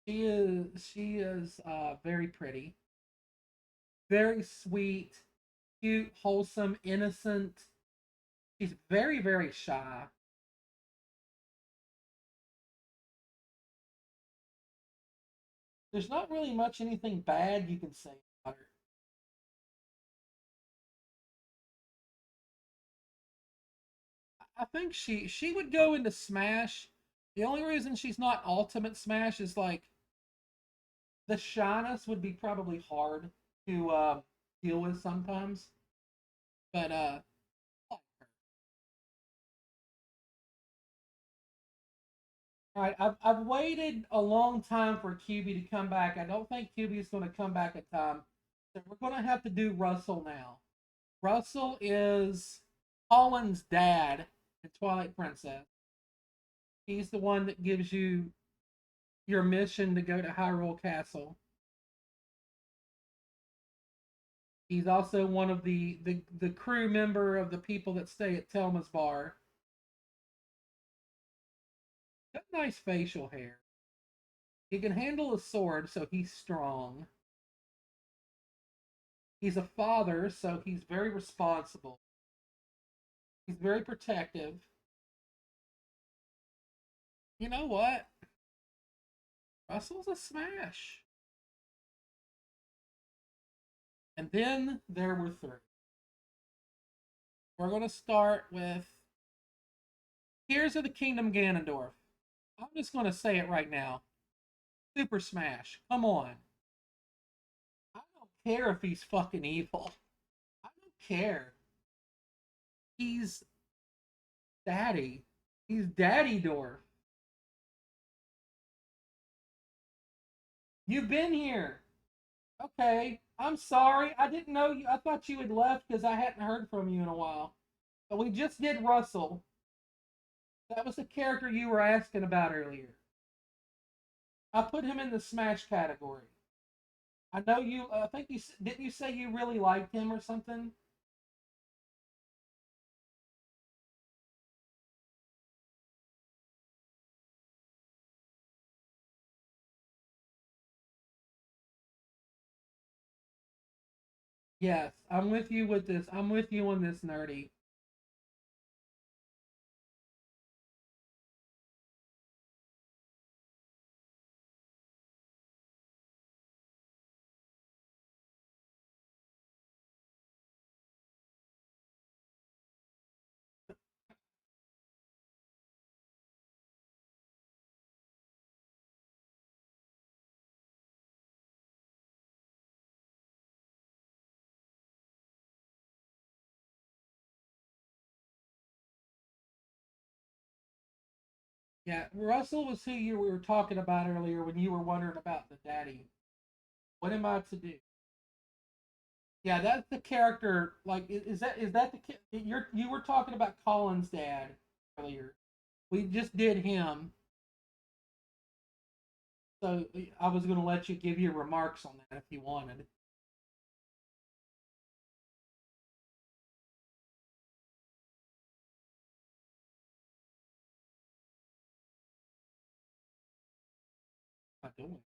She is very pretty, very sweet, cute, wholesome, innocent. She's very shy. There's not really much anything bad you can say about her. I think she would go into Smash. The only reason she's not Ultimate Smash is like The shyness would be probably hard to deal with sometimes, but all right, I've waited a long time for QB to come back. I don't think QB is going to come back in time. So we're going to have to do Russell now. Russell is Colin's dad in Twilight Princess. He's the one that gives you your mission to go to Hyrule Castle. He's also one of the crew member of the people that stay at Telma's bar. Got nice facial hair. He can handle a sword, so he's strong. He's a father, so he's very responsible. He's very protective. You know what? Russell's a smash. And then there were three. We're going to start with Tears of the Kingdom Ganondorf. I'm just going to say it right now. Super Smash. Come on. I don't care if he's fucking evil. I don't care. He's daddy. He's Daddy Dorf. You've been here. Okay. I'm sorry. I didn't know you. I thought you had left because I hadn't heard from you in a while. But we just did Russell. That was the character you were asking about earlier. I put him in the Smash category. I know you. I think you didn't. You say you really liked him or something. Yes, I'm with you with this. I'm with you on this, nerdy. Yeah, Russell was who you were talking about earlier when you were wondering about the daddy. What am I to do? Yeah, that's the character. Like, is that the you were talking about Colin's dad earlier? We just did him, so I was going to let you give your remarks on that if you wanted. Not doing.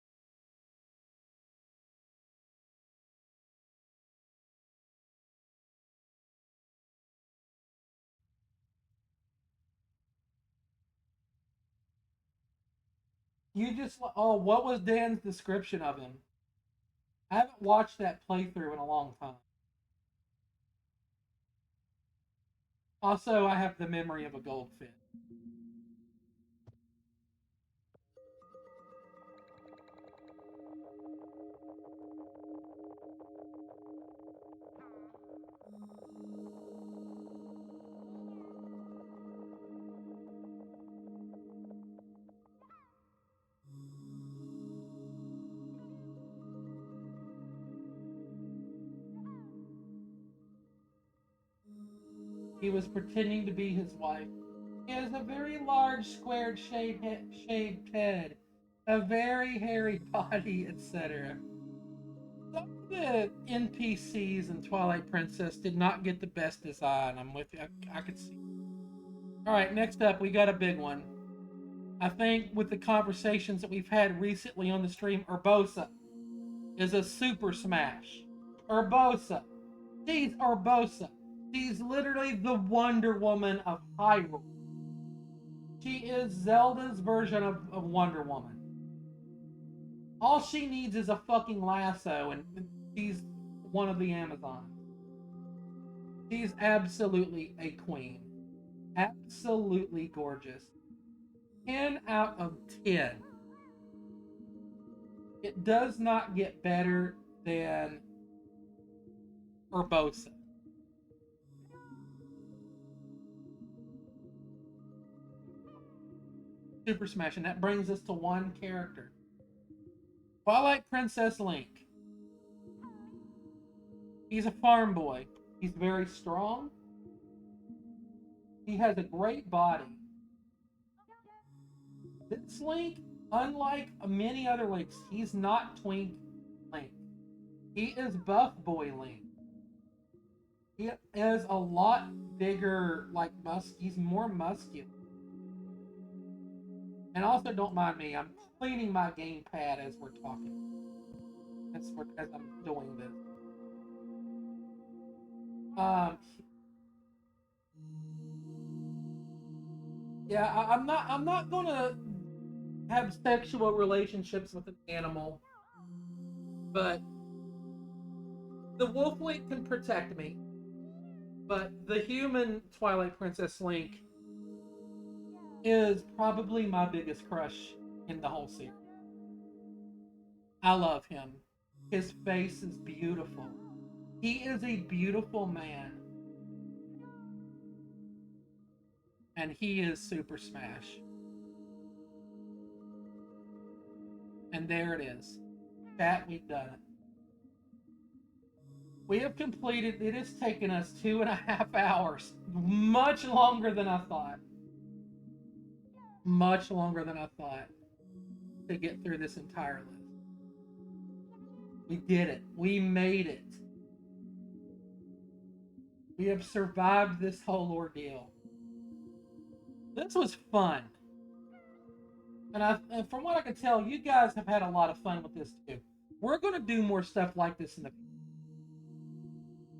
You just what was Dan's description of him? I haven't watched that playthrough in a long time. Also, I have the memory of a goldfish. He was pretending to be his wife. He has a very large, squared, shaved head, a very hairy body, etc. Some of the NPCs in Twilight Princess did not get the best design. I'm with you. I could see. All right, next up, we got a big one. I think with the conversations that we've had recently on the stream, Urbosa is a super smash. Urbosa. She's Urbosa. She's literally the Wonder Woman of Hyrule. She is Zelda's version of Wonder Woman. All she needs is a fucking lasso, and she's one of the Amazons. She's absolutely a queen. Absolutely gorgeous. 10 out of 10. It does not get better than Urbosa. Super Smash, and that brings us to one character. Twilight Princess Link. He's a farm boy. He's very strong. He has a great body. This Link, unlike many other Links, he's not Twink Link. He is Buff Boy Link. He is a lot bigger, like he's more muscular. And also, don't mind me, I'm cleaning my gamepad as we're talking. As I'm doing this. Yeah, I'm not gonna have sexual relationships with an animal, but the wolf link can protect me. But the human Twilight Princess Link is probably my biggest crush in the whole series. I love him. His face is beautiful. He is a beautiful man. And he is Super Smash. And there it is. Chat, we've done it. We have completed, it has taken us 2.5 hours. Much longer than I thought. Much longer than I thought to get through this entire list. We did it. We made it. We have survived this whole ordeal. This was fun. And from what I can tell, you guys have had a lot of fun with this too. We're going to do more stuff like this in the future.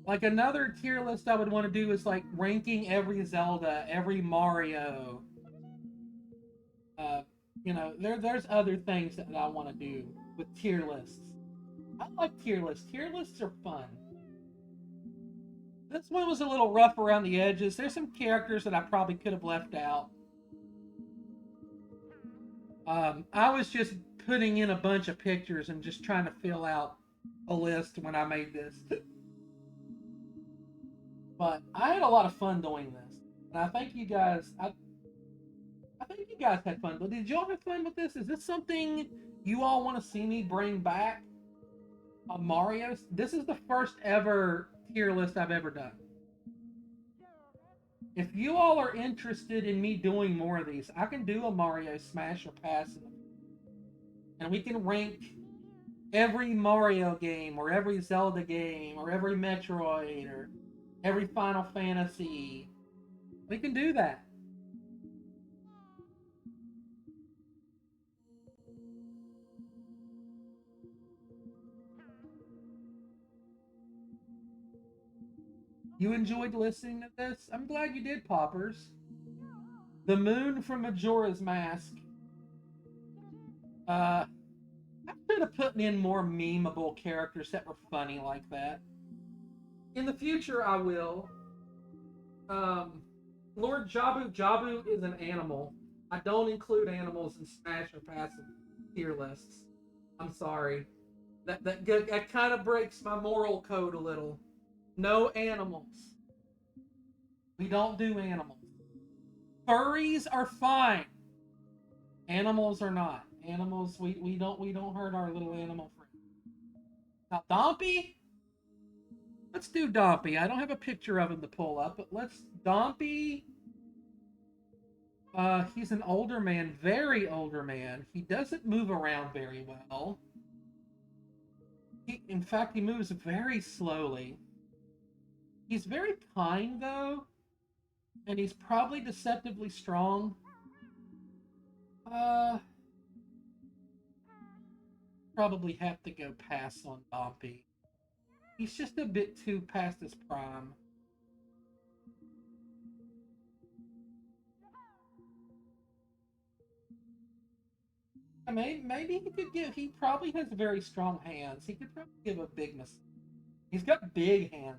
Like another tier list I would want to do is like ranking every Zelda, every Mario. There's other things that I want to do with tier lists. I like tier lists. Tier lists are fun. This one was a little rough around the edges. There's some characters that I probably could have left out. I was just putting in a bunch of pictures and just trying to fill out a list when I made this. But I had a lot of fun doing this. And I think you guys I think you guys had fun. But did y'all have fun with this? Is this something you all want to see me bring back? Mario? This is the first ever tier list I've ever done. If you all are interested in me doing more of these, I can do a Mario Smash or Pass, and we can rank every Mario game, or every Zelda game, or every Metroid, or every Final Fantasy. We can do that. You enjoyed listening to this? I'm glad you did, Poppers. The moon from Majora's Mask. I should have put in more memeable characters that were funny like that. In the future, I will. Lord Jabu. Jabu is an animal. I don't include animals in Smash or Passive tier lists. I'm sorry. That kind of breaks my moral code a little. No animals. We don't do animals. Furries are fine. Animals are not. Animals, we don't hurt our little animal friends. Now Dompy, let's do Dompy. I don't have a picture of him to pull up, but let's Dompy. He's an older man, very older man. He doesn't move around very well. In fact, he moves very slowly. He's very kind though, and he's probably deceptively strong. Uh, Probably have to go pass on Dompy. He's just a bit too past his prime. Maybe he could give. He probably has very strong hands. He could probably give a big miss. He's got big hands.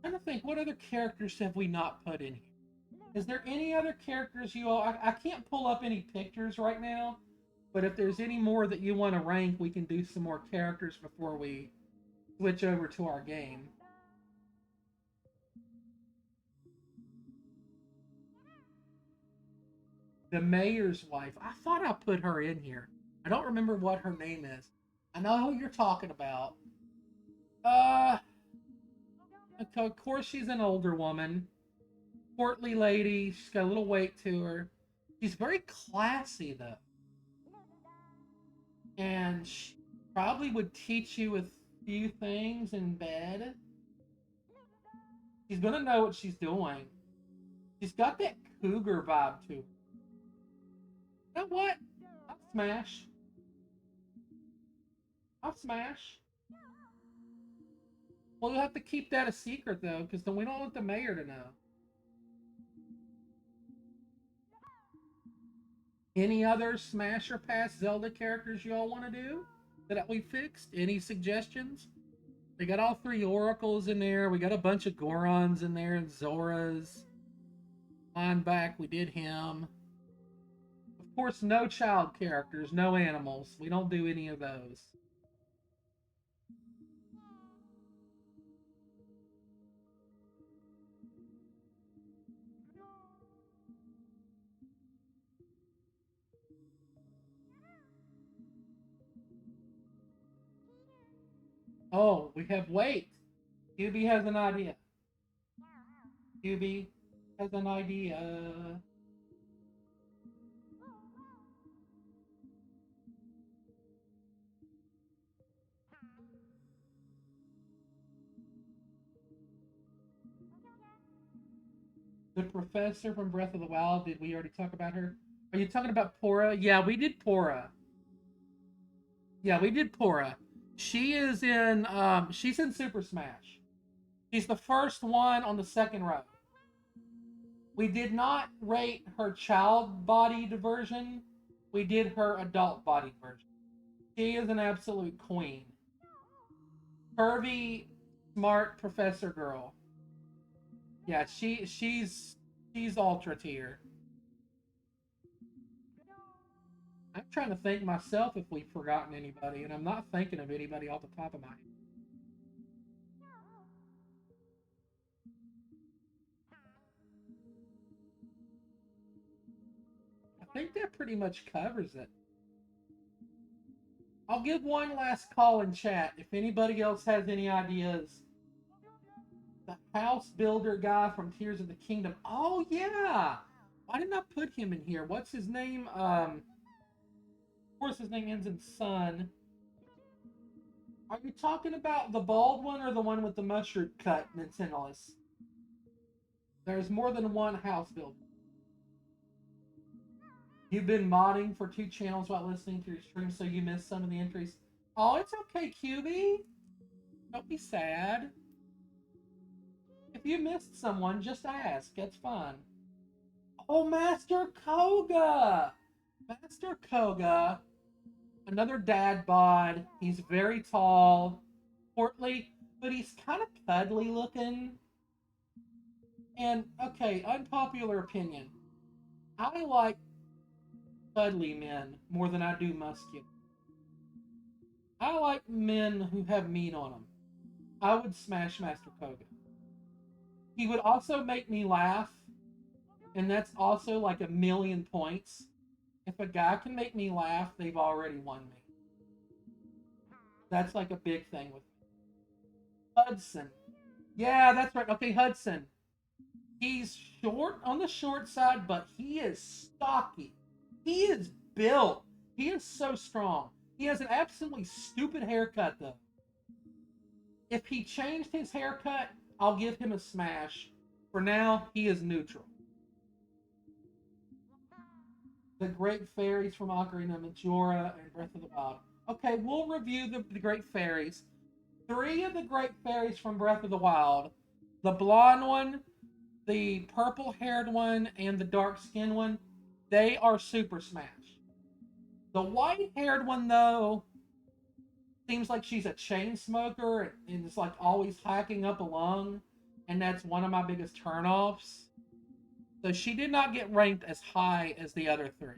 I'm trying to think, what other characters have we not put in here? Is there any other characters you all? I can't pull up any pictures right now, but if there's any more that you want to rank, we can do some more characters before we switch over to our game. The mayor's wife. I thought I put her in here. I don't remember what her name is. I know who you're talking about. Uh, of course she's an older woman, portly lady. She's got a little weight to her. She's very classy though, and she probably would teach you a few things in bed. She's gonna know what she's doing. She's got that cougar vibe to her. You know what? I'll smash. I'll smash. Well, you'll have to keep that a secret though, because then we don't want the mayor to know. Any other Smash or Pass Zelda characters you all want to do that we fixed? Any suggestions? We got all three Oracles in there. We got a bunch of Gorons in there and Zoras. Back, we did him. Of course, no child characters, no animals. We don't do any of those. Oh, we have wait. QB has an idea. QB has an idea. The professor from Breath of the Wild. Did we already talk about her? Are you talking about Pora? Yeah, we did Pora. Yeah, we did Pora. She is in. She's in Super Smash. She's the first one on the second row. We did not rate her child bodied version. We did her adult bodied version. She is an absolute queen. Curvy, smart professor girl. Yeah, she's ultra tier. I'm trying to think myself if we've forgotten anybody, and I'm not thinking of anybody off the top of my head. I think that pretty much covers it. I'll give one last call in chat if anybody else has any ideas. The house builder guy from Tears of the Kingdom. Oh yeah. Why didn't I put him in here? What's his name? Of course his name ends in Sun. Are you talking about the bald one or the one with the mustard cut Nintendo's? There's more than one house builder. You've been modding for two channels while listening to your stream, so you missed some of the entries. Oh, it's okay, QB. Don't be sad. If you missed someone, just ask. It's fun. Oh, Master Koga! Master Koga, another dad bod. He's very tall, portly, but he's kind of cuddly looking. And, okay, unpopular opinion. I like cuddly men more than I do muscular. I like men who have meat on them. I would smash Master Koga. He would also make me laugh, and that's also like a million points. If a guy can make me laugh, they've already won me. That's like a big thing with me. Hudson. Yeah, that's right. Okay, Hudson. He's short on the short side, but he is stocky. He is built. He is so strong. He has an absolutely stupid haircut, though. If he changed his haircut, I'll give him a smash. For now, he is neutral. The Great Fairies from Ocarina, Majora, and Breath of the Wild. Okay, we'll review the Great Fairies. Three of the Great Fairies from Breath of the Wild. The blonde one, the purple haired one, and the dark skinned one, they are Super Smash. The white haired one, though, seems like she's a chain smoker and is like always hacking up a lung, and that's one of my biggest turnoffs. So she did not get ranked as high as the other three.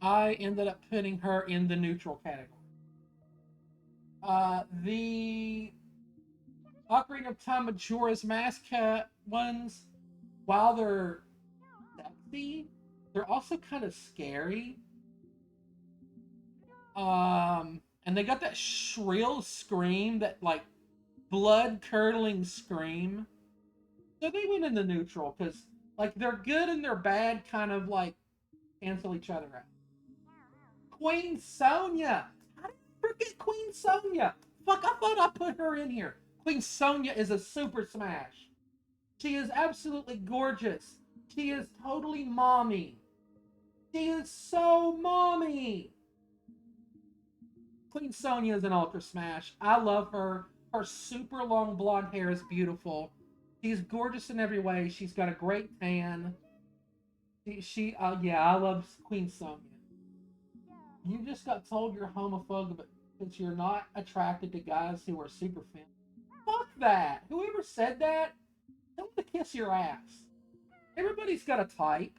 I ended up putting her in the neutral category. The Ocarina of Time Majora's Mask ones, while they're sexy, they're also kind of scary. And they got that shrill scream, that like blood curdling scream. So they went into neutral because like their good and their bad kind of like cancel each other out. Queen Sonia. How did I forget Queen Sonia? Fuck, I thought I put her in here. Queen Sonia is a super smash. She is absolutely gorgeous. She is totally mommy. She is so mommy. Queen Sonia is an ultra smash. I love her. Her super long blonde hair is beautiful. She's gorgeous in every way. She's got a great tan. Yeah, I love Queen Sonia. You just got told you're homophobic, but since you're not attracted to guys who are super feminine. Fuck that. Whoever said that, tell them to kiss your ass. Everybody's got a type.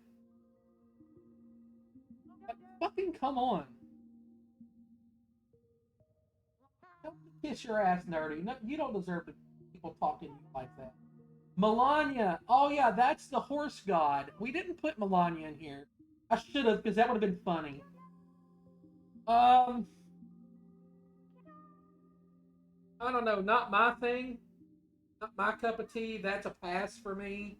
Like, fucking come on. Don't kiss your ass, nerdy. No, you don't deserve to people talking to you like that. Melania. Oh yeah, that's the horse god. We didn't put Melania in here. I should have, because that would have been funny. Um, I don't know. Not my thing. Not my cup of tea. That's a pass for me.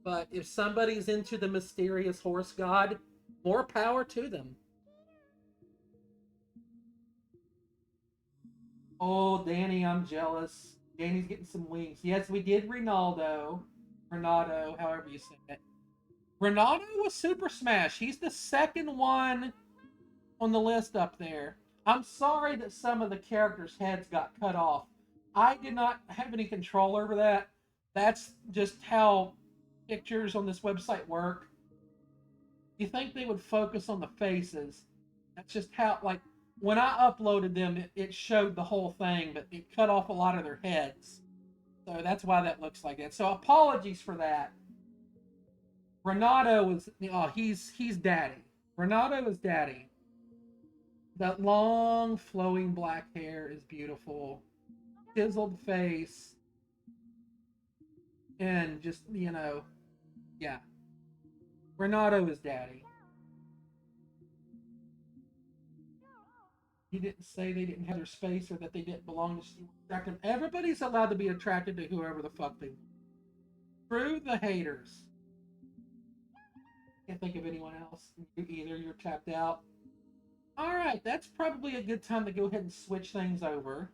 But if somebody's into the mysterious horse god, more power to them. Oh, Danny, I'm jealous. Danny's getting some wings. Yes, we did Ronaldo. Renato, however you say it. Renato was Super Smash. He's the second one on the list up there. I'm sorry that some of the characters' heads got cut off. I did not have any control over that. That's just how pictures on this website work. You think they would focus on the faces. That's just how, like, when I uploaded them, it showed the whole thing, but it cut off a lot of their heads. So that's why that looks like that. So apologies for that. Renato is, oh, he's daddy. Renato is daddy. That long, flowing black hair is beautiful. Chiseled face. And just, yeah. Renato is daddy. He didn't say they didn't have their space or that they didn't belong to attractive. Everybody's allowed to be attracted to whoever the fuck they want. Screw the haters. Can't think of anyone else. You either. You're tapped out. All right, that's probably a good time to go ahead and switch things over.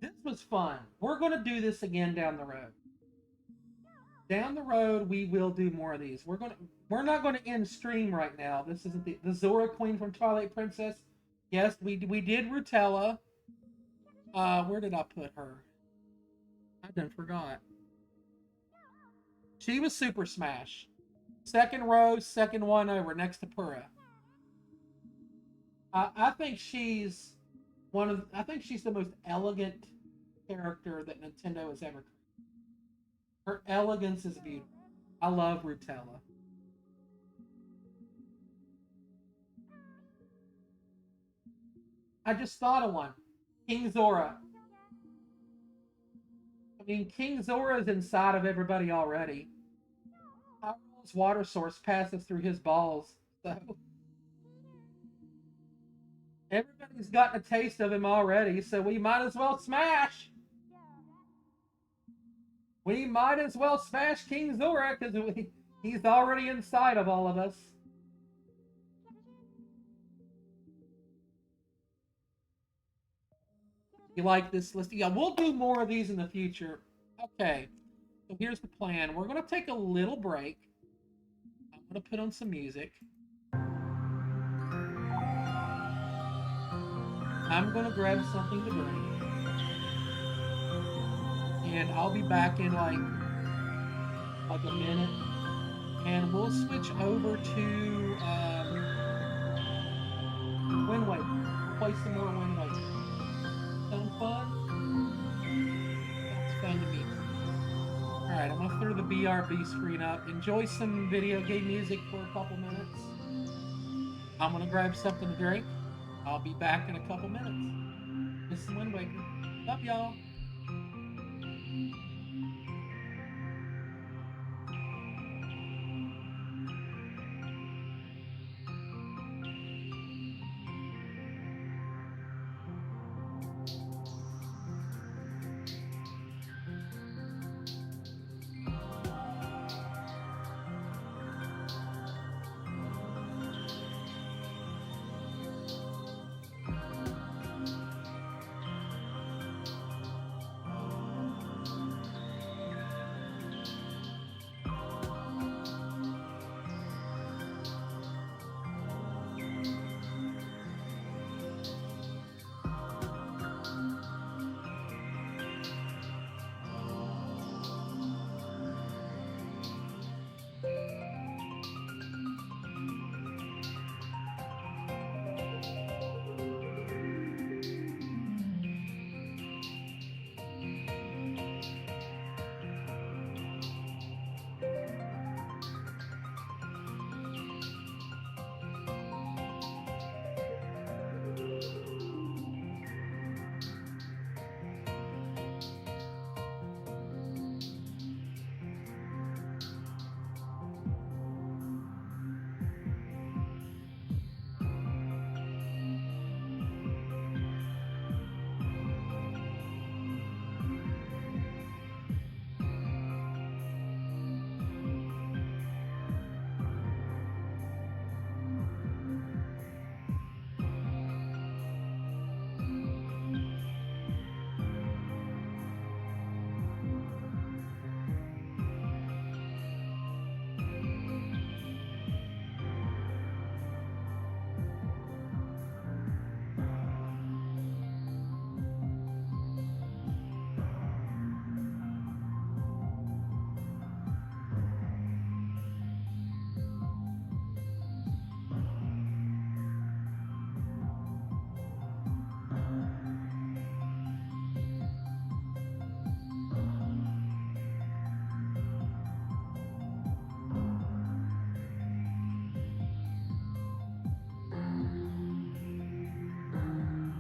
This was fun. We're going to do this again down the road. Down the road, we will do more of these. We're not going to end stream right now. This isn't the Zora Queen from Twilight Princess. Yes, we did Rutella. Where did I put her? I done forgot. She was Super Smash. Second row, second one over, next to Pura. I think she's I think she's the most elegant character that Nintendo has ever created. Her elegance is beautiful. I love Rutella. I just thought of one. King Zora. I mean, King Zora is inside of everybody already. Hyrule water source passes through his balls, so everybody's gotten a taste of him already. So we might as well smash. We might as well smash King Zora because he's already inside of all of us. You like this list? Yeah, we'll do more of these in the future. Okay, so here's the plan. We're going to take a little break. I'm going to put on some music. I'm going to grab something to drink. And I'll be back in like a minute. And we'll switch over to Wind Waker. Play some more Wind Waker. Sound fun? Sounds fun to me. Alright, I'm I'm gonna throw the BRB screen up. Enjoy some video game music for a couple minutes. I'm gonna grab something to drink. I'll be back in a couple minutes. This is Wind Waker. Love y'all.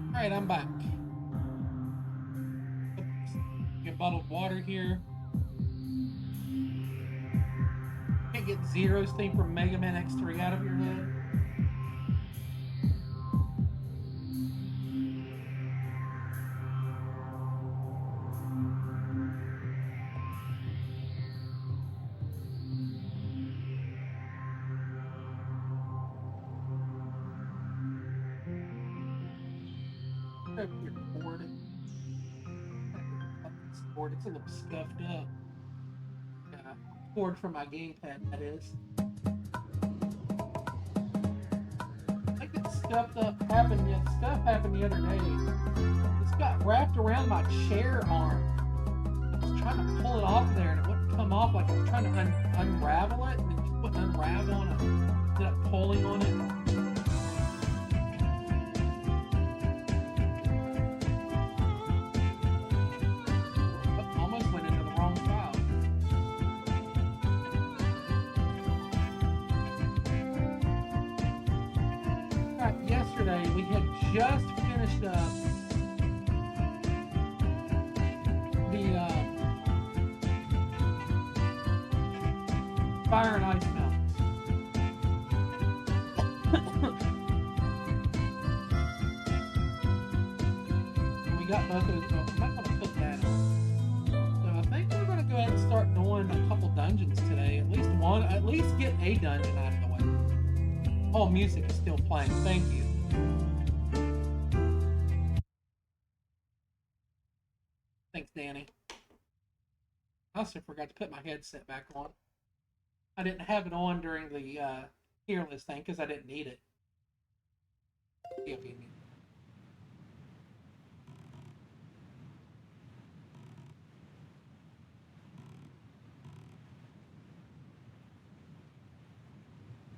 All right, I'm back. Get bottled water here. Can't get Zero's theme from Mega Man X3 out of your head. Grab your cord. Cord. It's a little scuffed up. Cord from my gamepad, that is. I think it's scuffed up. Stuff happened the other day. It's got wrapped around my chair arm. I was trying to pull it off there, and it wouldn't come off. Like I was trying to unravel it, and then just put unravel on it. Ended up pulling on it. We had just finished up the Fire and Ice Mountains. And we got both of those. I'm not going to put that on. So I think we're going to go ahead and start doing a couple dungeons today. At least get a dungeon out of the way. Oh, music is still playing. Thank you. Thanks, Danny. I also forgot to put my headset back on. I didn't have it on during the tier list thing because I didn't need it.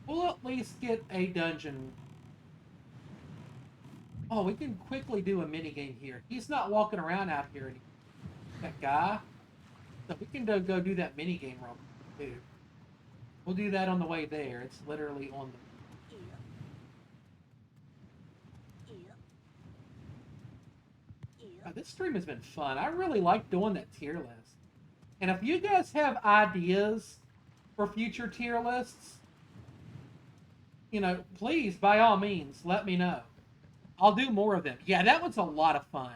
We'll at least get a dungeon. Oh, we can quickly do a mini game here. He's not walking around out here anymore. That guy. So we can go do that mini game real quick, too. We'll do that on the way there. It's literally on the. This stream has been fun. I really like doing that tier list. And if you guys have ideas for future tier lists, please, by all means, let me know. I'll do more of them. Yeah, that was a lot of fun.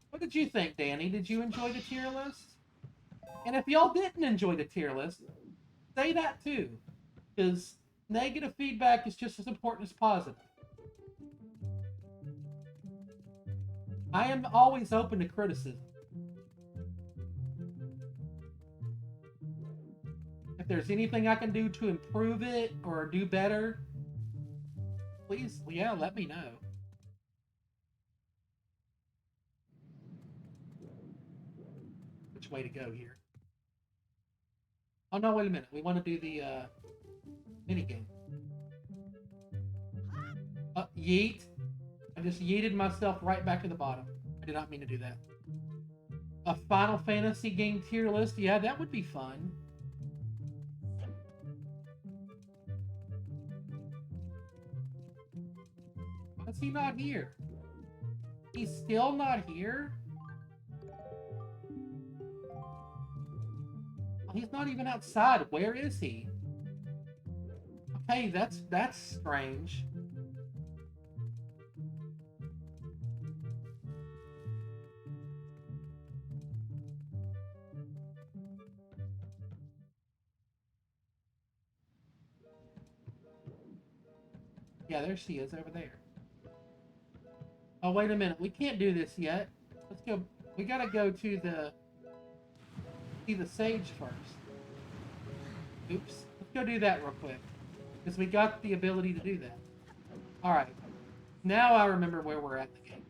What did you think, Danny? Did you enjoy the tier list? And if y'all didn't enjoy the tier list, say that too. Because negative feedback is just as important as positive. I am always open to criticism. If there's anything I can do to improve it or do better, please, yeah, let me know. Which way to go here? Oh, no, wait a minute. We want to do the minigame. Yeet. I just yeeted myself right back to the bottom. I did not mean to do that. A Final Fantasy game tier list? Yeah, that would be fun. Why is he not here? He's still not here? He's not even outside. Where is he? Okay, that's strange. Yeah, there she is over there. Oh, wait a minute. We can't do this yet. Let's go. We gotta go to see the sage first. Oops. Let's go do that real quick. Because we got the ability to do that. Alright. Now I remember where we're at in the game.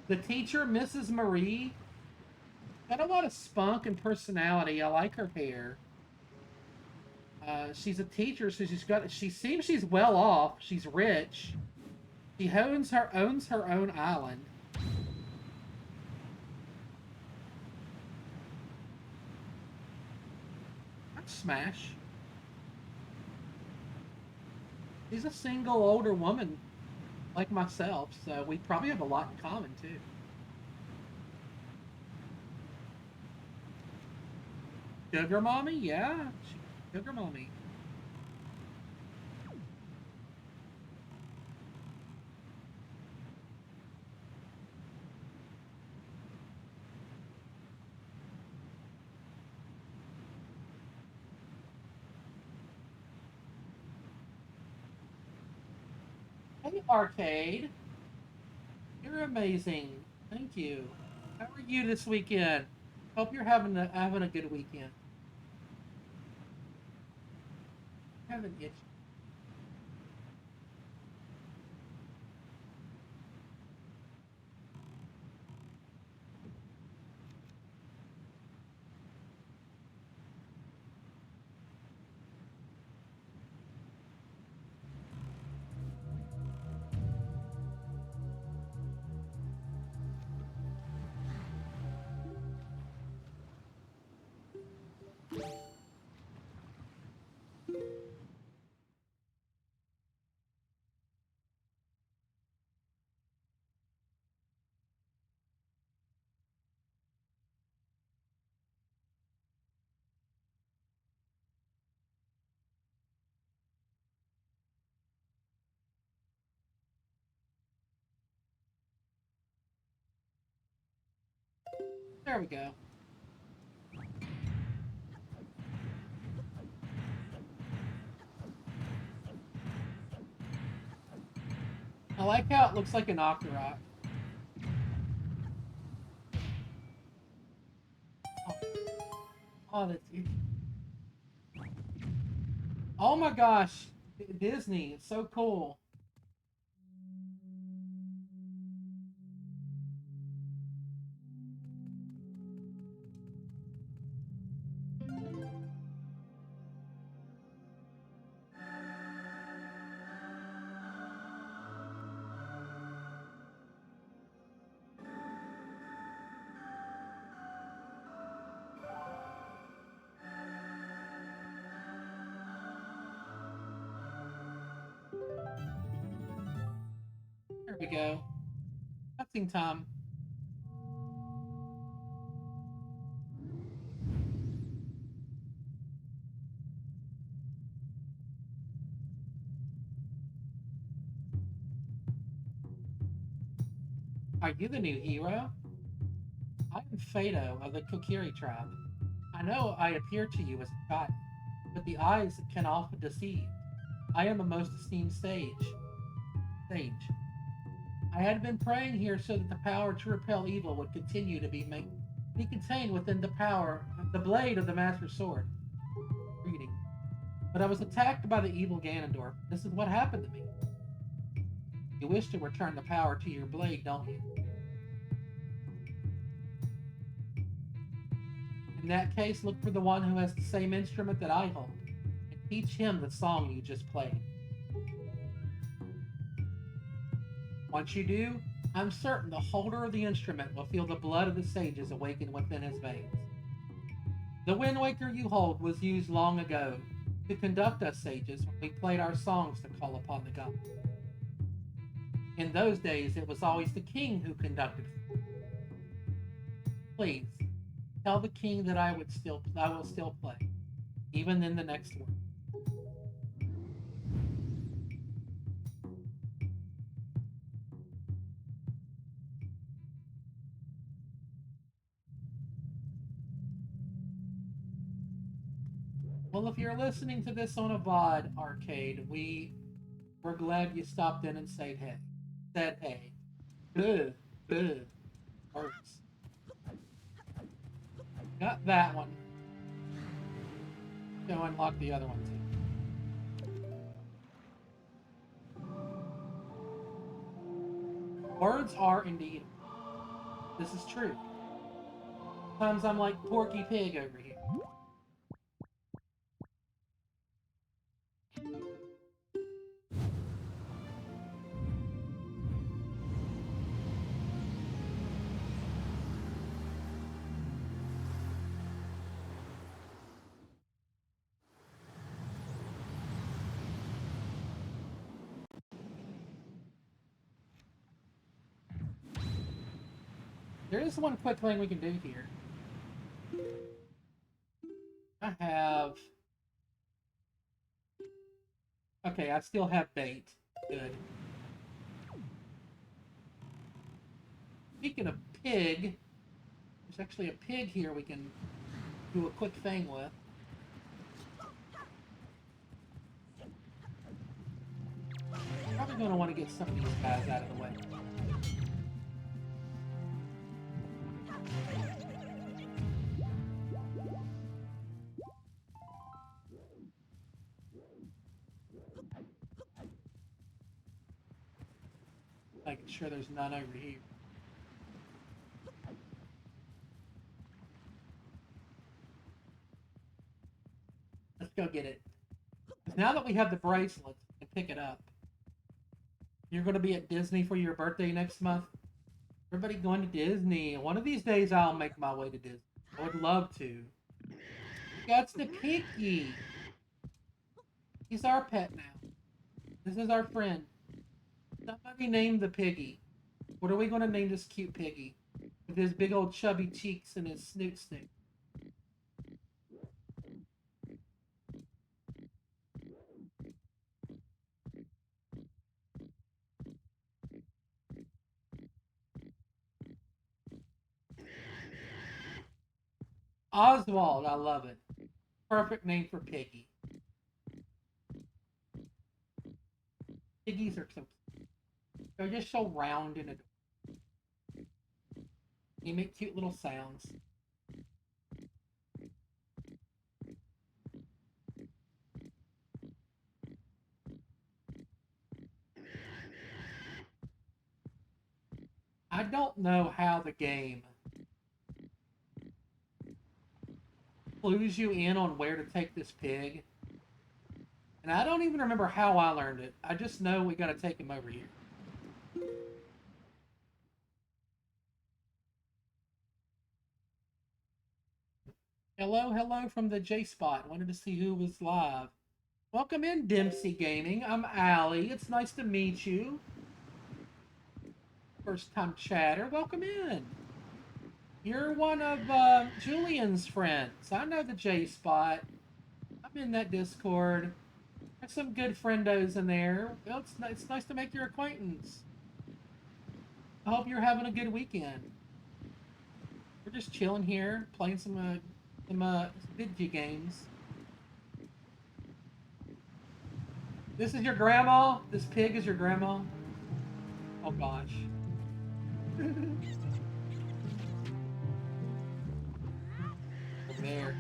The teacher, Mrs. Marie, got a lot of spunk and personality. I like her hair. She's a teacher, so she seems she's well off. She's rich. She owns her own island. I'd smash. She's a single older woman like myself, so we probably have a lot in common too. Sugar mommy? Yeah. Sugar mommy. Hey, Arcade. You're amazing. Thank you. How are you this weekend? Hope you're having a good weekend. Having itch. There we go. I like how it looks like an Octorok. Oh, oh that's it. Oh my gosh. Disney. It's so cool. we go. Cutscene time. Are you the new hero? I am Fado of the Kokiri tribe. I know I appear to you as a child, but the eyes can often deceive. I am a most esteemed sage. I had been praying here so that the power to repel evil would continue to be contained within the blade of the Master Sword. Reading. But I was attacked by the evil Ganondorf. This is what happened to me. You wish to return the power to your blade, don't you? In that case, look for the one who has the same instrument that I hold, and teach him the song you just played. Once you do, I'm certain the holder of the instrument will feel the blood of the sages awaken within his veins. The Wind Waker you hold was used long ago to conduct us sages when we played our songs to call upon the gods. In those days, it was always the king who conducted. Please, tell the king that I will still play, even in the next world. Well, if you're listening to this on a VOD arcade, we're glad you stopped in and said hey. Said hey. Good, good. Works. Got that one. Go unlock the other one too. Words are indeed. This is true. Sometimes I'm like Porky Pig over here. There is one quick thing we can do here. I have... Okay, I still have bait. Good. Speaking of pig, there's actually a pig here we can do a quick thing with. Probably going to want to get some of these guys out of the way. Making sure there's none over here. Let's go get it. Now that we have the bracelet, we can pick it up. You're going to be at Disney for your birthday next month? Everybody going to Disney. One of these days I'll make my way to Disney. I would love to. That's the piggy. He's our pet now. This is our friend. Somebody name the piggy. What are we going to name this cute piggy? With his big old chubby cheeks and his snoot snoot. Oswald, I love it. Perfect name for piggy. Piggies are so cute. They're just so round and adorable. They make cute little sounds. I don't know how the game clues you in on where to take this pig. And I don't even remember how I learned it. I just know we gotta take him over here. Hello, hello from the J-Spot. Wanted to see who was live. Welcome in, Dempsey Gaming. I'm Allie. It's nice to meet you. First time chatter, welcome in. You're one of Julian's friends. I know the J spot. I'm in that Discord. There's some good friendos in there. Well, it's nice to make your acquaintance. I hope you're having a good weekend. We're just chilling here, playing some video games. This is your grandma? This pig is your grandma? Oh gosh. Over there.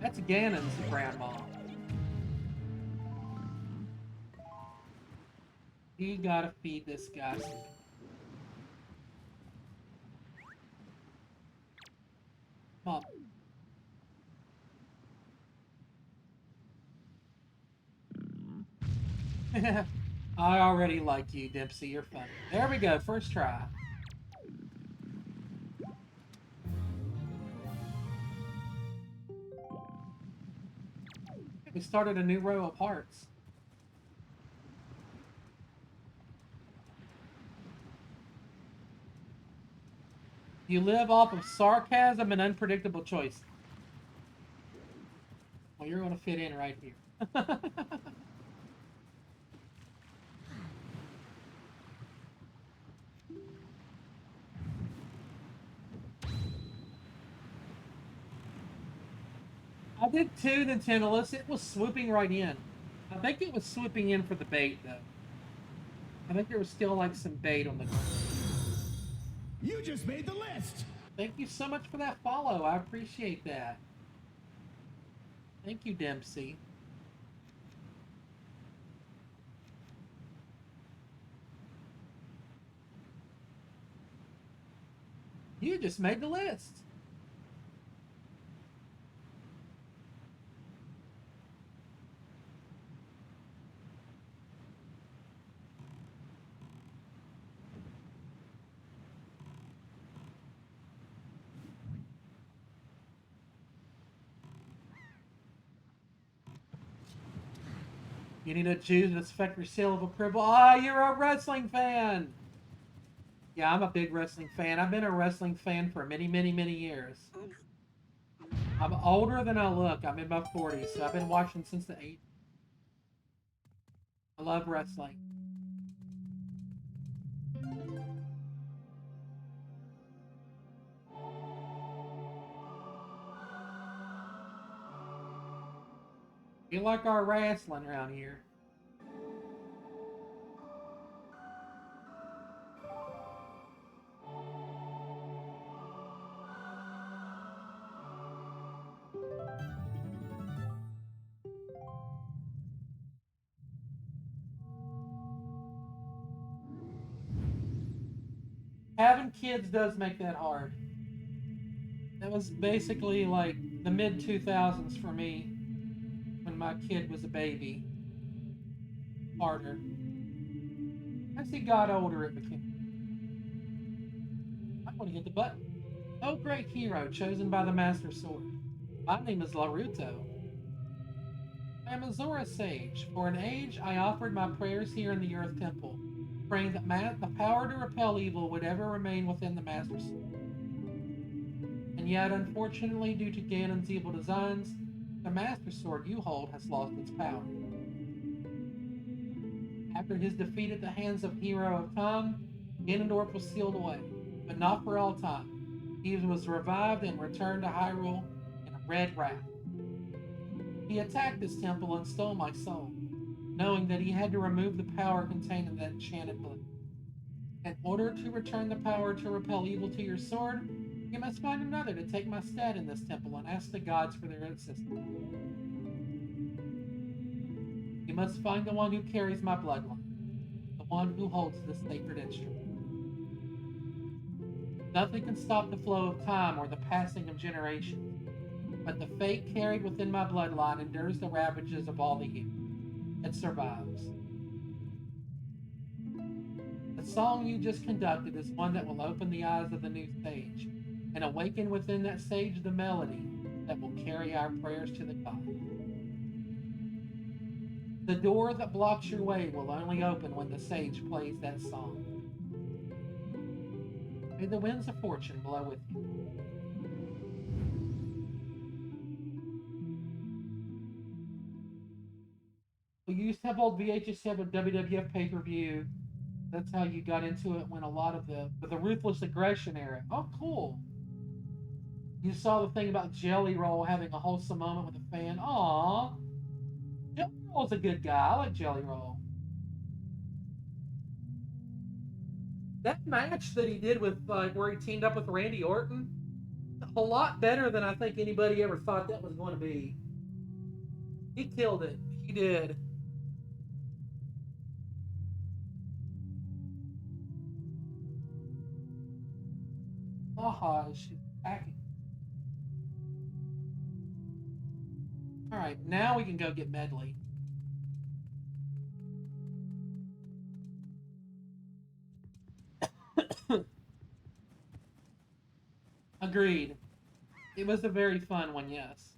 That's Ganon's grandma. You gotta feed this guy. Mom. I already like you, Dempsey. You're funny. There we go. First try. We started a new row of hearts. You live off of sarcasm and unpredictable choices. Well, you're going to fit in right here. I did too, Nintendolis. It was swooping right in. I think it was swooping in for the bait, though. I think there was still like some bait on the ground. You just made the list! Thank you so much for that follow. I appreciate that. Thank you, Dempsey. You just made the list. You need a Jew to affect your seal of approval. Ah, you're a wrestling fan. Yeah, I'm a big wrestling fan. I've been a wrestling fan for many, many, many years. I'm older than I look. I'm in my 40s, so I've been watching since the 80s. I love wrestling. You like our wrestling around here. Having kids does make that hard. That was basically like the mid 2000s for me when my kid was a baby. Harder. As he got older, it became. I want to hit the button. Oh, great hero chosen by the Master Sword. My name is Laruto. I am a Zora sage. For an age, I offered my prayers here in the Earth Temple, praying that the power to repel evil would ever remain within the Master Sword. And yet, unfortunately, due to Ganon's evil designs, the Master Sword you hold has lost its power. After his defeat at the hands of Hero of Time, Ganondorf was sealed away, but not for all time. He was revived and returned to Hyrule in a red wrath. He attacked this temple and stole my soul, knowing that he had to remove the power contained in that enchanted book. In order to return the power to repel evil to your sword, you must find another to take my stead in this temple and ask the gods for their assistance. You must find the one who carries my bloodline, the one who holds this sacred instrument. Nothing can stop the flow of time or the passing of generations, but the fate carried within my bloodline endures the ravages of all the years. It survives. The song you just conducted is one that will open the eyes of the new sage, and awaken within that sage the melody that will carry our prayers to the gods. The door that blocks your way will only open when the sage plays that song. May the winds of fortune blow with you. We used to have old VHS tape of WWF pay-per-view. That's how you got into it when a lot of the Ruthless Aggression era. Oh, cool. You saw the thing about Jelly Roll having a wholesome moment with a fan. Aww. Jelly Roll's a good guy. I like Jelly Roll. That match that he did with where he teamed up with Randy Orton, a lot better than I think anybody ever thought that was going to be. He killed it. He did. Aha, she's attacking. Alright, now we can go get Medley. Agreed. It was a very fun one, yes.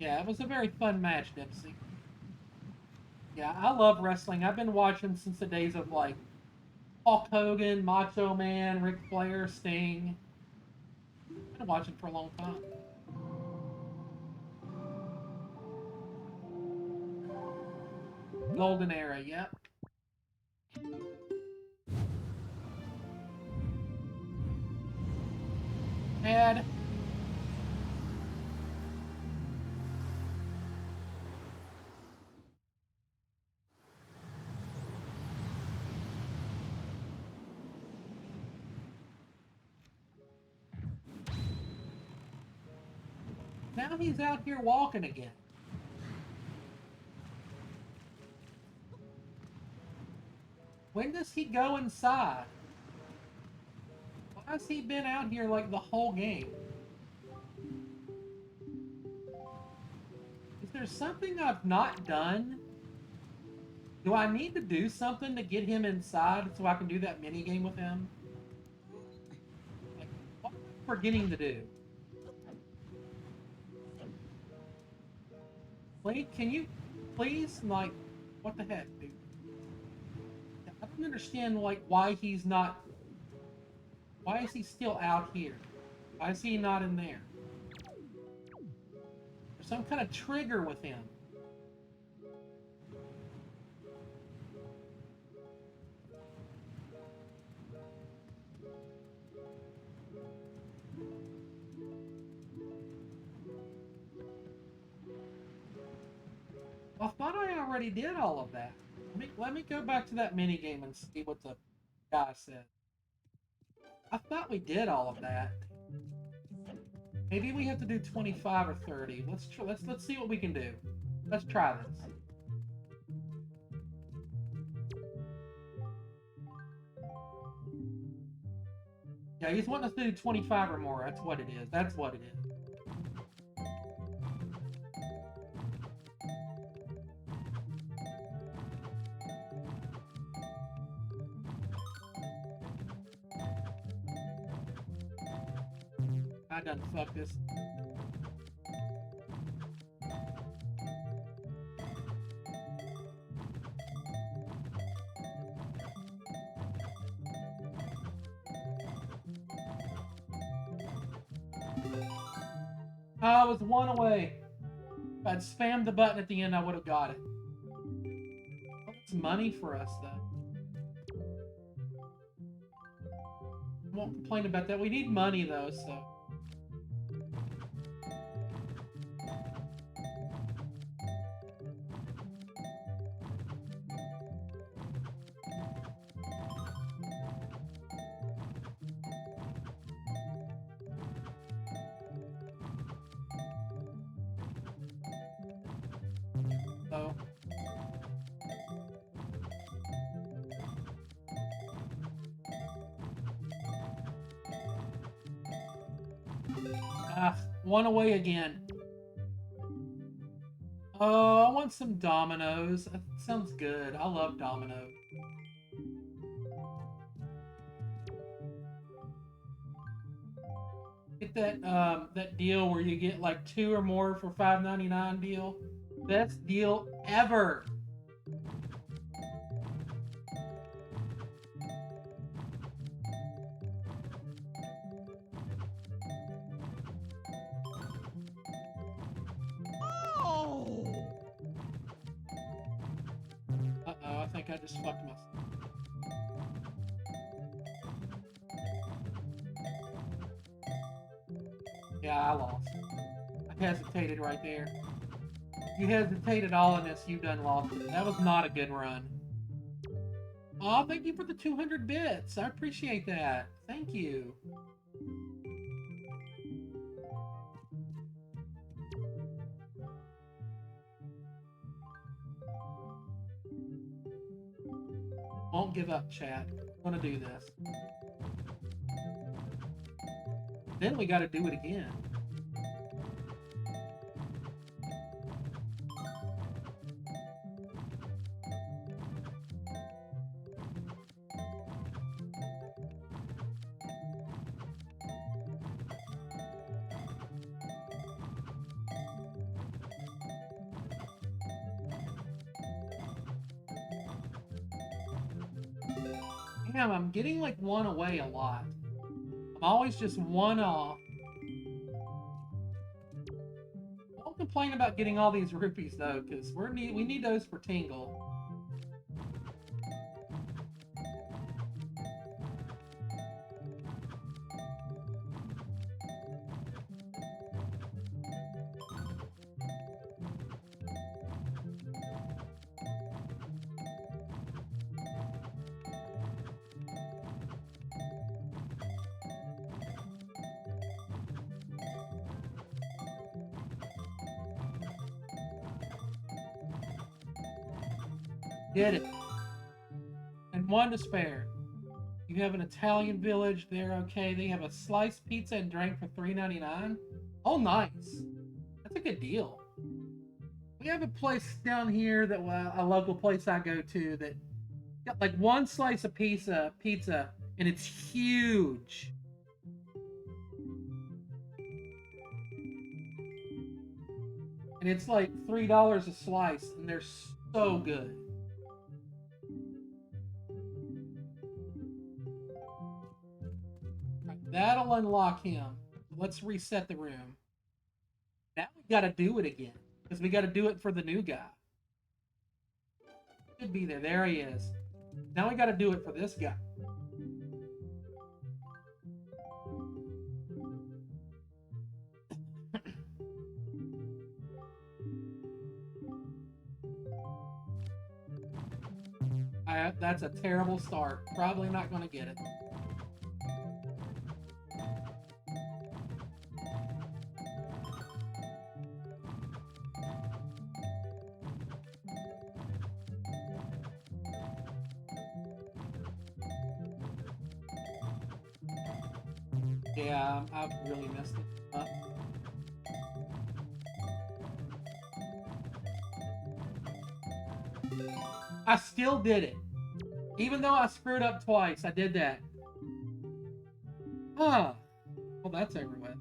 Yeah, it was a very fun match, Dipsy. Yeah, I love wrestling. I've been watching since the days of like Hulk Hogan, Macho Man, Ric Flair, Sting. I've been watching for a long time. Golden era, yep. And now he's out here walking again. When does he go inside? Why has he been out here like the whole game? Is there something I've not done? Do I need to do something to get him inside so I can do that mini game with him? Like, what am I forgetting to do? Wait, can you please, like, what the heck, dude? I don't understand, like, why he's not... Why is he still out here? Why is he not in there? There's some kind of trigger with him. I thought I already did all of that. Let me go back to that mini game and see what the guy said. I thought we did all of that. Maybe we have to do 25 or 30. Let's see what we can do. Let's try this. Yeah, he's wanting us to do 25 or more. That's what it is. That's what it is. I done fucked this. I was one away. If I'd spammed the button at the end, I would have got it. It's money for us, though. I won't complain about that. We need money, though, so... So... Ah, one away again. Oh, I want some Dominoes. That sounds good. I love Dominoes. Get that deal where you get like 2 or more for $5.99 deal. Best deal ever. Oh! Uh-oh, I think I just fucked myself. Yeah, I lost. I hesitated right there. You hesitated all in this, you done lost it. That was not a good run. Aw, thank you for the 200 bits. I appreciate that. Thank you. Won't give up, chat. I'm gonna do this. Then we gotta do it again. Damn, I'm getting like one away a lot. I'm always just one off. Don't complain about getting all these rupees though, because we need those for Tingle. Did it. And one to spare. You have an Italian village. They're okay. They have a sliced pizza and drink for $3.99. Oh, nice. That's a good deal. We have a place down here that a local place I go to that got like one slice of pizza, and it's huge. And it's like $3 a slice, and they're so good. That'll unlock him. Let's reset the room. Now we gotta do it again. Because we gotta do it for the new guy. Should be there. There he is. Now we gotta do it for this guy. That's a terrible start. Probably not gonna get it. Yeah, I've really messed it up. I still did it. Even though I screwed up twice, I did that. Huh. Well, that's over with.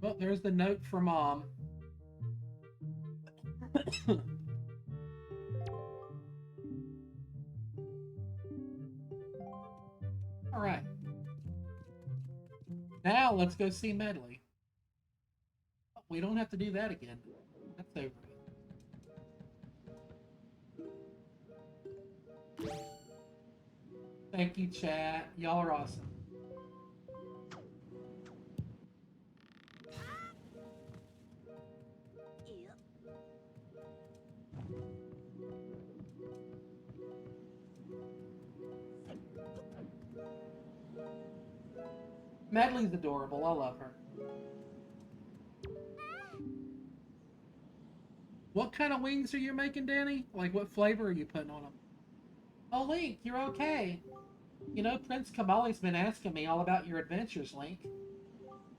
Well, there's the note for Mom. All right. Now let's go see Medley. We don't have to do that again. That's over with. Thank you, chat. Y'all are awesome. Medley's adorable. I love her. What kind of wings are you making, Danny? Like, what flavor are you putting on them? Oh, Link, you're okay. You know, Prince Kamali's been asking me all about your adventures, Link.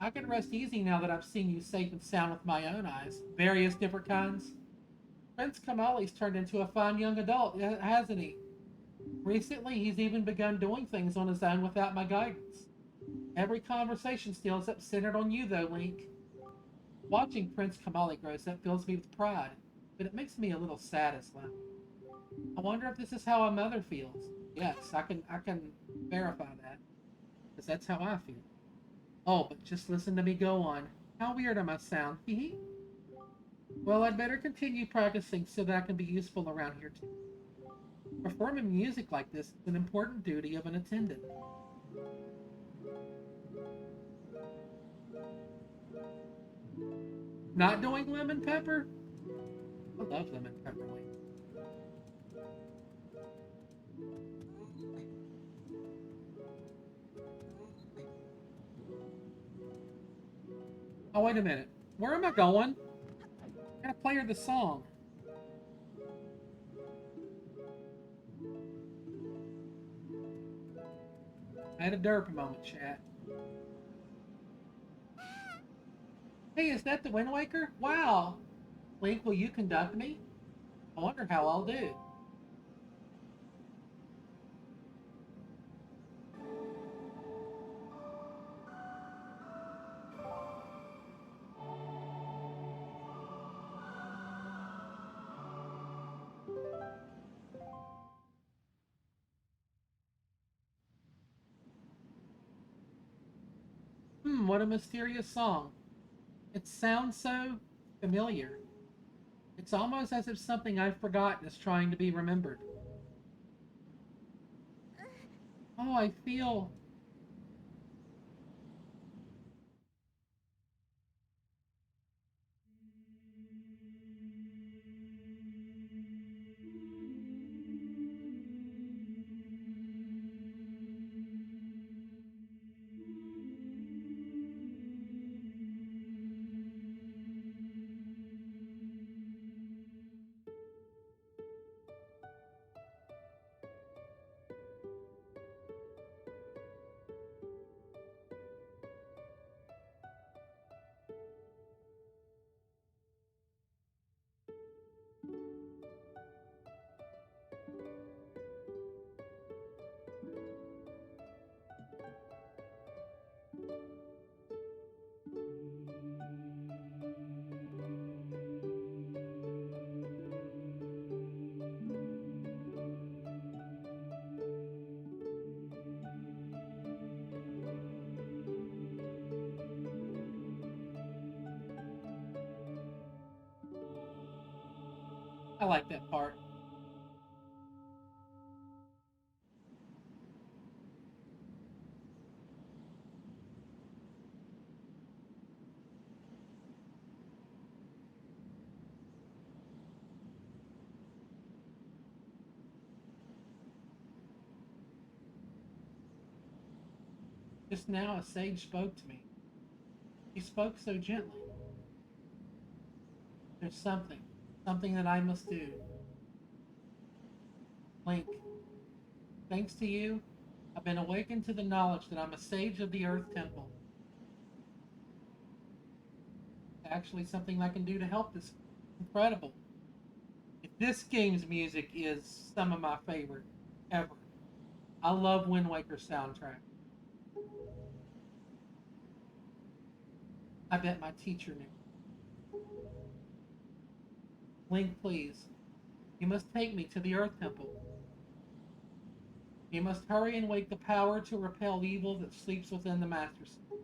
I can rest easy now that I've seen you safe and sound with my own eyes. Various different kinds. Prince Kamali's turned into a fine young adult, hasn't he? Recently, he's even begun doing things on his own without my guidance. Every conversation still is centered on you, though, Link. Watching Prince Kamali grow up fills me with pride, but it makes me a little sad as well. I wonder if this is how a mother feels. Yes, I can verify that, because that's how I feel. Oh, but just listen to me go on. How weird am I sound? Hee hee. Well, I'd better continue practicing so that I can be useful around here too. Performing music like this is an important duty of an attendant. Not doing lemon pepper? I love lemon pepper wings. Oh, wait a minute. Where am I going? I gotta play her the song. I had a derp moment, chat. Hey, is that the Wind Waker? Wow. Link, will you conduct me? I wonder how I'll do. What a mysterious song. It sounds so familiar. It's almost as if something I've forgotten is trying to be remembered. Oh, I feel. I like that part. Just now, a sage spoke to me. He spoke so gently. There's something that I must do. Link, thanks to you, I've been awakened to the knowledge that I'm a sage of the Earth Temple. Actually, something I can do to help this. Incredible. If this game's music is some of my favorite ever. I love Wind Waker soundtrack. I bet my teacher knew. Link, please. You must take me to the Earth Temple. You must hurry and wake the power to repel evil that sleeps within the Master Sword.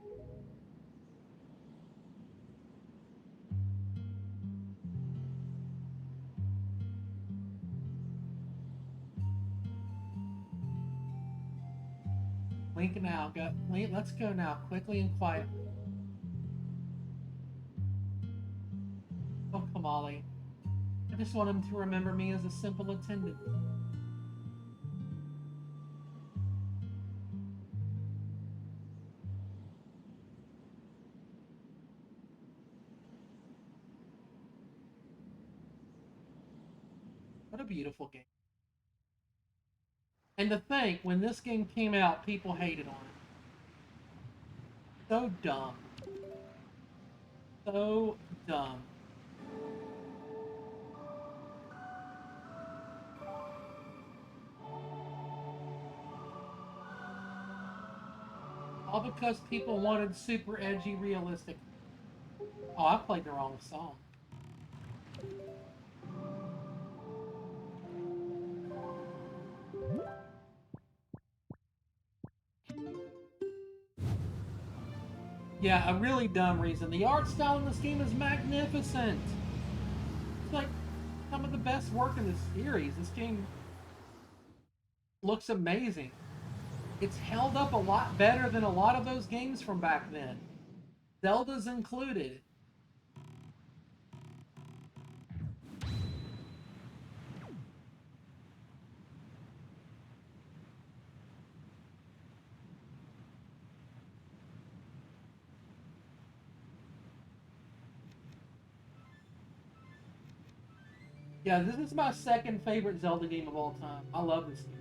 Link now, go. Link, let's go now, quickly and quietly. Oh, Kamali. I just want him to remember me as a simple attendant. What a beautiful game. And to think, when this game came out, people hated on it. So dumb. So dumb. All because people wanted super edgy, realistic. Oh, I played the wrong song. Yeah, a really dumb reason. The art style in this game is magnificent. It's like some of the best work in this series. This game looks amazing. It's held up a lot better than a lot of those games from back then. Zelda's included. Yeah, this is my second favorite Zelda game of all time. I love this game.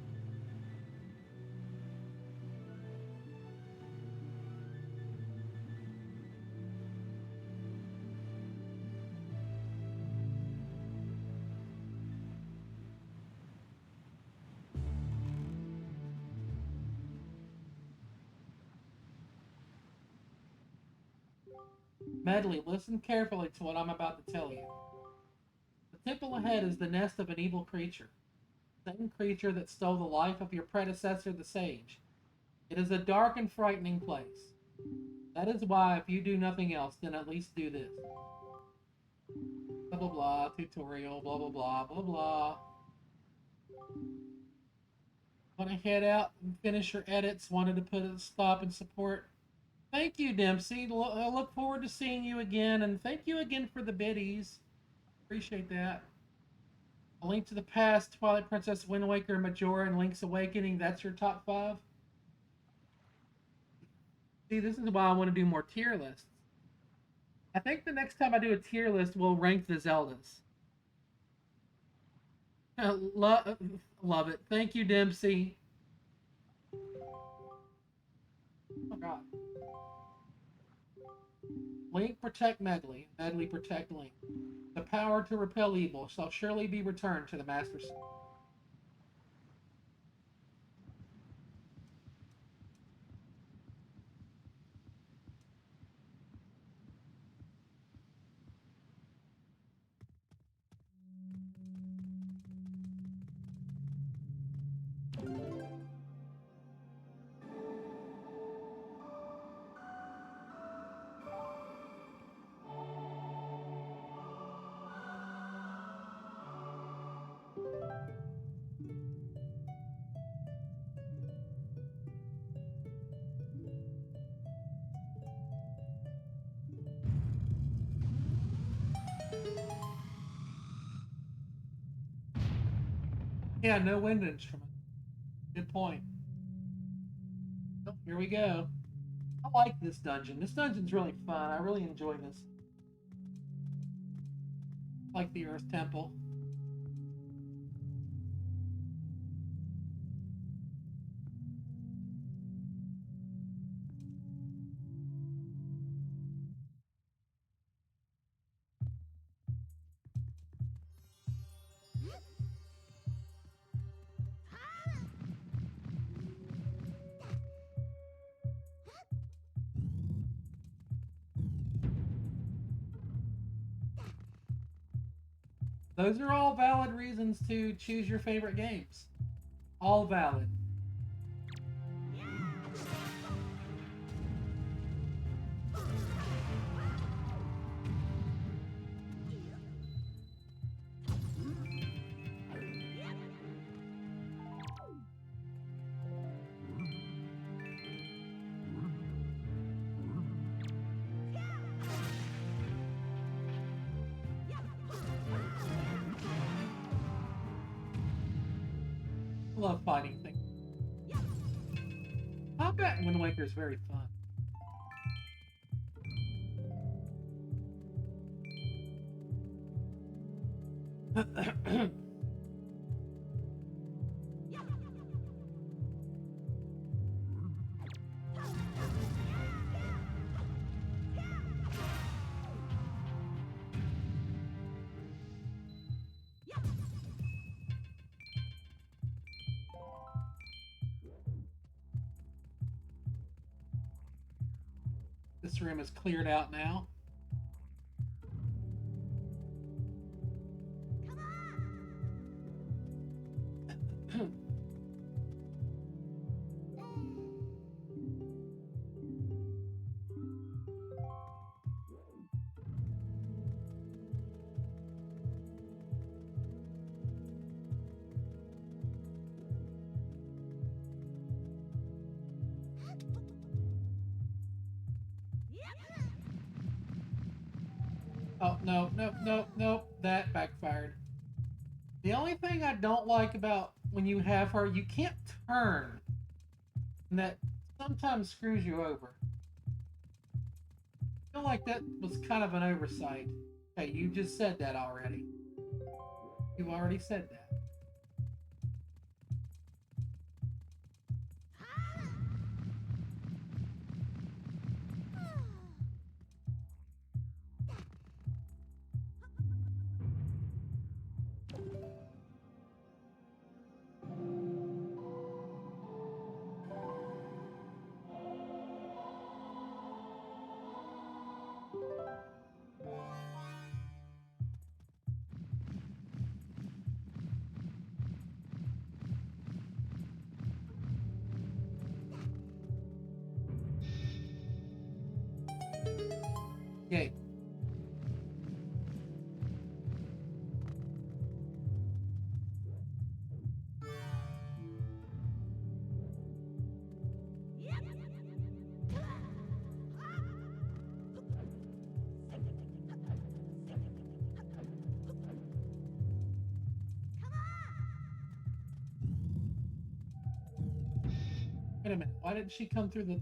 Medley, listen carefully to what I'm about to tell you. The temple ahead is the nest of an evil creature. The same creature that stole the life of your predecessor, the sage. It is a dark and frightening place. That is why, if you do nothing else, then at least do this. Blah blah blah, tutorial, blah blah blah, blah blah. Want to head out and finish your edits? Wanted to put a stop and support. Thank you, Dempsey. I look forward to seeing you again, and thank you again for the biddies. Appreciate that. A Link to the Past, Twilight Princess, Wind Waker, Majora, and Link's Awakening. That's your top 5? See, this is why I want to do more tier lists. I think the next time I do a tier list, we'll rank the Zeldas. Love it. Thank you, Dempsey. Oh, God. Link protect Medley. Medley protect Link. The power to repel evil shall surely be returned to the Master Sword. Yeah, no wind instrument. Good point. Oh, here we go. I like this dungeon. This dungeon's really fun. I really enjoy this. I like the Earth Temple. Those are all valid reasons to choose your favorite games. All valid. I love fighting things. Combat in Wind Waker is very fun. This room is cleared out now. Oh, no, no, no, no. That backfired. The only thing I don't like about when you have her, you can't turn. And that sometimes screws you over. I feel like that was kind of an oversight. Hey, you just said that already. You already said that. Yay. Wait a minute. Why didn't she come through the...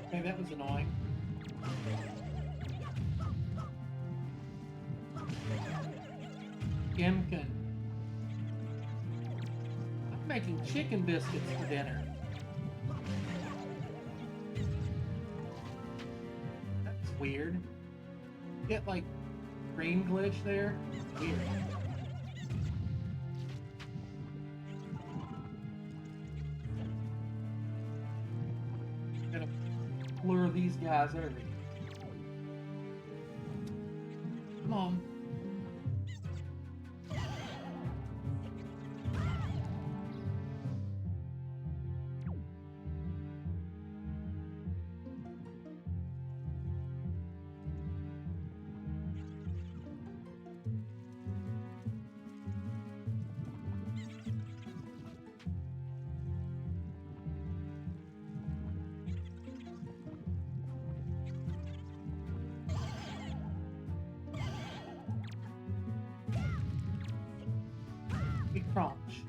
Okay, that was annoying. Gimkin. I'm making chicken biscuits for dinner. That's weird. Get like green glitch there. Weird. Gonna lure these guys over. Come on. Crunch.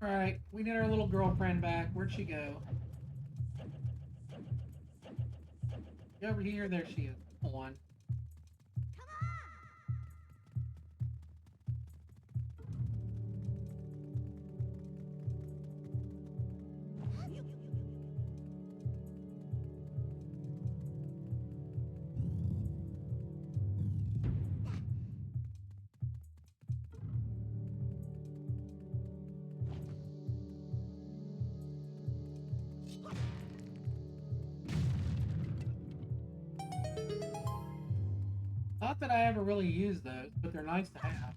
Alright, we need our little girlfriend back. Where'd she go? Get over here. There she is. Come on. Not that I ever really use those, but they're nice to have.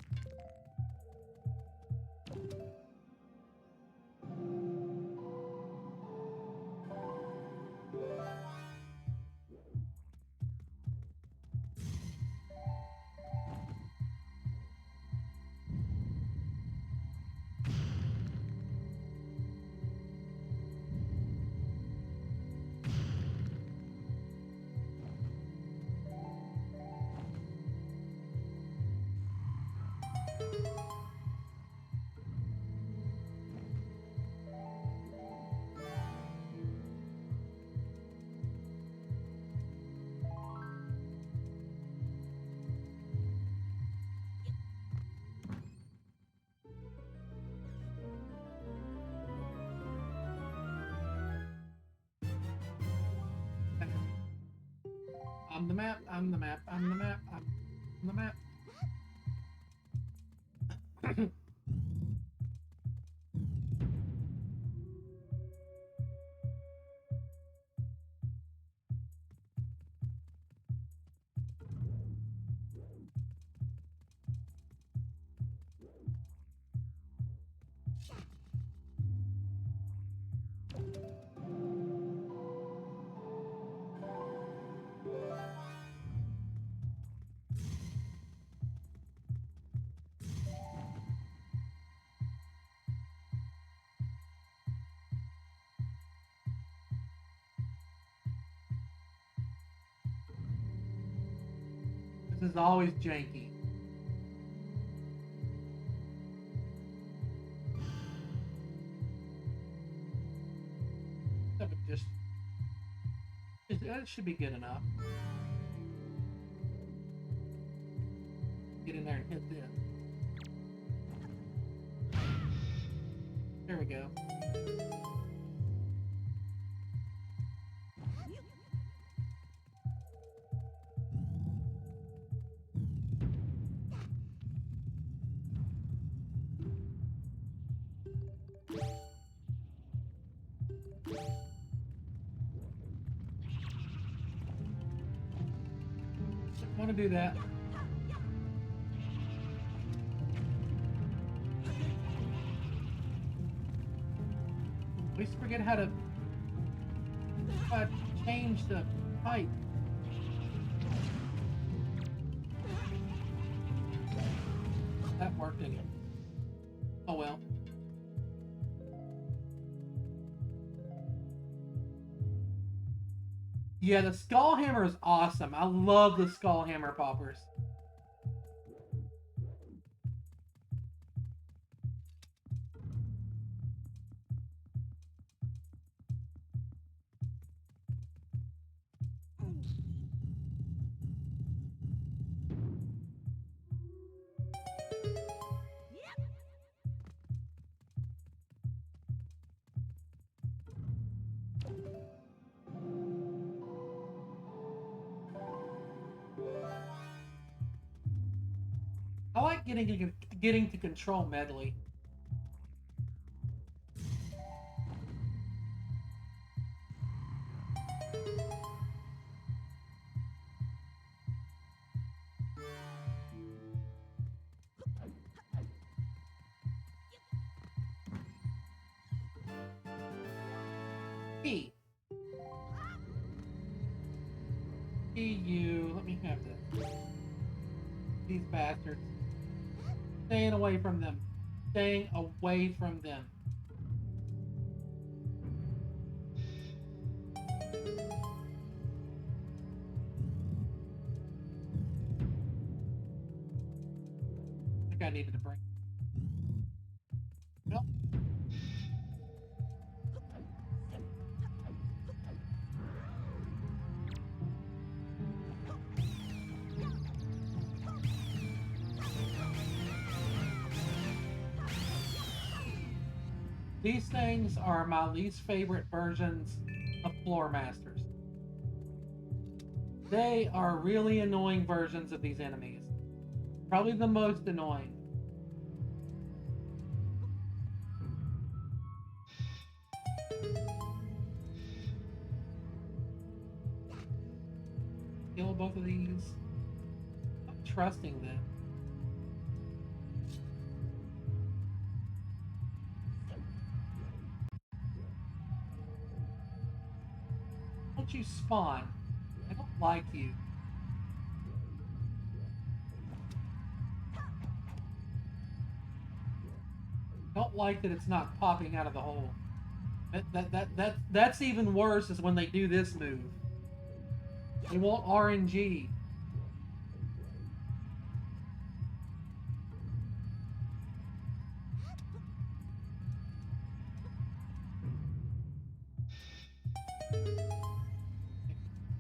I'm the map. I'm the map. I'm the map. I'm the map. This is always janky. That would just. It should be good enough. Get in there and hit this. There we go. Want to do that. At least forget how to change the pipe. That worked again. Oh well. Yeah, the skull hammer is awesome. I love the skull hammer poppers. I like getting to control Medley. P. You. Let me have this. These bastards. Staying away from them. Staying away from them. I think I needed to bring. Nope. These things are my least favorite versions of Floor Masters. They are really annoying versions of these enemies. Probably the most annoying. Kill both of these. I'm trusting them. Don't you spawn? I don't like you. Don't like that it's not popping out of the hole. That's even worse is when they do this move. They want RNG.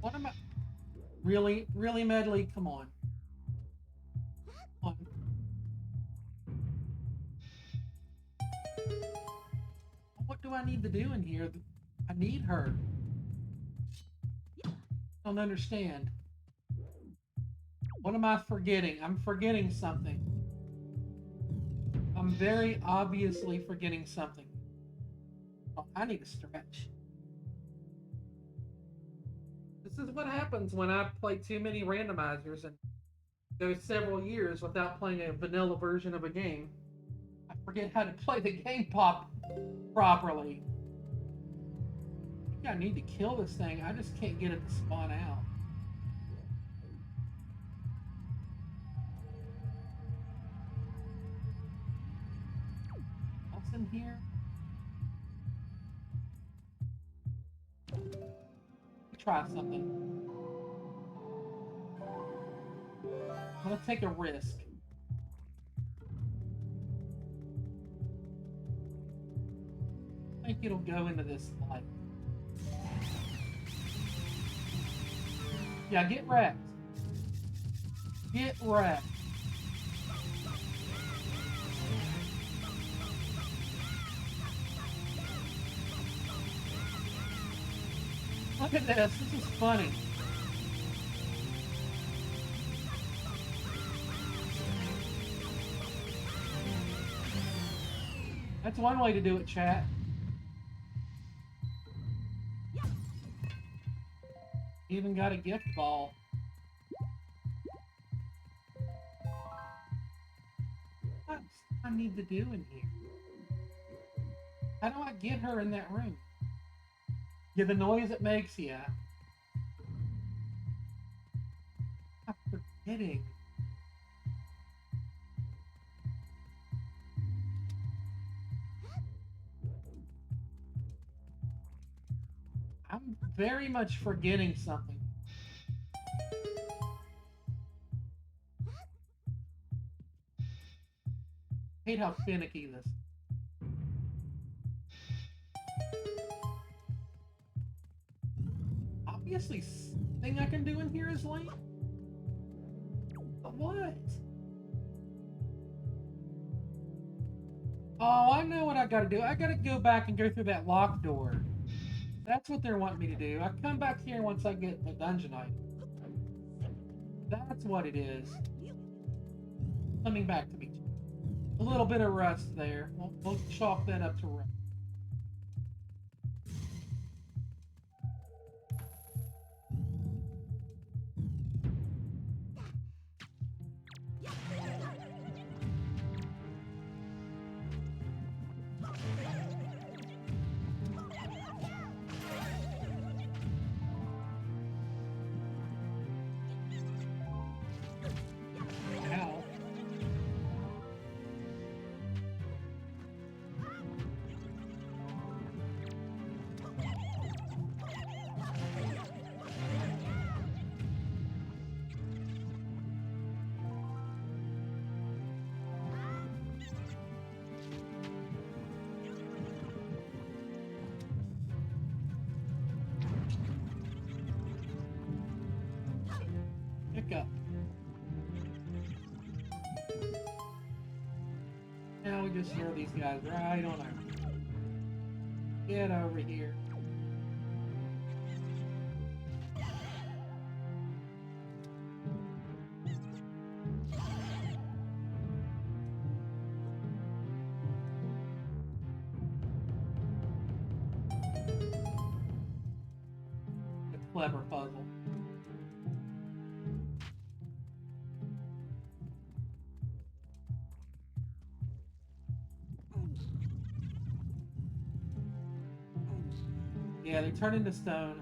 What am I? Really, really, Medley? Come on. Come on. What do I need to do in here? I need her. I don't understand. What am I forgetting? I'm forgetting something. I'm very obviously forgetting something. Oh, I need to stretch. This is what happens when I play too many randomizers and go several years without playing a vanilla version of a game. I forget how to play the game properly. I think I need to kill this thing. I just can't get it to spawn out. What's in here? Try something. I'm gonna take a risk. I think it'll go into this light. Yeah, get wrecked. Get wrecked. Look at this. This is funny. That's one way to do it, chat. Even got a gift ball. What does I need to do in here? How do I get her in that room? Yeah, the noise it makes, yeah. I'm forgetting. I'm very much forgetting something. I hate how finicky this. Obviously, thing I can do in here is late. But what? Oh, I know what I gotta do. I gotta go back and go through that locked door. That's what they're wanting me to do. I come back here once I get the dungeon item. That's what it is. Coming back to me. A little bit of rust there. We'll chalk that up to rust. Up. Now we just throw these guys right on over. Get over here. A clever puzzle. Yeah, they turn into stone.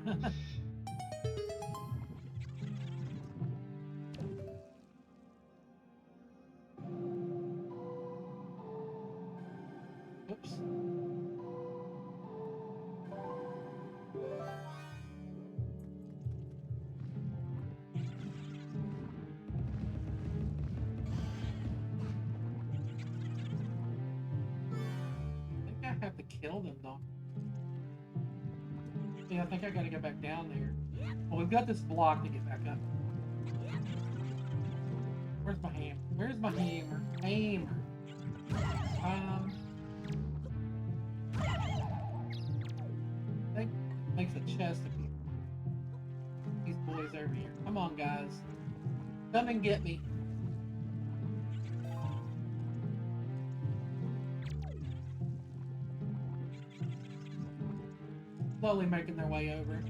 Oops. I think I have to kill them, though. Yeah, I think I gotta go back down there. Well, we've got this block to get back up. Where's my hammer? Where's my hammer? Hammer. I think it makes a chest of these boys over here. Come on, guys. Come and get me. Slowly making their way over.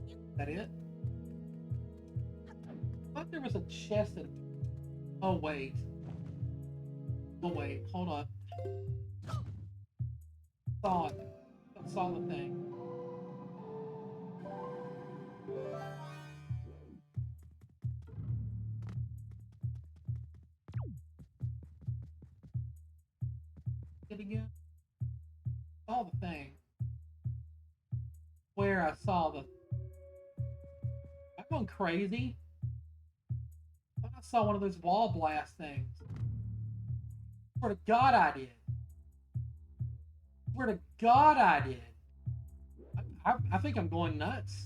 Is that it? I thought there was a chest in... Oh, wait. Oh, wait. Hold up. Saw it. I saw the thing. It again? Saw the thing. Where I saw the... I'm going crazy. I thought I saw one of those wall blast things. Swear to God I did. Swear to God I did. I think I'm going nuts.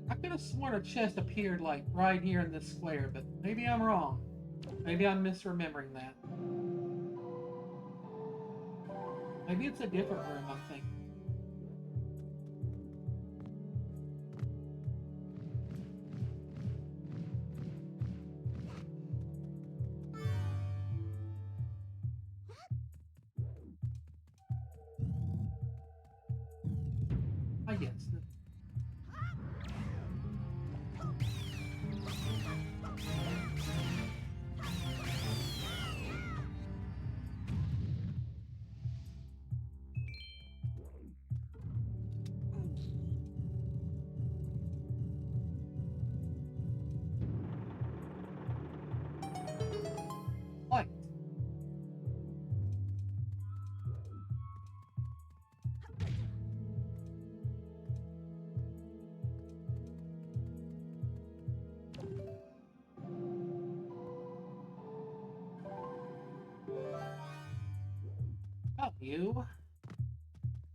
I could have sworn a chest appeared like right here in this square, but maybe I'm wrong. Maybe I'm misremembering that. Maybe it's a different room, I'm thinking. Ah, yes. Light. About you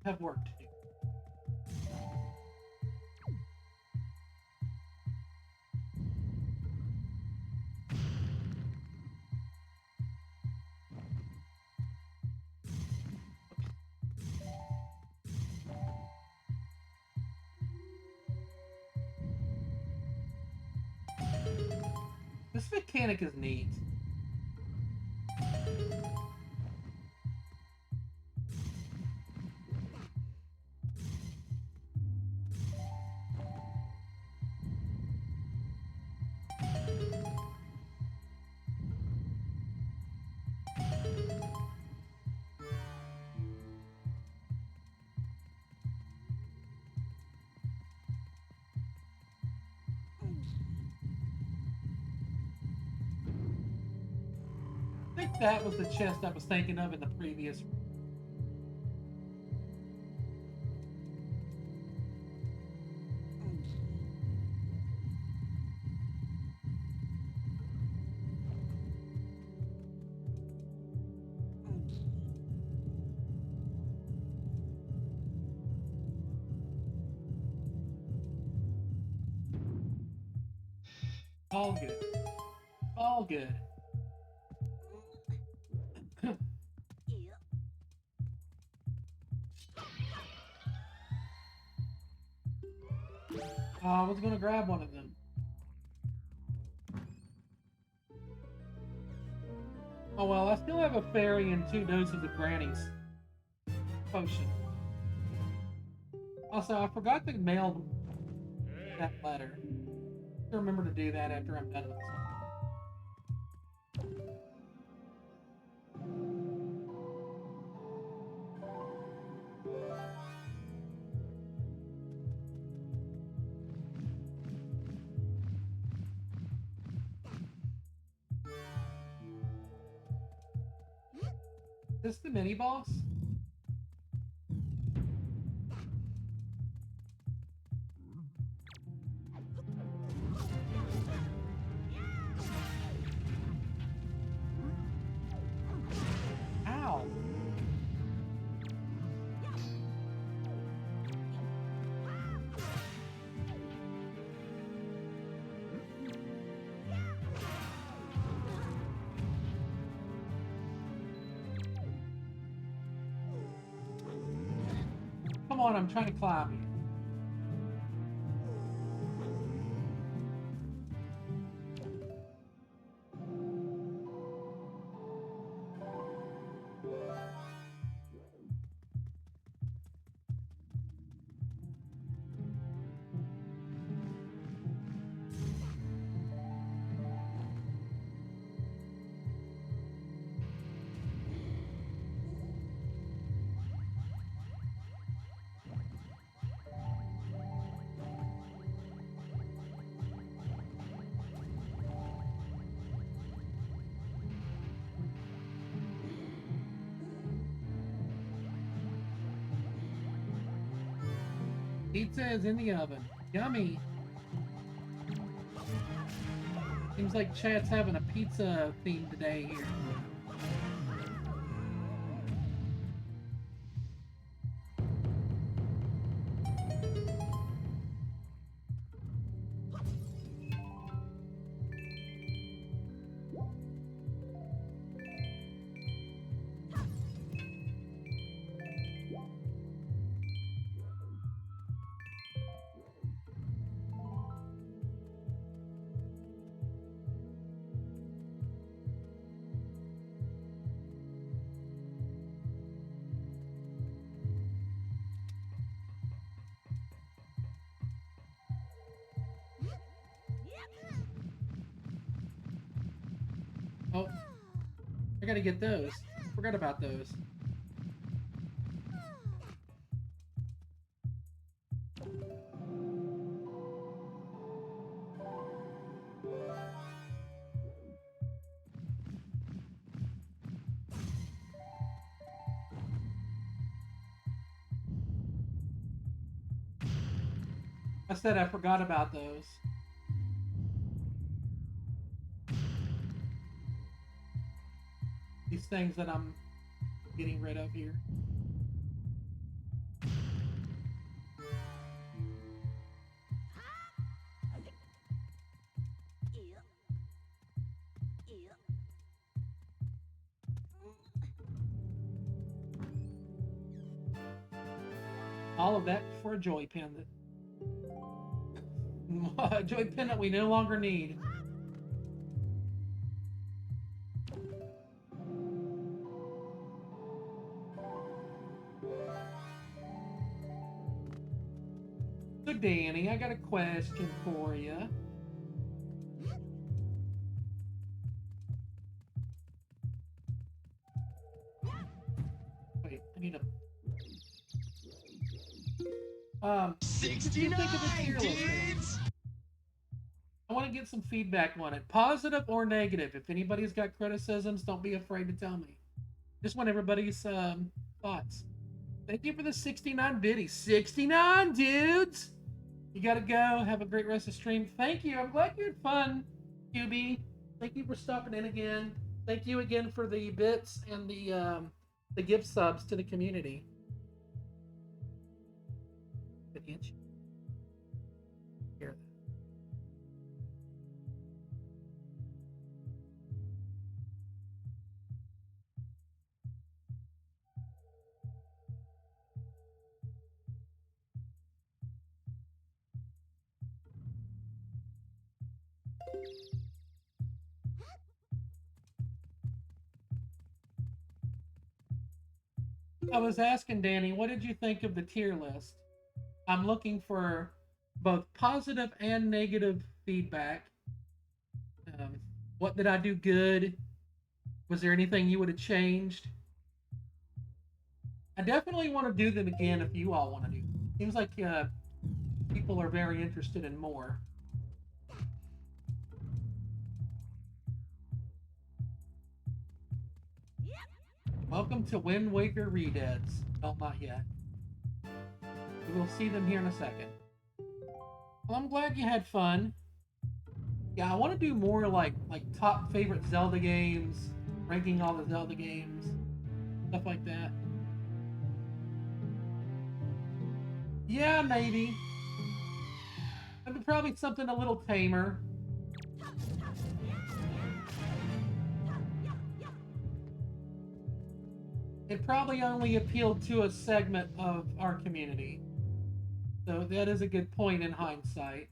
have work to do. This mechanic is neat. I think that was the chest I was thinking of in the previous. All good. All good. I was gonna grab one of them. Oh well, I still have a fairy and 2 doses of Granny's potion. Also, I forgot to mail that letter. I'll remember to do that after I'm done with this. Is this the mini boss? on, I'm trying to climb you. Pizza is in the oven. Yummy. Seems like chat's having a pizza theme today here. Oh, I gotta get those. Forgot about those. I said I forgot about those. These things that I'm getting rid of here. All of that for a joy pendant. A joy pendant we no longer need. So Danny, I got a question for you. Wait, I need a... 69 dudes! I want to get some feedback on it, positive or negative. If anybody's got criticisms, don't be afraid to tell me. Just want everybody's thoughts. Thank you for the 69 biddies. 69 dudes! You gotta go. Have a great rest of the stream. Thank you. I'm glad you had fun, QB. Thank you for stopping in again. Thank you again for the bits and the gift subs to the community. Good inch. Here. I was asking Danny, what did you think of the tier list? I'm looking for both positive and negative feedback. What did I do good? Was there anything you would have changed? I definitely want to do them again if you all want to do them. Seems like people are very interested in more. Welcome to Wind Waker Redeads. Well, not yet. We will see them here in a second. Well, I'm glad you had fun. Yeah, I want to do more like top favorite Zelda games, ranking all the Zelda games, stuff like that. Yeah, maybe. Probably something a little tamer. It probably only appealed to a segment of our community. So that is a good point in hindsight.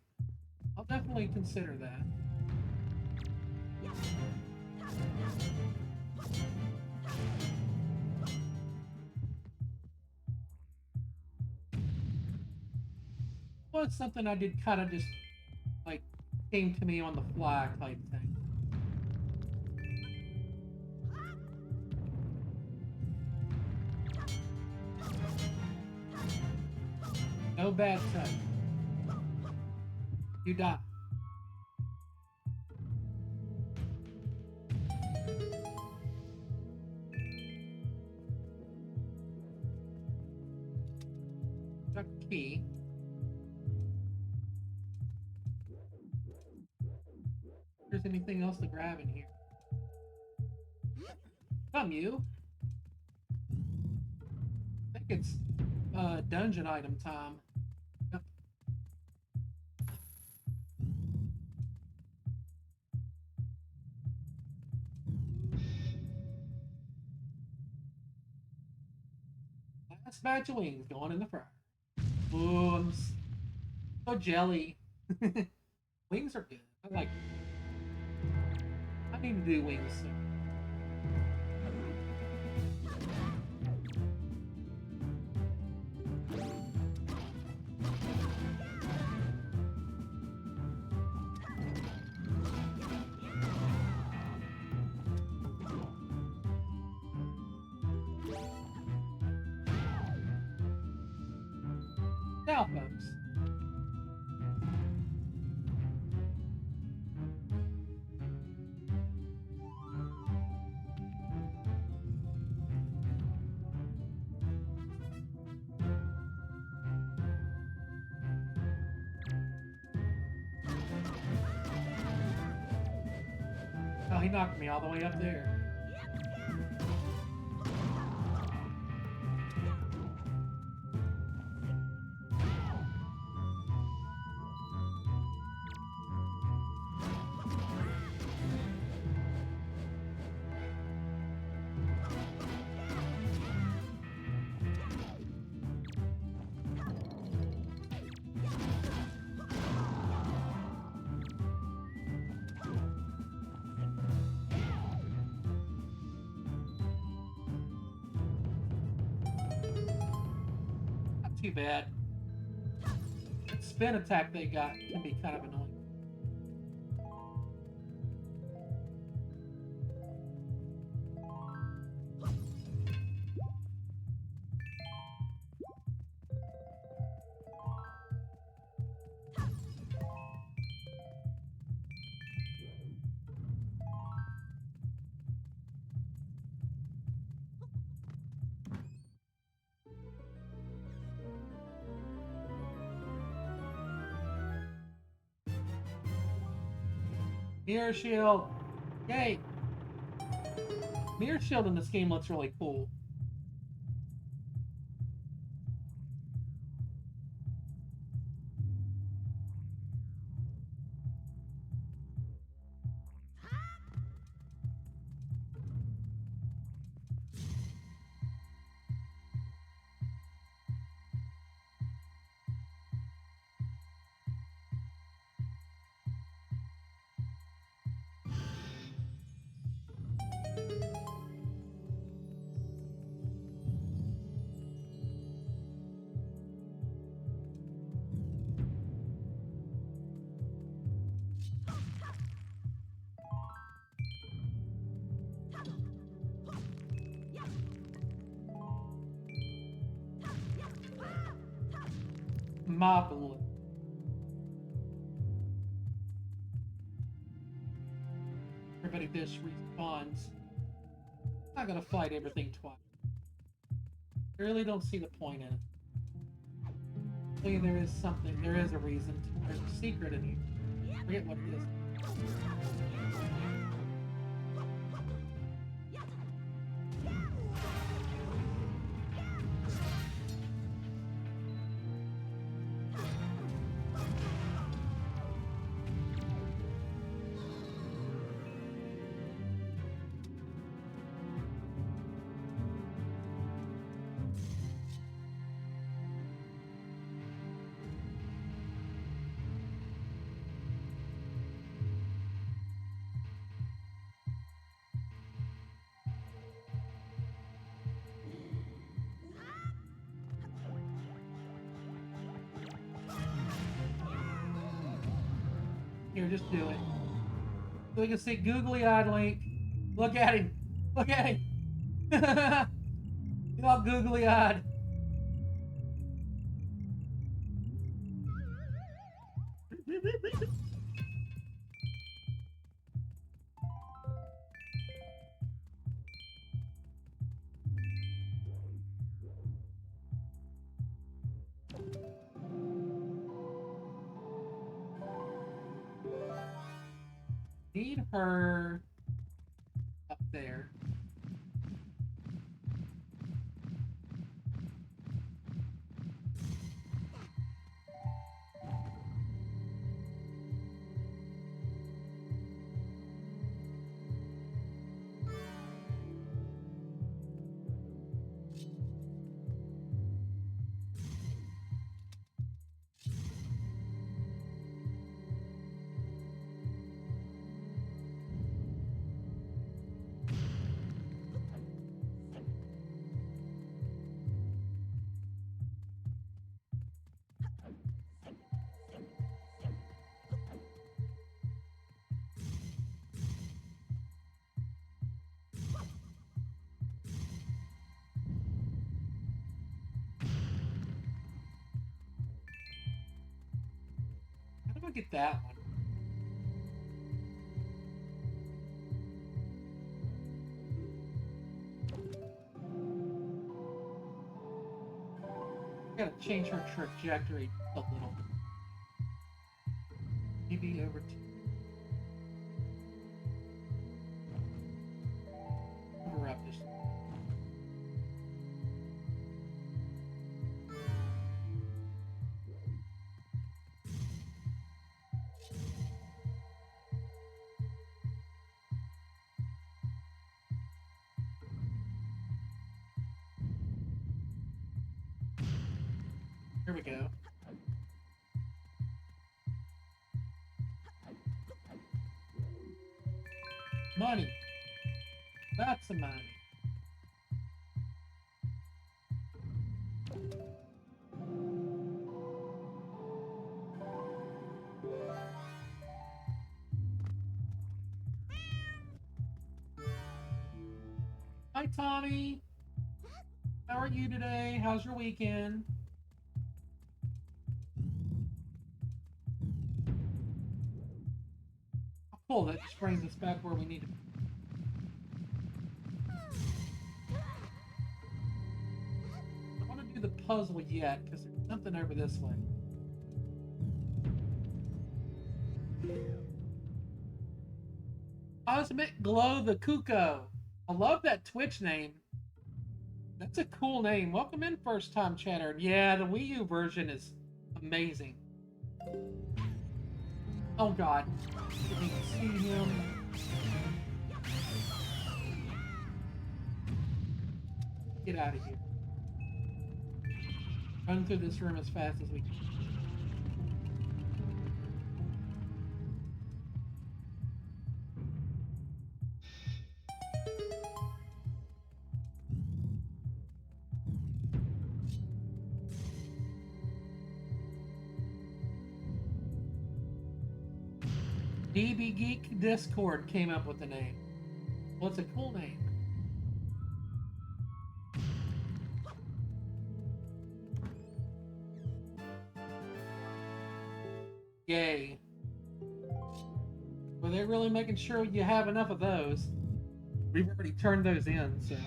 I'll definitely consider that. Well, it's something I did kind of just like came to me on the fly type thing. No bad touch. You die. Got a key. If there's anything else to grab in here. Come you. I think it's dungeon item time. Yep. Last batch of wings going in the fryer. Ooh, I'm so jelly. Wings are good. I like them. I need to do wings soon. Now, folks. Oh, he knocked me all the way up there. Not too bad. That spin attack they got can be kind of annoying. Mirror shield! Yay! Mirror shield in this game looks really cool. Marvelous. Everybody this respawns. I'm not gonna fight everything twice. I really don't see the point in it. Maybe there is something, there is a reason. There's a secret in here. I forget what it is. Here, just do it. So we can see googly-eyed Link. Look at him. Look at him. He's all googly-eyed. Need her up there. How do I get that one? Gotta change her trajectory a little. Maybe over to. Cover up this. Here we go. Money. That's the money. Hi, Tommy. How are you today? How's your weekend? Cool, that just brings us back where we need to be. I want to do the puzzle yet, because there's something over this way. Cosmic Glow the Cuckoo. I love that Twitch name. That's a cool name. Welcome in, first time chatter. Yeah, the Wii U version is amazing. Oh god. Didn't even see him. Get out of here. Run through this room as fast as we can. DB Geek Discord came up with the name. Well, it's a cool name. Yay. Well, they're really making sure you have enough of those. We've already turned those in, so.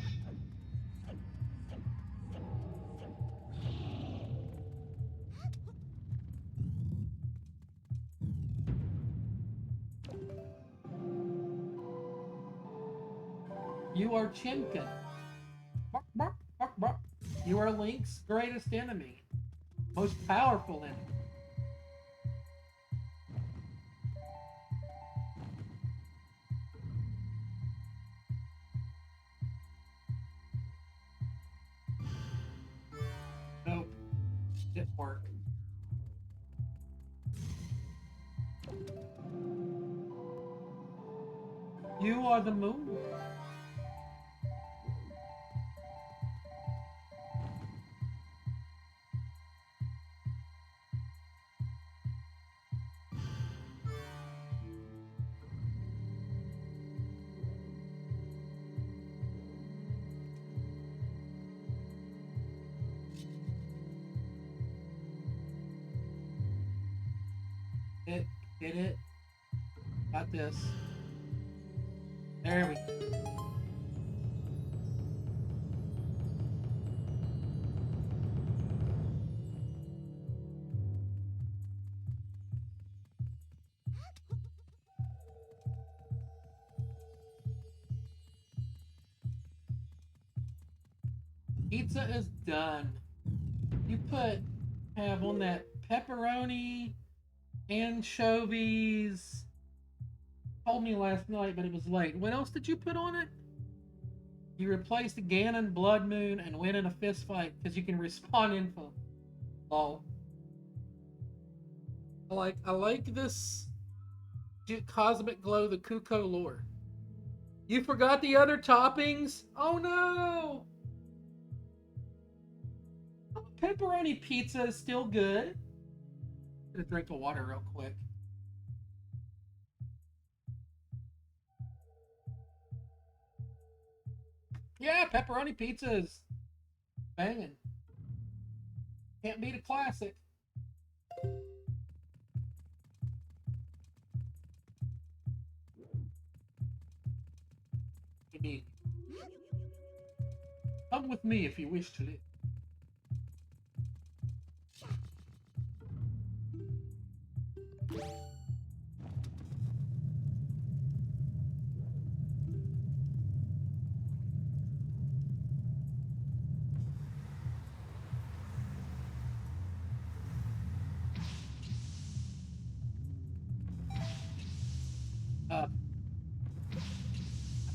You are Chimkin. Bark, bark, bark, bark. You are Link's greatest enemy. Most powerful enemy. Nope. Didn't work. You are the moon. It, get it. Got this. There we go. Pizza is done. You have on that pepperoni, anchovies. Told me last night, but it was late. What else did you put on it? You replaced Ganon Blood Moon and win in a fist fight because you can respawn info. Lol. I like this Cosmic Glow, the Kuko lore. You forgot the other toppings? Oh no! Pepperoni pizza is still good. I'm gonna drink of water real quick. Yeah, pepperoni pizza is banging. Can't beat a classic. Indeed. Come with me if you wish to live.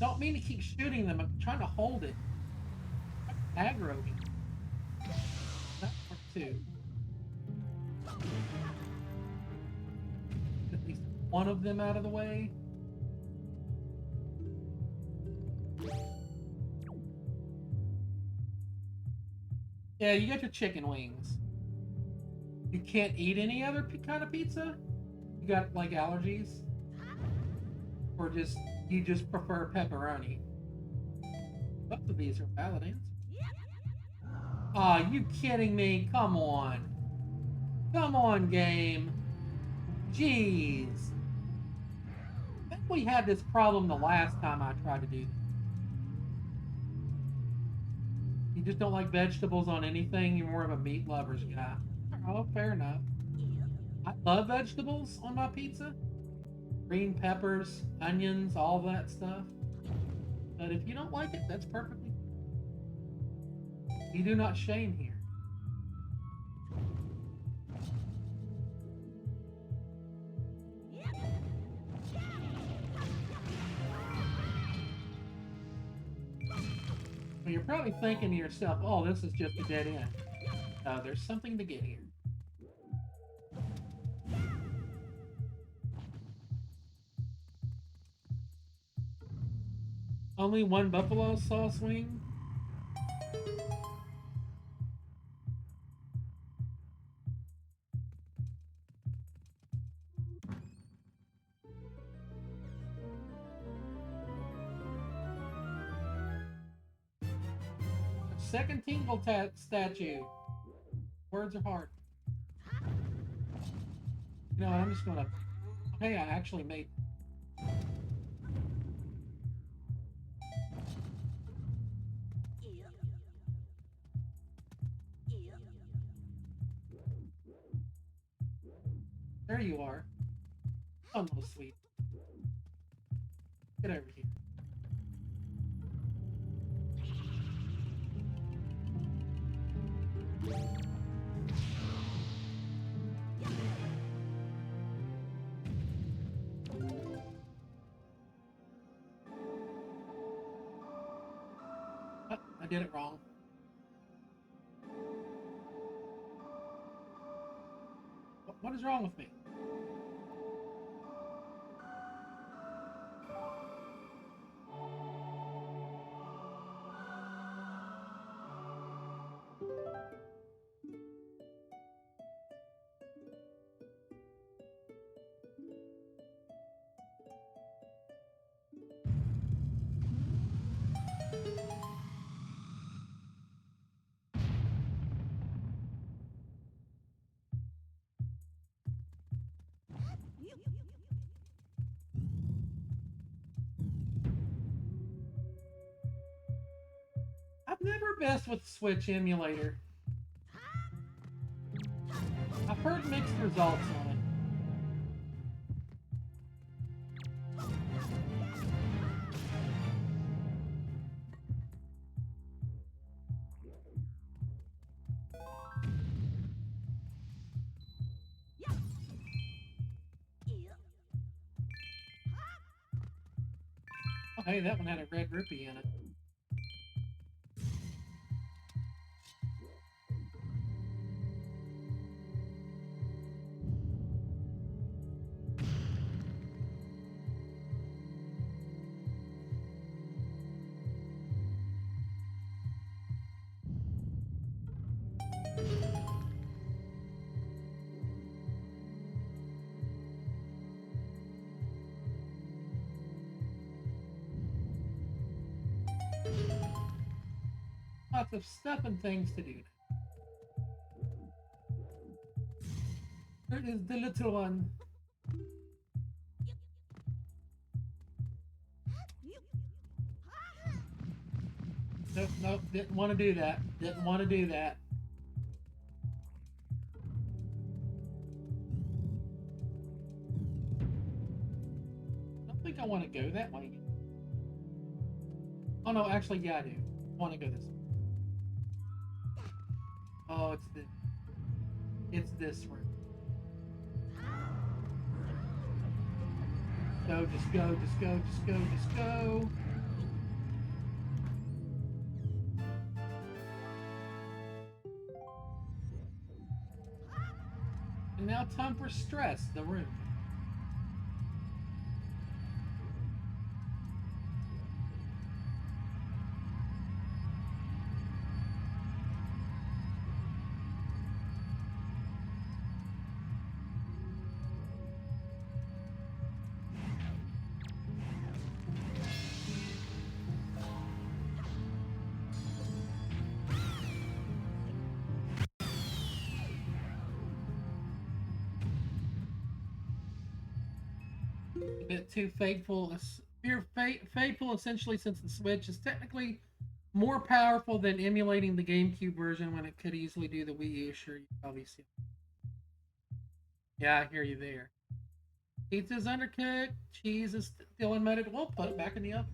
I don't mean to keep shooting them. I'm trying to hold it. Aggro me. That part too. At least one of them out of the way. Yeah, you got your chicken wings. You can't eat any other kind of pizza? You got like allergies? Or you just prefer pepperoni? Both of these are valid answers. Aw, you kidding me? Come on. Come on, game. Jeez. I think we had this problem the last time I tried to do this. You just don't like vegetables on anything? You're more of a meat lover's guy. Oh, fair enough. I love vegetables on my pizza. Green peppers, onions, all that stuff. But if you don't like it, that's perfectly. You do not shame here. Well, you're probably thinking to yourself, oh, this is just a dead end. No, there's something to get here. Only one buffalo sauce wing? Second Tingle statue. Words are hard. You know, I'm just gonna. Hey, I actually made. There you are. Oh, little sweet. Get over here. Oh, I did it wrong. What is wrong with me? I've never messed with the Switch emulator. I've heard mixed results on it. Oh, hey, that one had a red rupee in it. Lots of stuff and things to do. Where is the little one? Nope, nope, didn't want to do that. Didn't want to do that. I don't think I want to go that way. Oh no, actually, yeah, I do. I want to go this way. Oh, it's this. It's this room. Go, just go, just go, just go, just go. And now time for stress, the room. A bit too faithful. You're faithful essentially, since the Switch is technically more powerful than emulating the GameCube version when it could easily do the Wii U. Sure, you probably see. Yeah, I hear you there. Pizza's undercooked. Cheese is still unmelted. We'll put it back in the oven.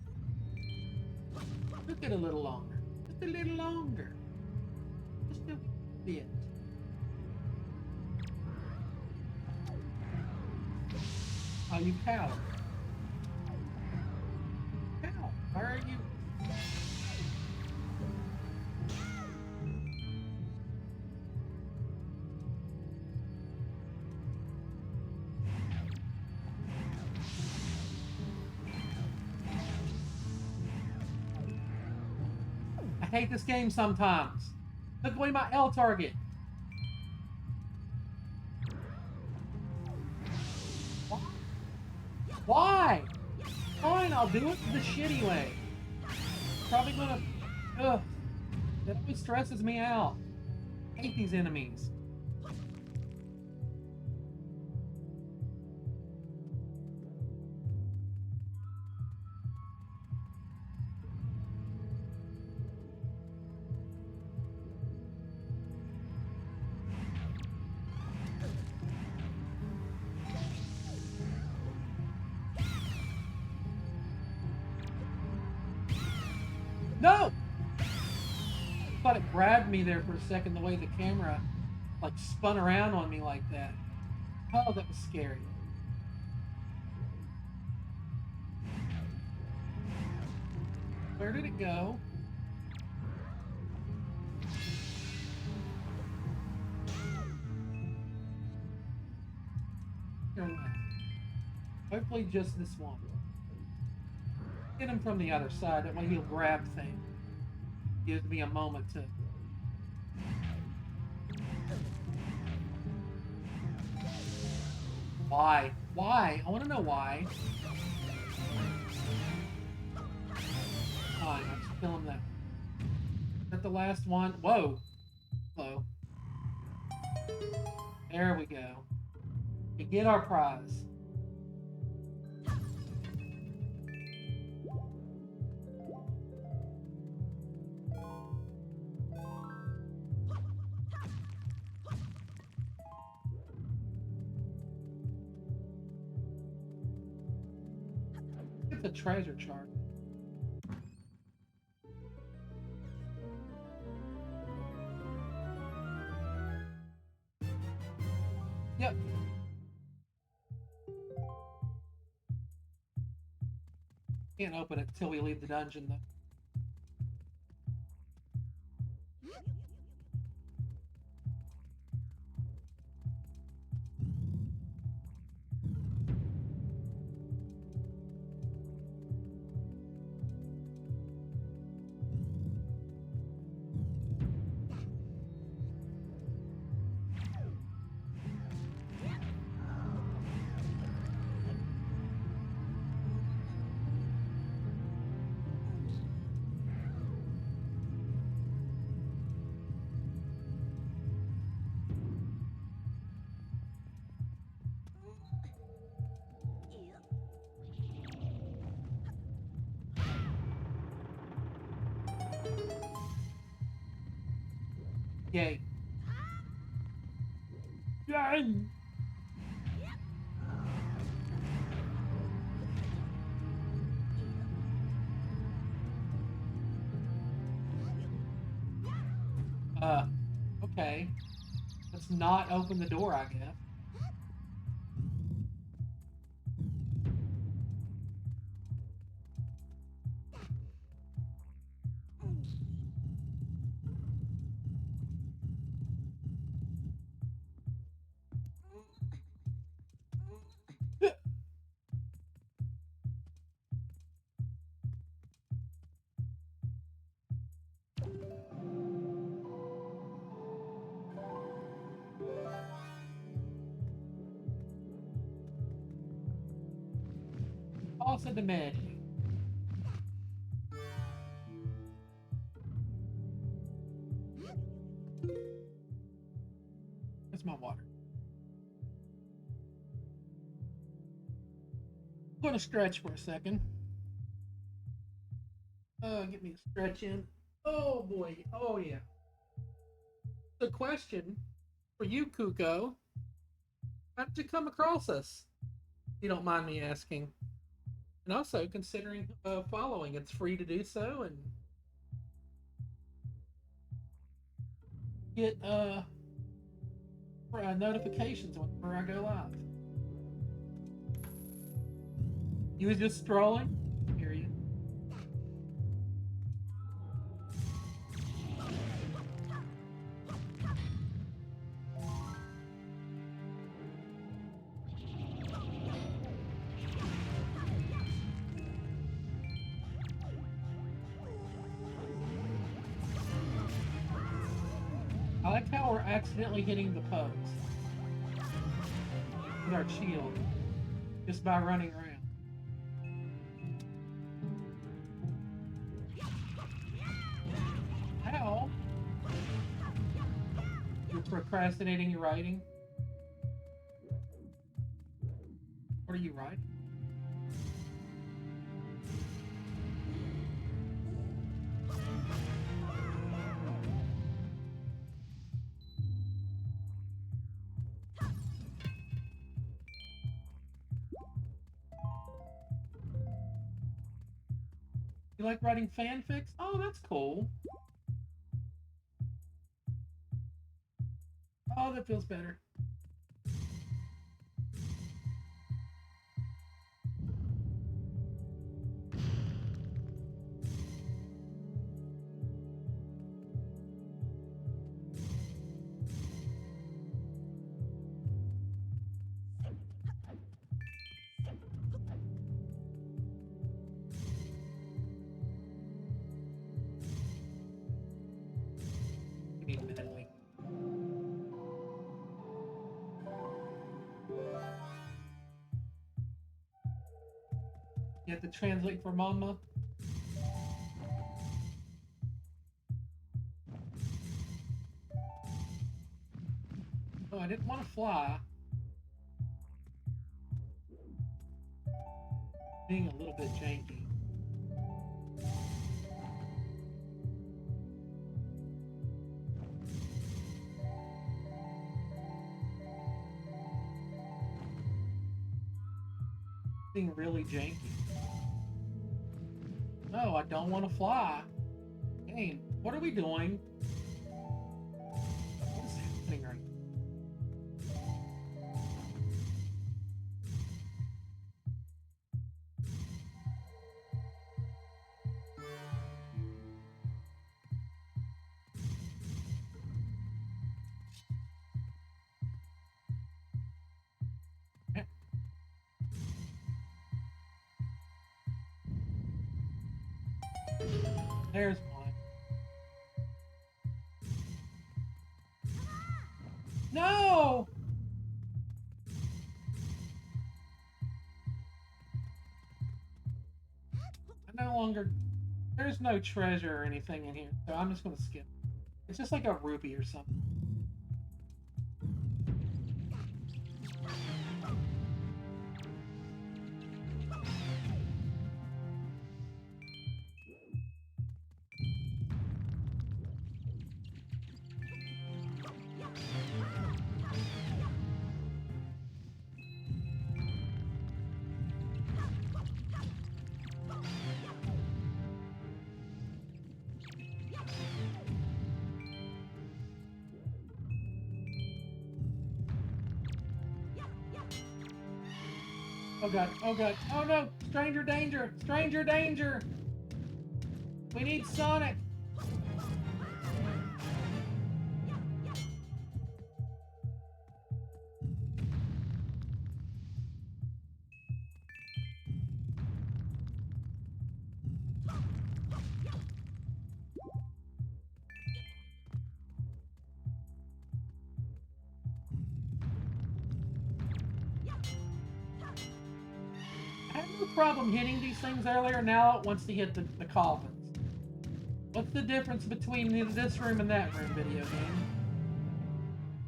Cook it a little longer. Just a little longer. Just a bit. Oh, you coward. Cow. Why are you? I hate this game sometimes. Took away my L target. Why? Fine, I'll do it the shitty way. Probably gonna... Ugh. That always stresses me out. I hate these enemies. No! I thought it grabbed me there for a second, the way the camera like spun around on me like that. Oh, that was scary. Where did it go? Hopefully just this one. Get him from the other side, that way he'll grab things. Gives me a moment to... Why? Why? I want to know why. Fine, I'll just kill him that. Is that the last one? Whoa! Hello. There we go. We get our prize. a treasure chart. Yep. Can't open it until we leave the dungeon, though. Yay. Yay! Okay. Let's not open the door, I guess. Also the menu. Where's my water? I'm gonna stretch for a second. Get me a stretch in. Oh boy. Oh yeah. The question for you, Kuko. How did you come across us? If you don't mind me asking. And also considering following, it's free to do so and get notifications whenever I go live. You was just strolling? Hear you. I like how we're accidentally hitting the post with our shield just by running around. How? You're procrastinating your writing? What are you writing? You like writing fanfics? Oh, that's cool. Oh, that feels better. We need meddling. You have to translate for Mama. Oh, I didn't want to fly. Being a little bit janky. Being really janky. No, I don't want to fly. Game, what are we doing? What is happening right now? There's one. No! I no longer... There's no treasure or anything in here, so I'm just gonna skip. It's just like a ruby or something. Oh god, oh god, oh no! Stranger danger! Stranger danger! We need Sonic! I had no problem hitting these things earlier, now it wants to hit the coffins. What's the difference between this room and that room, video game?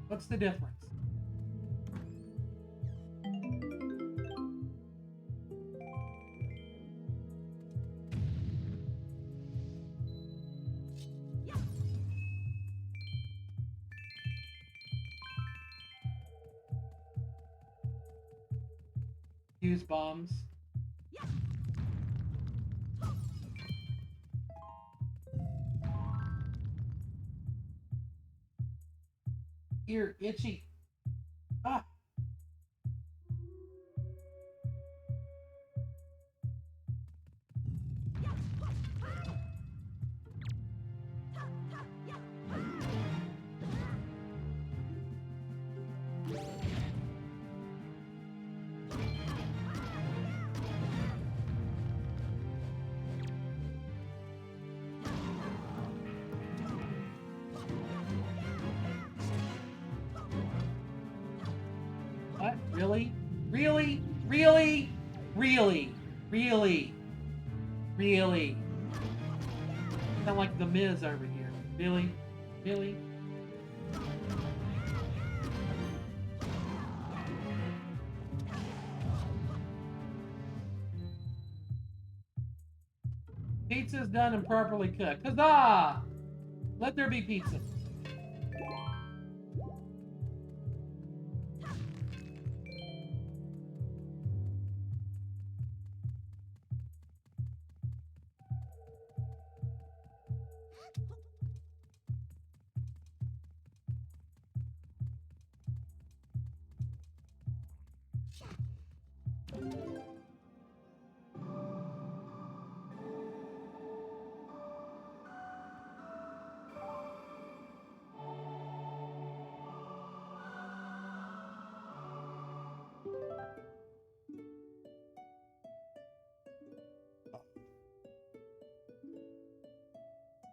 What's the difference? Use bombs. Ear itchy. Ah. What? Really? Really? Really? Really? Really? Really? Sound like the Miz over here. Really? Really? Pizza's done and properly cooked. Huzzah! Let there be pizza.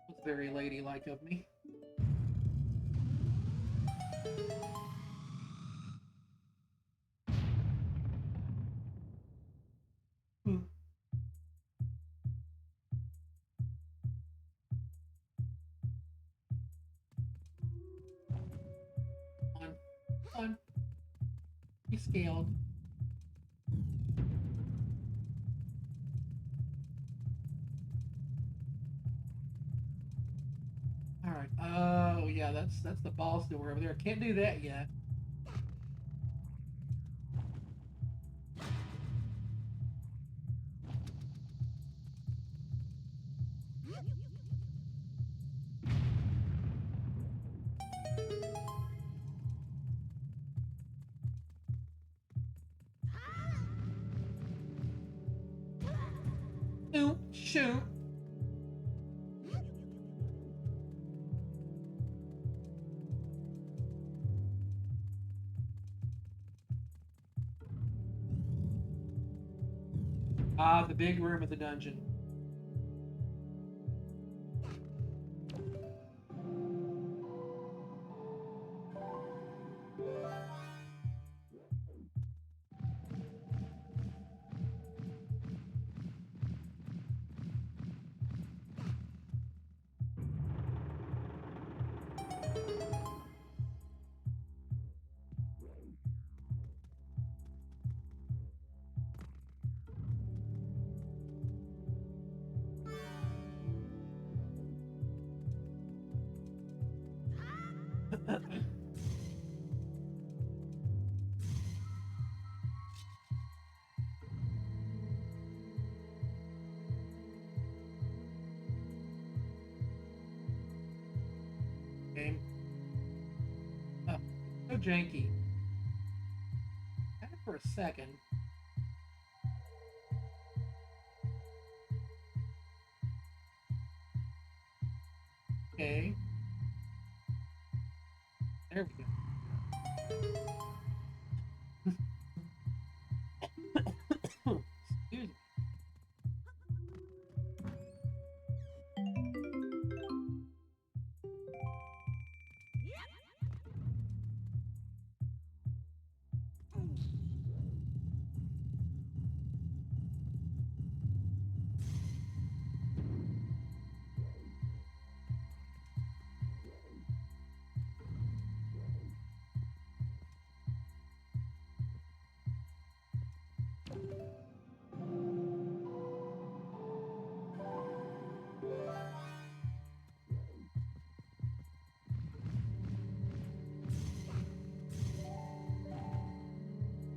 That's very ladylike of me. Hmm. Come on. Come on. Be scaled. Alright. Oh yeah, that's the boss door over there. Can't do that yet. Shoot, shoot. Ah, the big room of the dungeon. Game. Oh, so janky. Had it for a second. Okay. There we go. Excuse me.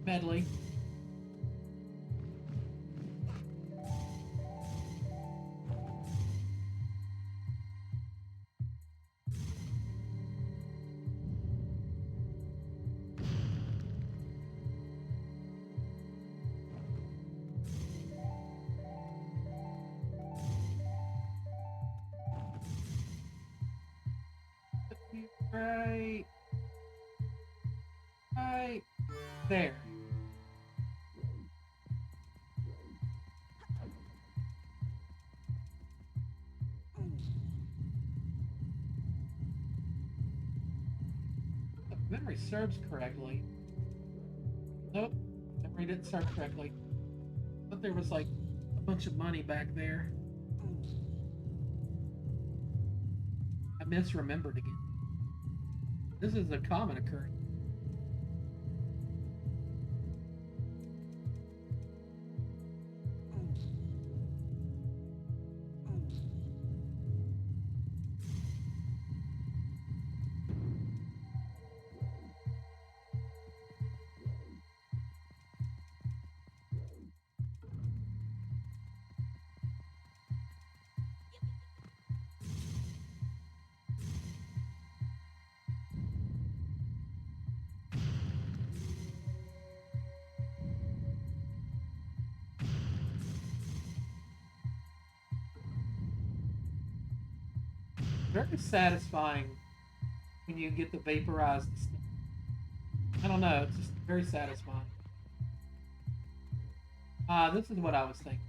Medley. Right. Right there. If memory serves correctly. Nope. Memory didn't serve correctly. But there was like a bunch of money back there. I misremembered again. This is a common occurrence. Very satisfying when you get the vaporized stuff. I don't know, it's just very satisfying. This is what I was thinking.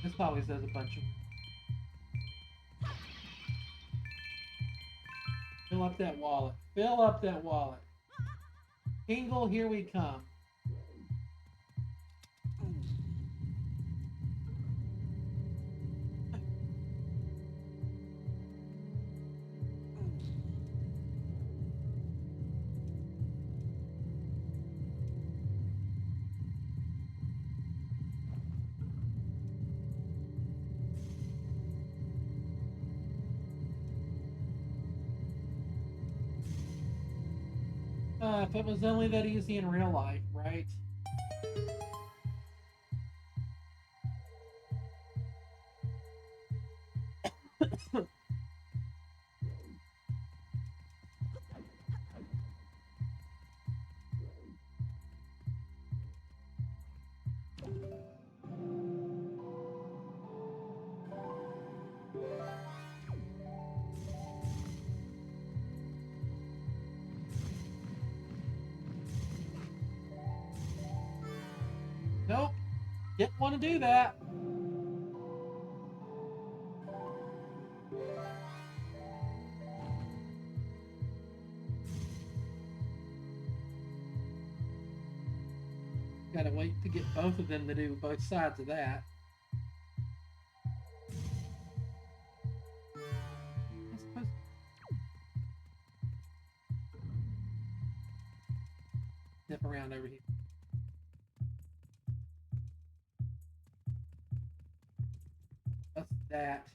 This always does a bunch of. Fill up that wallet. Fill up that wallet. Tingle, here we come. If it was only that easy in real life, right? Didn't want to do that. Gotta wait to get both of them to do both sides of that. Zip around over here. What's that?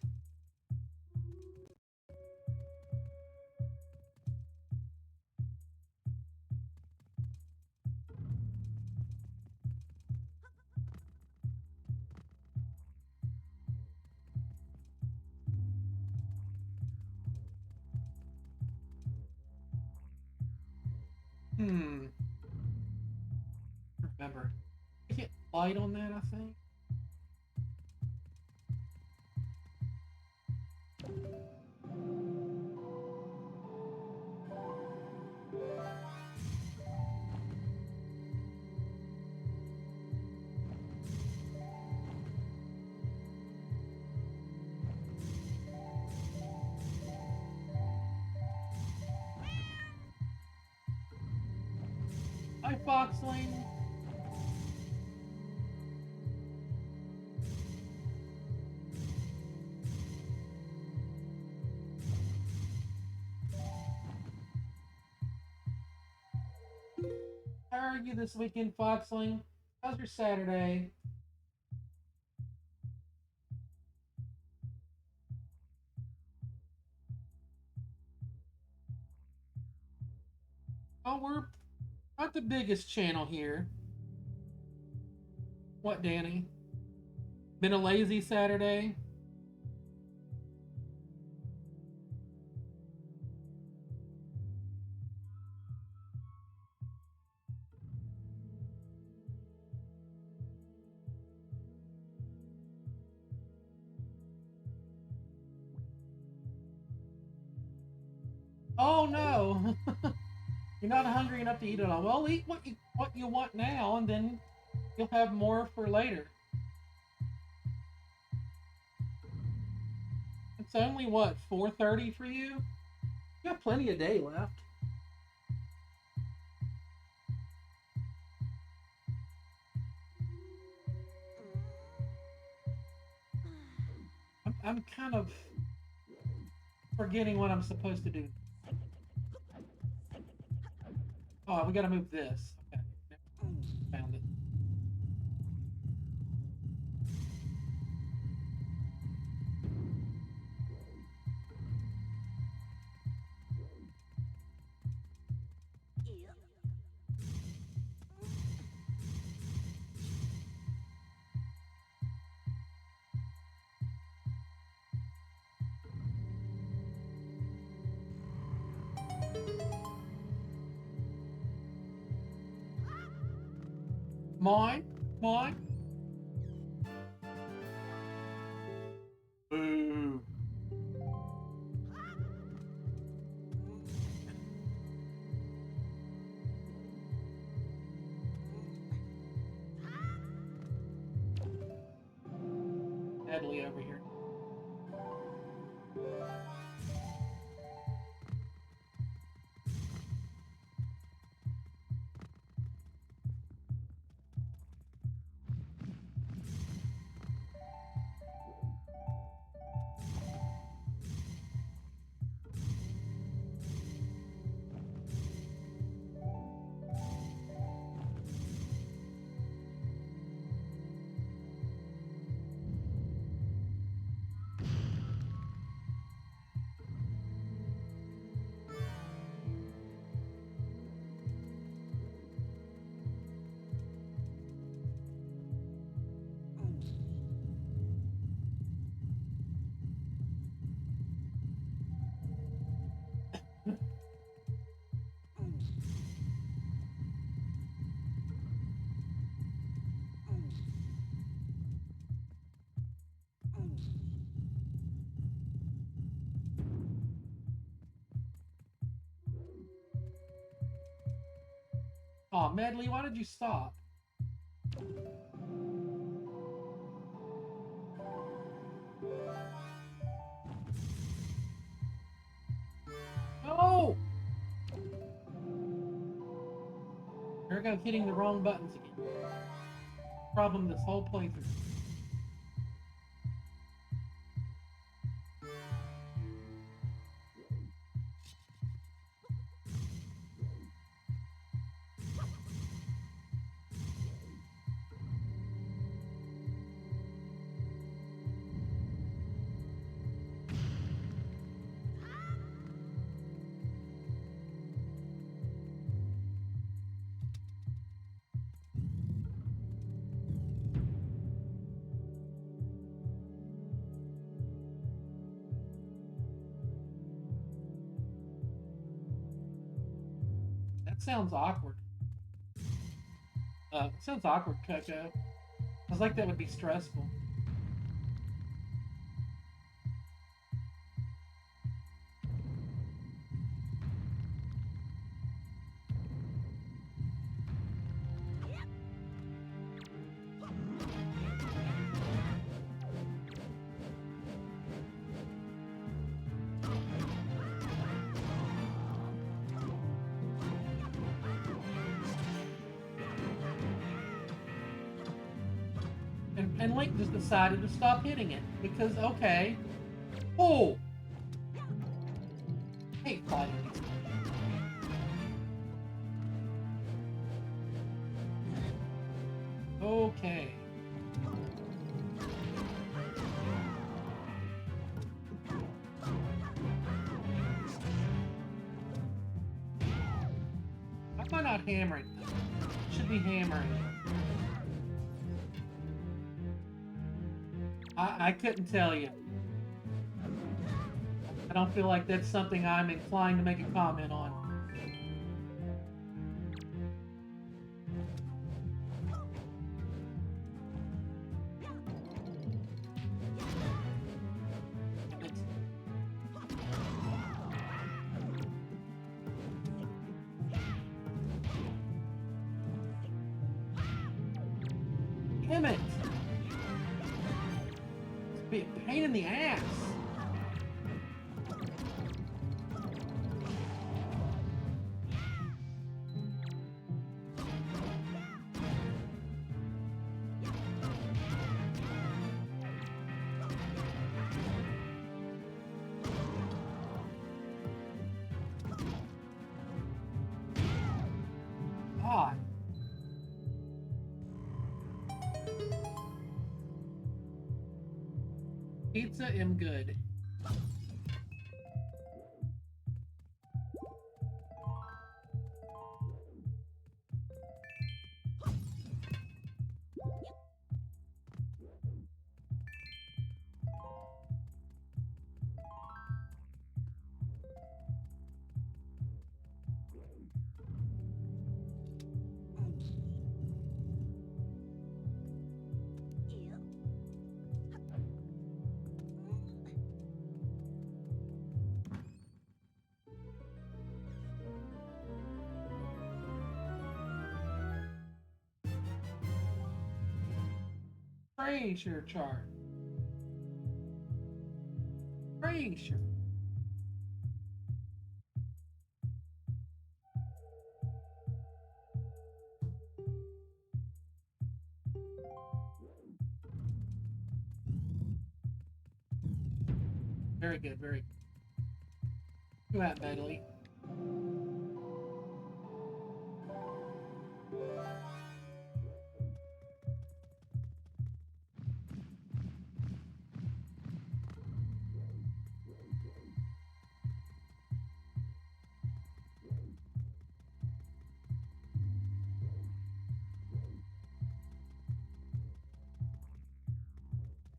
Remember. Hit light on that, I think. Hi, Foxling. How are you this weekend, Foxling? How's your Saturday? Oh, we're not the biggest channel here. What, Danny? Been a lazy Saturday? Oh no! You're not hungry enough to eat it all. Well, eat what you want now, and then you'll have more for later. It's only what 4:30 for you. You got plenty of day left. I'm kind of forgetting what I'm supposed to do. Oh, we gotta move this. Okay, found it. Mine, mine. Boo. Deadly over here. Oh, Medley, why did you stop? There we go, hitting the wrong buttons again. Problem this whole playthrough. That sounds awkward. Sounds awkward, Coco. I was like that would be stressful. And Link just decided to stop hitting it because, okay. Oh! I hate fighting these things. Okay. Why am I not hammering them? Should be hammering them. I couldn't tell you. I don't feel like that's something I'm inclined to make a comment on. Damn it! It's a pain in the ass. God. Pizza am good. Fraser chart. Fraser. Very good, very good. Go out, Medley.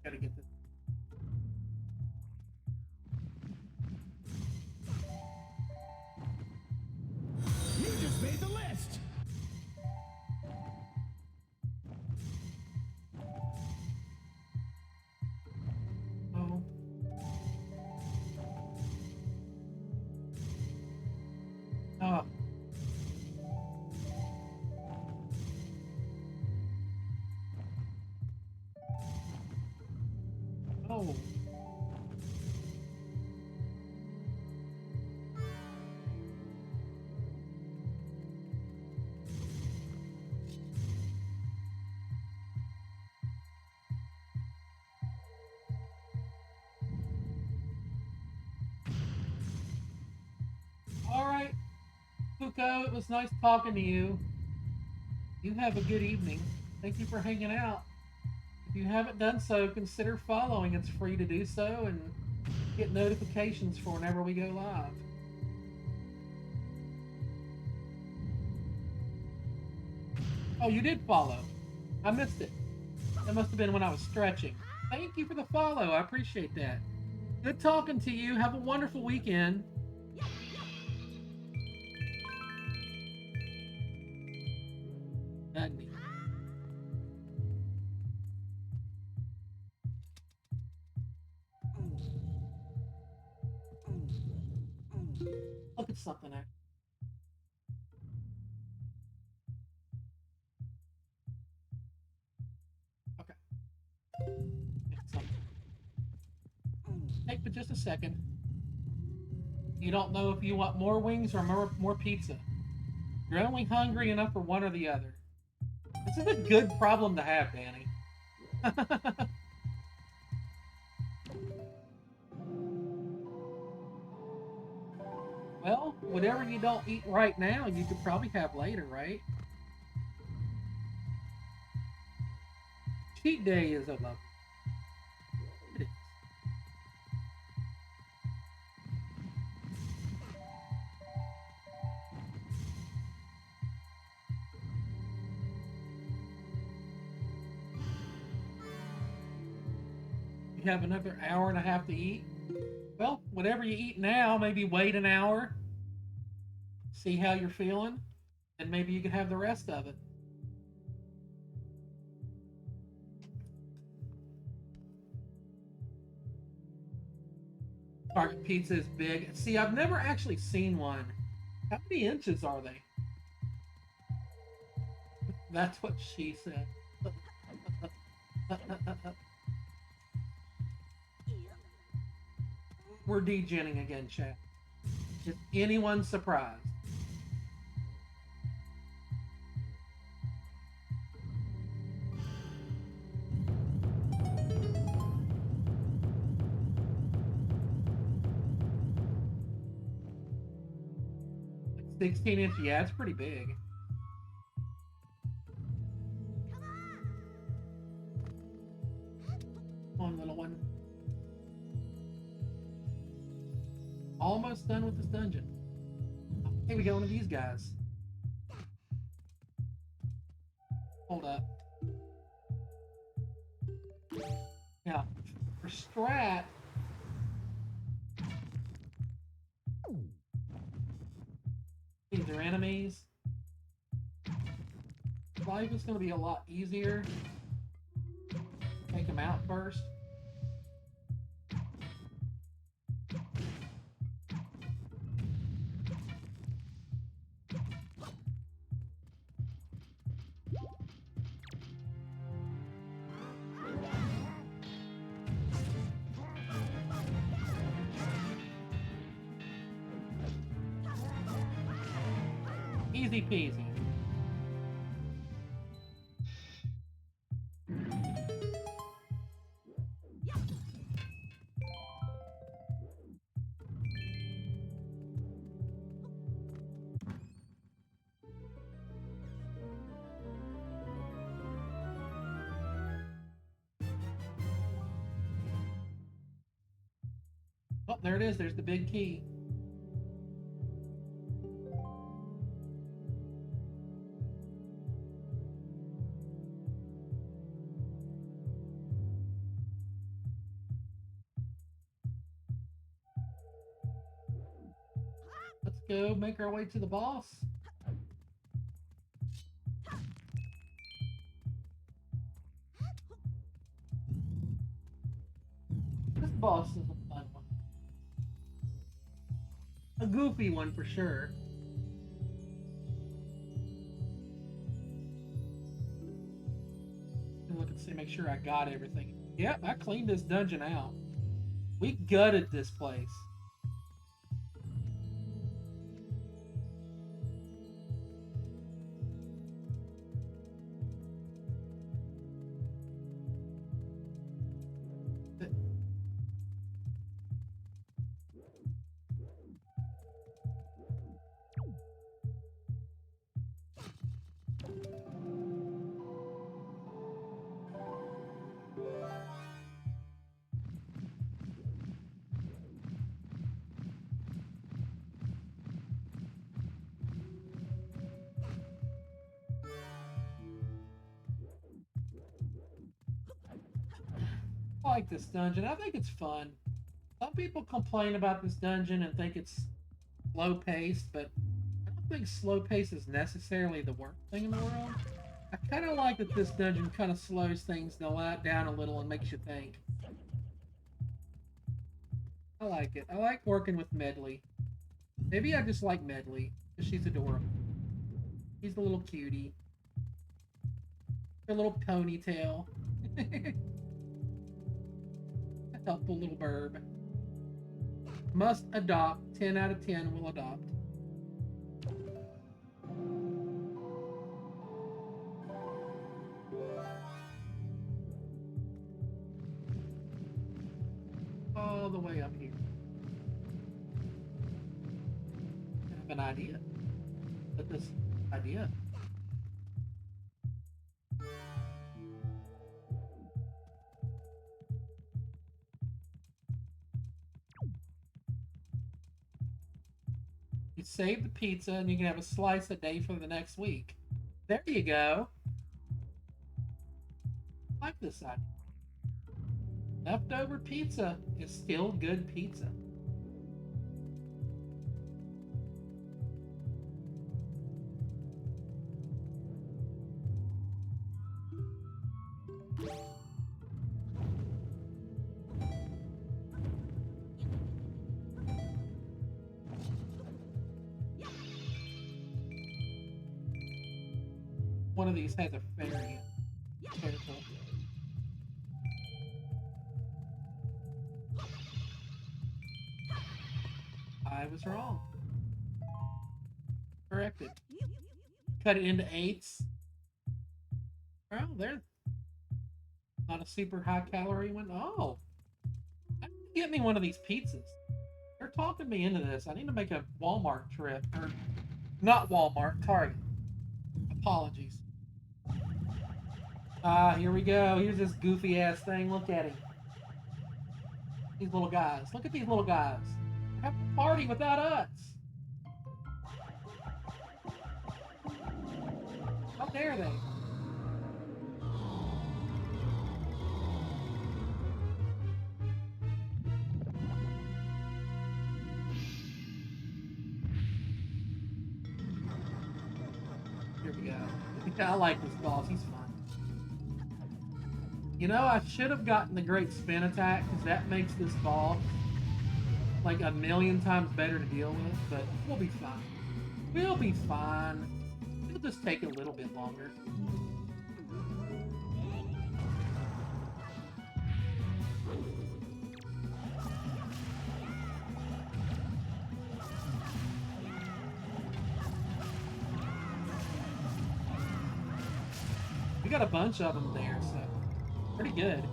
Gotta get this. You just made the list! Oh. Oh. Oh. Coco. It was nice talking to you. You have a good evening. Thank you for hanging out. If you haven't done so, consider following. It's free to do so and get notifications for whenever we go live. Oh, you did follow. I missed it. That must have been when I was stretching. Thank you for the follow. I appreciate that. Good talking to you. Have a wonderful weekend. That neat. Look at something there. Okay. Get something. Take but just a second. You don't know if you want more wings or more pizza. You're only hungry enough for one or the other. This is a good problem to have, Danny. Well, whatever you don't eat right now, you could probably have later, right? Cheat day is a love. It is. You have another hour and a half to eat. Well, whatever you eat now, maybe wait an hour, see how you're feeling, and maybe you can have the rest of it. Target pizza is big. See, I've never actually seen one. How many inches are they? That's what she said. We're degenning again, chat. Is anyone surprised? Like 16 inch, yeah, it's pretty big. Come on, little one. Almost done with this dungeon. Here we go, one of these guys. Hold up. Now, for strat, these are enemies. Life is going to be a lot easier. Take them out first. Easy peasy. Oh, there it is. There's the big key. Let's go make our way to the boss. This boss is a fun one. A goofy one for sure. Look and see, make sure I got everything. Yep, I cleaned this dungeon out. We gutted this place. I like this dungeon. I think it's fun. Some people complain about this dungeon and think it's slow paced, but I don't think slow pace is necessarily the worst thing in the world. I kind of like that this dungeon kind of slows things down a little and makes you think. I like it. I like working with Medley. Maybe I just like Medley because she's adorable. She's a little cutie. Her little ponytail. A helpful little burb. Must adopt. 10 out of 10 will adopt. All the way up here. I have an idea. But this idea. You save the pizza and you can have a slice a day for the next week. There you go. I like this idea. Leftover pizza is still good pizza. One of these has a fairy. Careful. I was wrong. Corrected. Cut it into eighths. Well, they're not a super high calorie one. Oh, get me one of these pizzas. They're talking me into this. I need to make a Walmart trip. Or, not Walmart, Target. Apologies. Ah, here we go. Here's this goofy ass thing. Look at him. These little guys. Look at these little guys. They're having a party without us. How dare they? Here we go. I like this boss. He's fun. You know, I should have gotten the great spin attack because that makes this boss like a million times better to deal with, but we'll be fine. We'll be fine. It'll just take a little bit longer. We got a bunch of them there, so pretty good.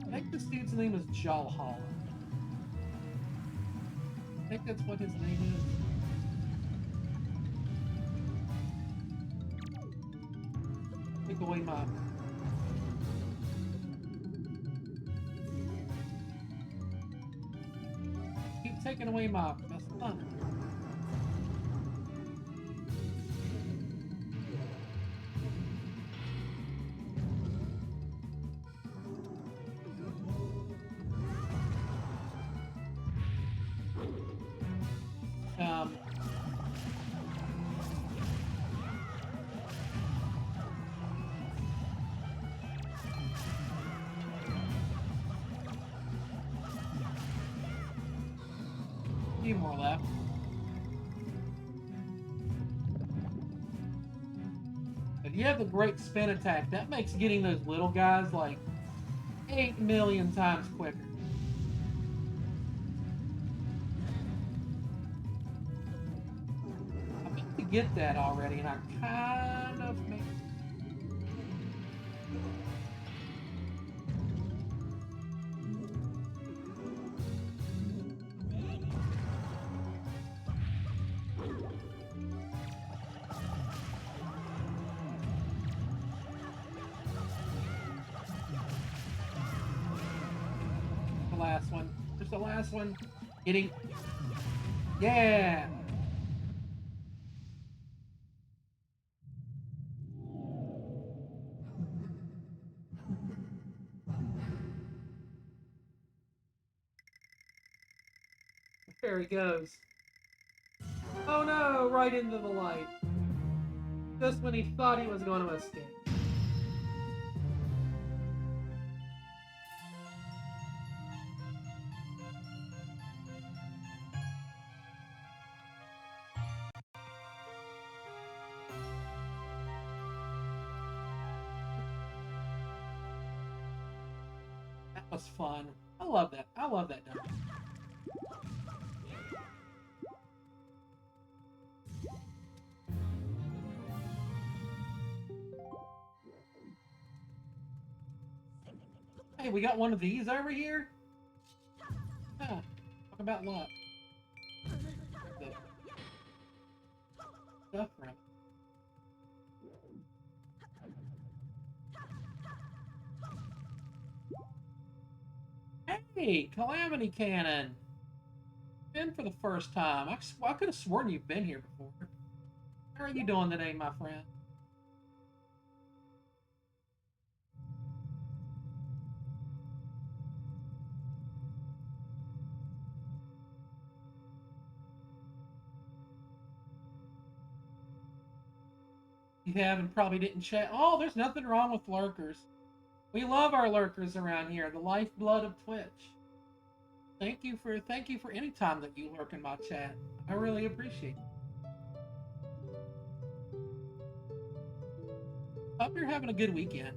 I think this dude's name is Jalhalla. I think that's what his name is. Take away my... Keep taking away my thunder. Few more left. If you have the great spin attack, that makes getting those little guys like 8 million times quicker. I meant to get that already, and I kind of made... last one. Getting... Yeah! There he goes. Oh no! Right into the light. Just when he thought he was going to escape. That was fun. I love that. I love that dungeon. Hey, we got one of these over here? Huh. Talk about luck. The stuff from it. Hey, Calamity Cannon! Been for the first time. I could have sworn you've been here before. How are you doing today, my friend? You haven't probably didn't chat. Oh, there's nothing wrong with lurkers. We love our lurkers around here. The lifeblood of Twitch. Thank you for any time that you lurk in my chat. I really appreciate it. Hope you're having a good weekend.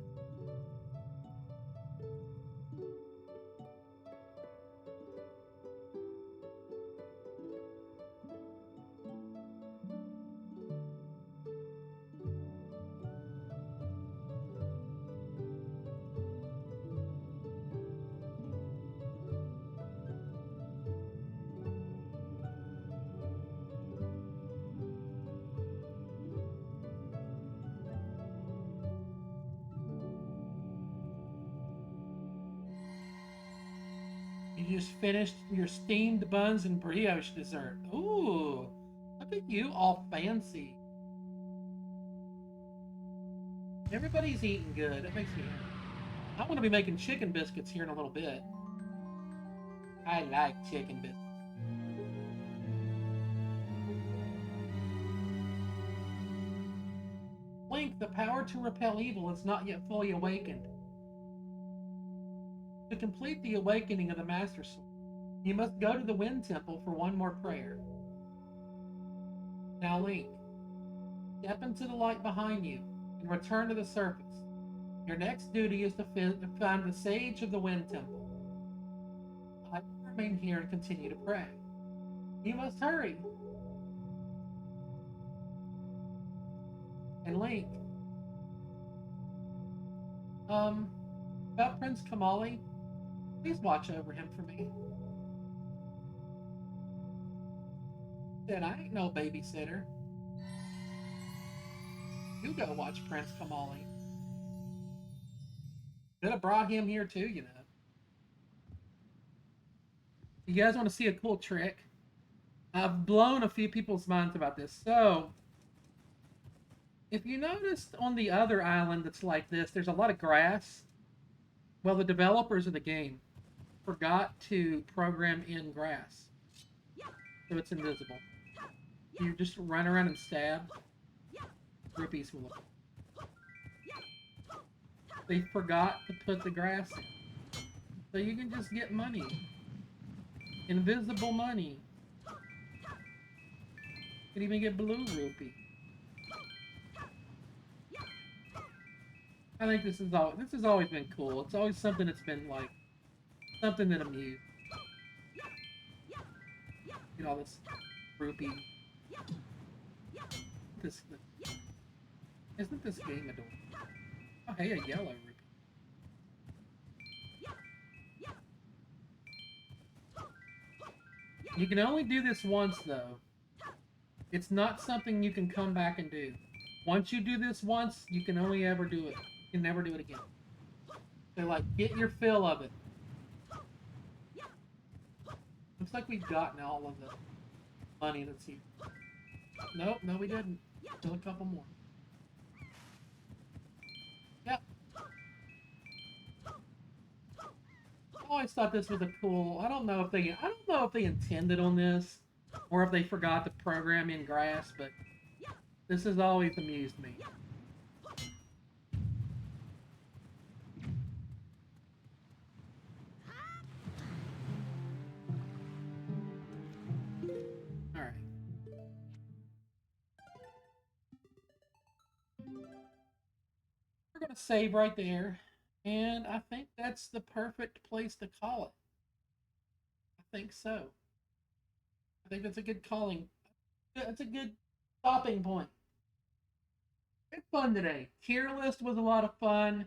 You just finished your steamed buns and brioche dessert. Ooh, look at you, all fancy. Everybody's eating good. It makes me happy. I'm going to be making chicken biscuits here in a little bit. I like chicken biscuits. Link, the power to repel evil is not yet fully awakened. To complete the awakening of the Master Sword, you must go to the Wind Temple for one more prayer. Now, Link, step into the light behind you and return to the surface. Your next duty is to find the Sage of the Wind Temple. I will remain here and continue to pray. You must hurry. And Link, about Prince Kamali, please watch over him for me. Said I ain't no babysitter. You go watch Prince Kamali. Could have brought him here too, you know. You guys want to see a cool trick? I've blown a few people's minds about this. So, if you noticed on the other island that's like this, there's a lot of grass. Well, the developers of the game forgot to program in grass. So it's invisible. You just run around and stab. Rupees will look. They forgot to put the grass in. So you can just get money. Invisible money. You can even get blue rupee. I think this has always been cool. It's always something that's been like something that amused. You know, this rupee. Isn't this game adorable? Oh, hey, a yellow rupee. You can only do this once, though. It's not something you can come back and do. Once you do this once, you can only ever do it. You can never do it again. So, like, get your fill of it. Looks like we've gotten all of the money that's here. Nope, no, we didn't. Still a couple more. Yep. I always thought this was a cool. I don't know if they intended on this, or if they forgot to program in grass, but this has always amused me. All right. We're gonna save right there, and I think that's the perfect place to call it. I think so. I think that's a good calling. That's a good stopping point. It's fun today. Tier list was a lot of fun.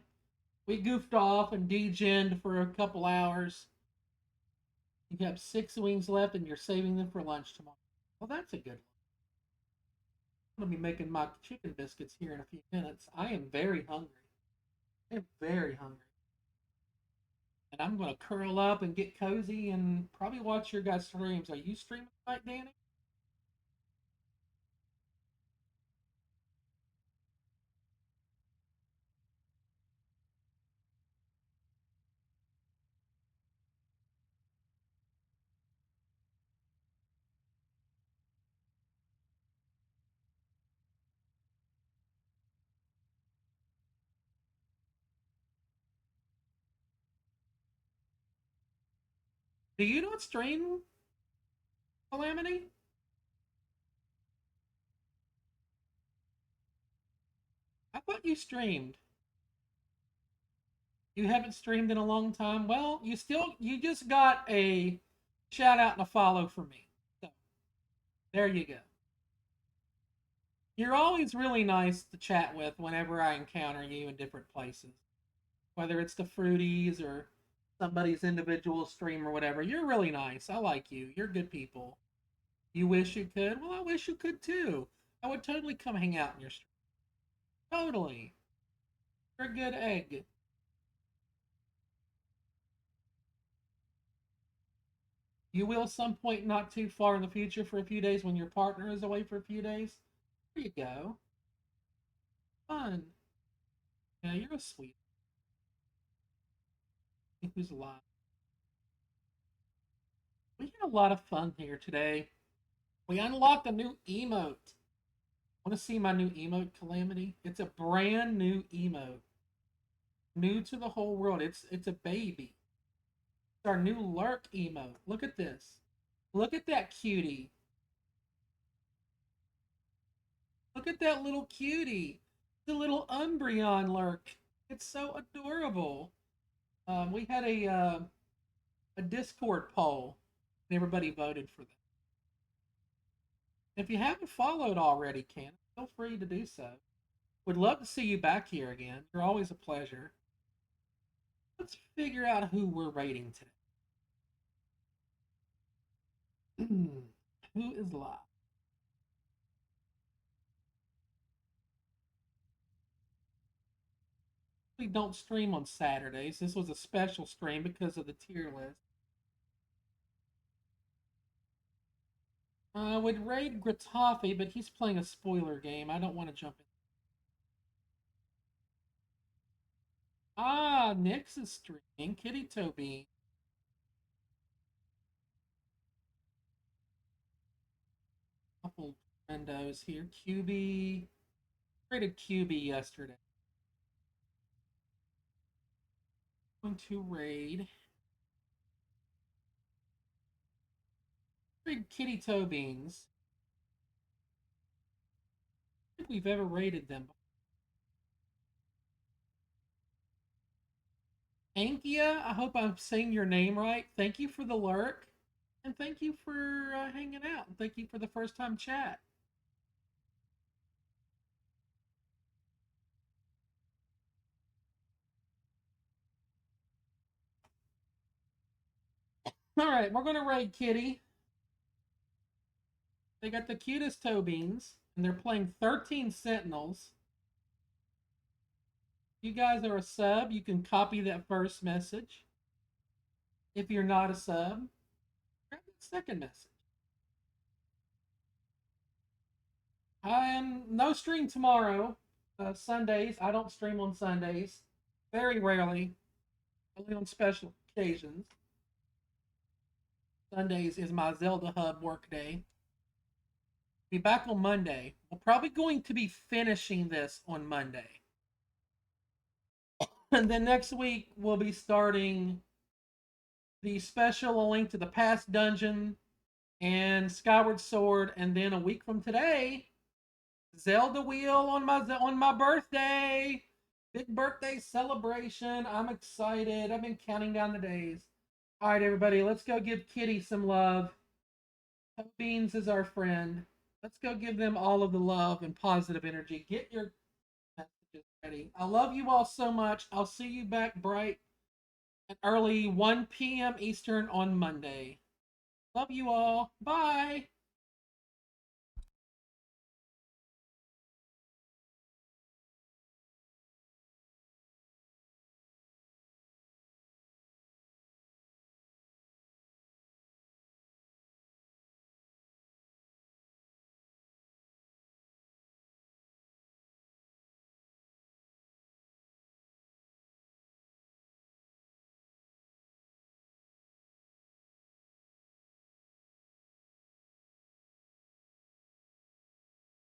We goofed off and degened for a couple hours. You have 6 wings left, and you're saving them for lunch tomorrow. Well, that's a good one. I'm gonna be making my chicken biscuits here in a few minutes. I am very hungry. I am very hungry. And I'm gonna curl up and get cozy and probably watch your guys' streams. Are you streaming tonight, Danny? Do you not stream, Calamity? I thought you streamed. You haven't streamed in a long time. Well, you just got a shout out and a follow from me. So there you go. You're always really nice to chat with whenever I encounter you in different places. Whether it's the fruities or somebody's individual stream or whatever. You're really nice. I like you. You're good people. You wish you could? Well, I wish you could too. I would totally come hang out in your stream. Totally. You're a good egg. You will some point not too far in the future for a few days when your partner is away for a few days. There you go. Fun. Yeah, you're a sweet. Who's alive? We had a lot of fun here today. We unlocked a new emote. Want to see my new emote, Calamity? It's a brand new emote. New to the whole world. It's a baby. It's our new lurk emote. Look at this. Look at that cutie. Look at that little cutie. The little Umbreon lurk. It's so adorable. We had a Discord poll, and everybody voted for that. If you haven't followed already, Ken, feel free to do so. Would love to see you back here again. You're always a pleasure. Let's figure out who we're rating today. Who is live? We don't stream on Saturdays. This was a special stream because of the tier list. I would raid Gratafi, but he's playing a spoiler game. I don't want to jump in. Ah, Nyx is streaming. Kitty Toby. Couple friendos here. QB. Rated QB yesterday. Going to raid. Raid Kitty Toe Beans. I don't think we've ever rated them. Ankia, I hope I'm saying your name right. Thank you for the lurk. And thank you for hanging out. And thank you for the first time chat. All right, we're going to raid Kitty. They got the cutest toe beans, and they're playing 13 Sentinels. You guys are a sub. You can copy that first message. If you're not a sub, grab Second message. I am no stream tomorrow. Sundays. I don't stream on Sundays. Very rarely. Only on special occasions. Sundays is my Zelda Hub work day. Be back on Monday. We're probably going to be finishing this on Monday. And then next week we'll be starting the special A Link to the Past dungeon and Skyward Sword, and then a week from today, Zelda Wheel on my birthday. Big birthday celebration. I'm excited. I've been counting down the days. All right, everybody, let's go give Kitty some love. Beans is our friend. Let's go give them all of the love and positive energy. Get your messages ready. I love you all so much. I'll see you back bright and early 1 p.m. Eastern on Monday. Love you all. Bye.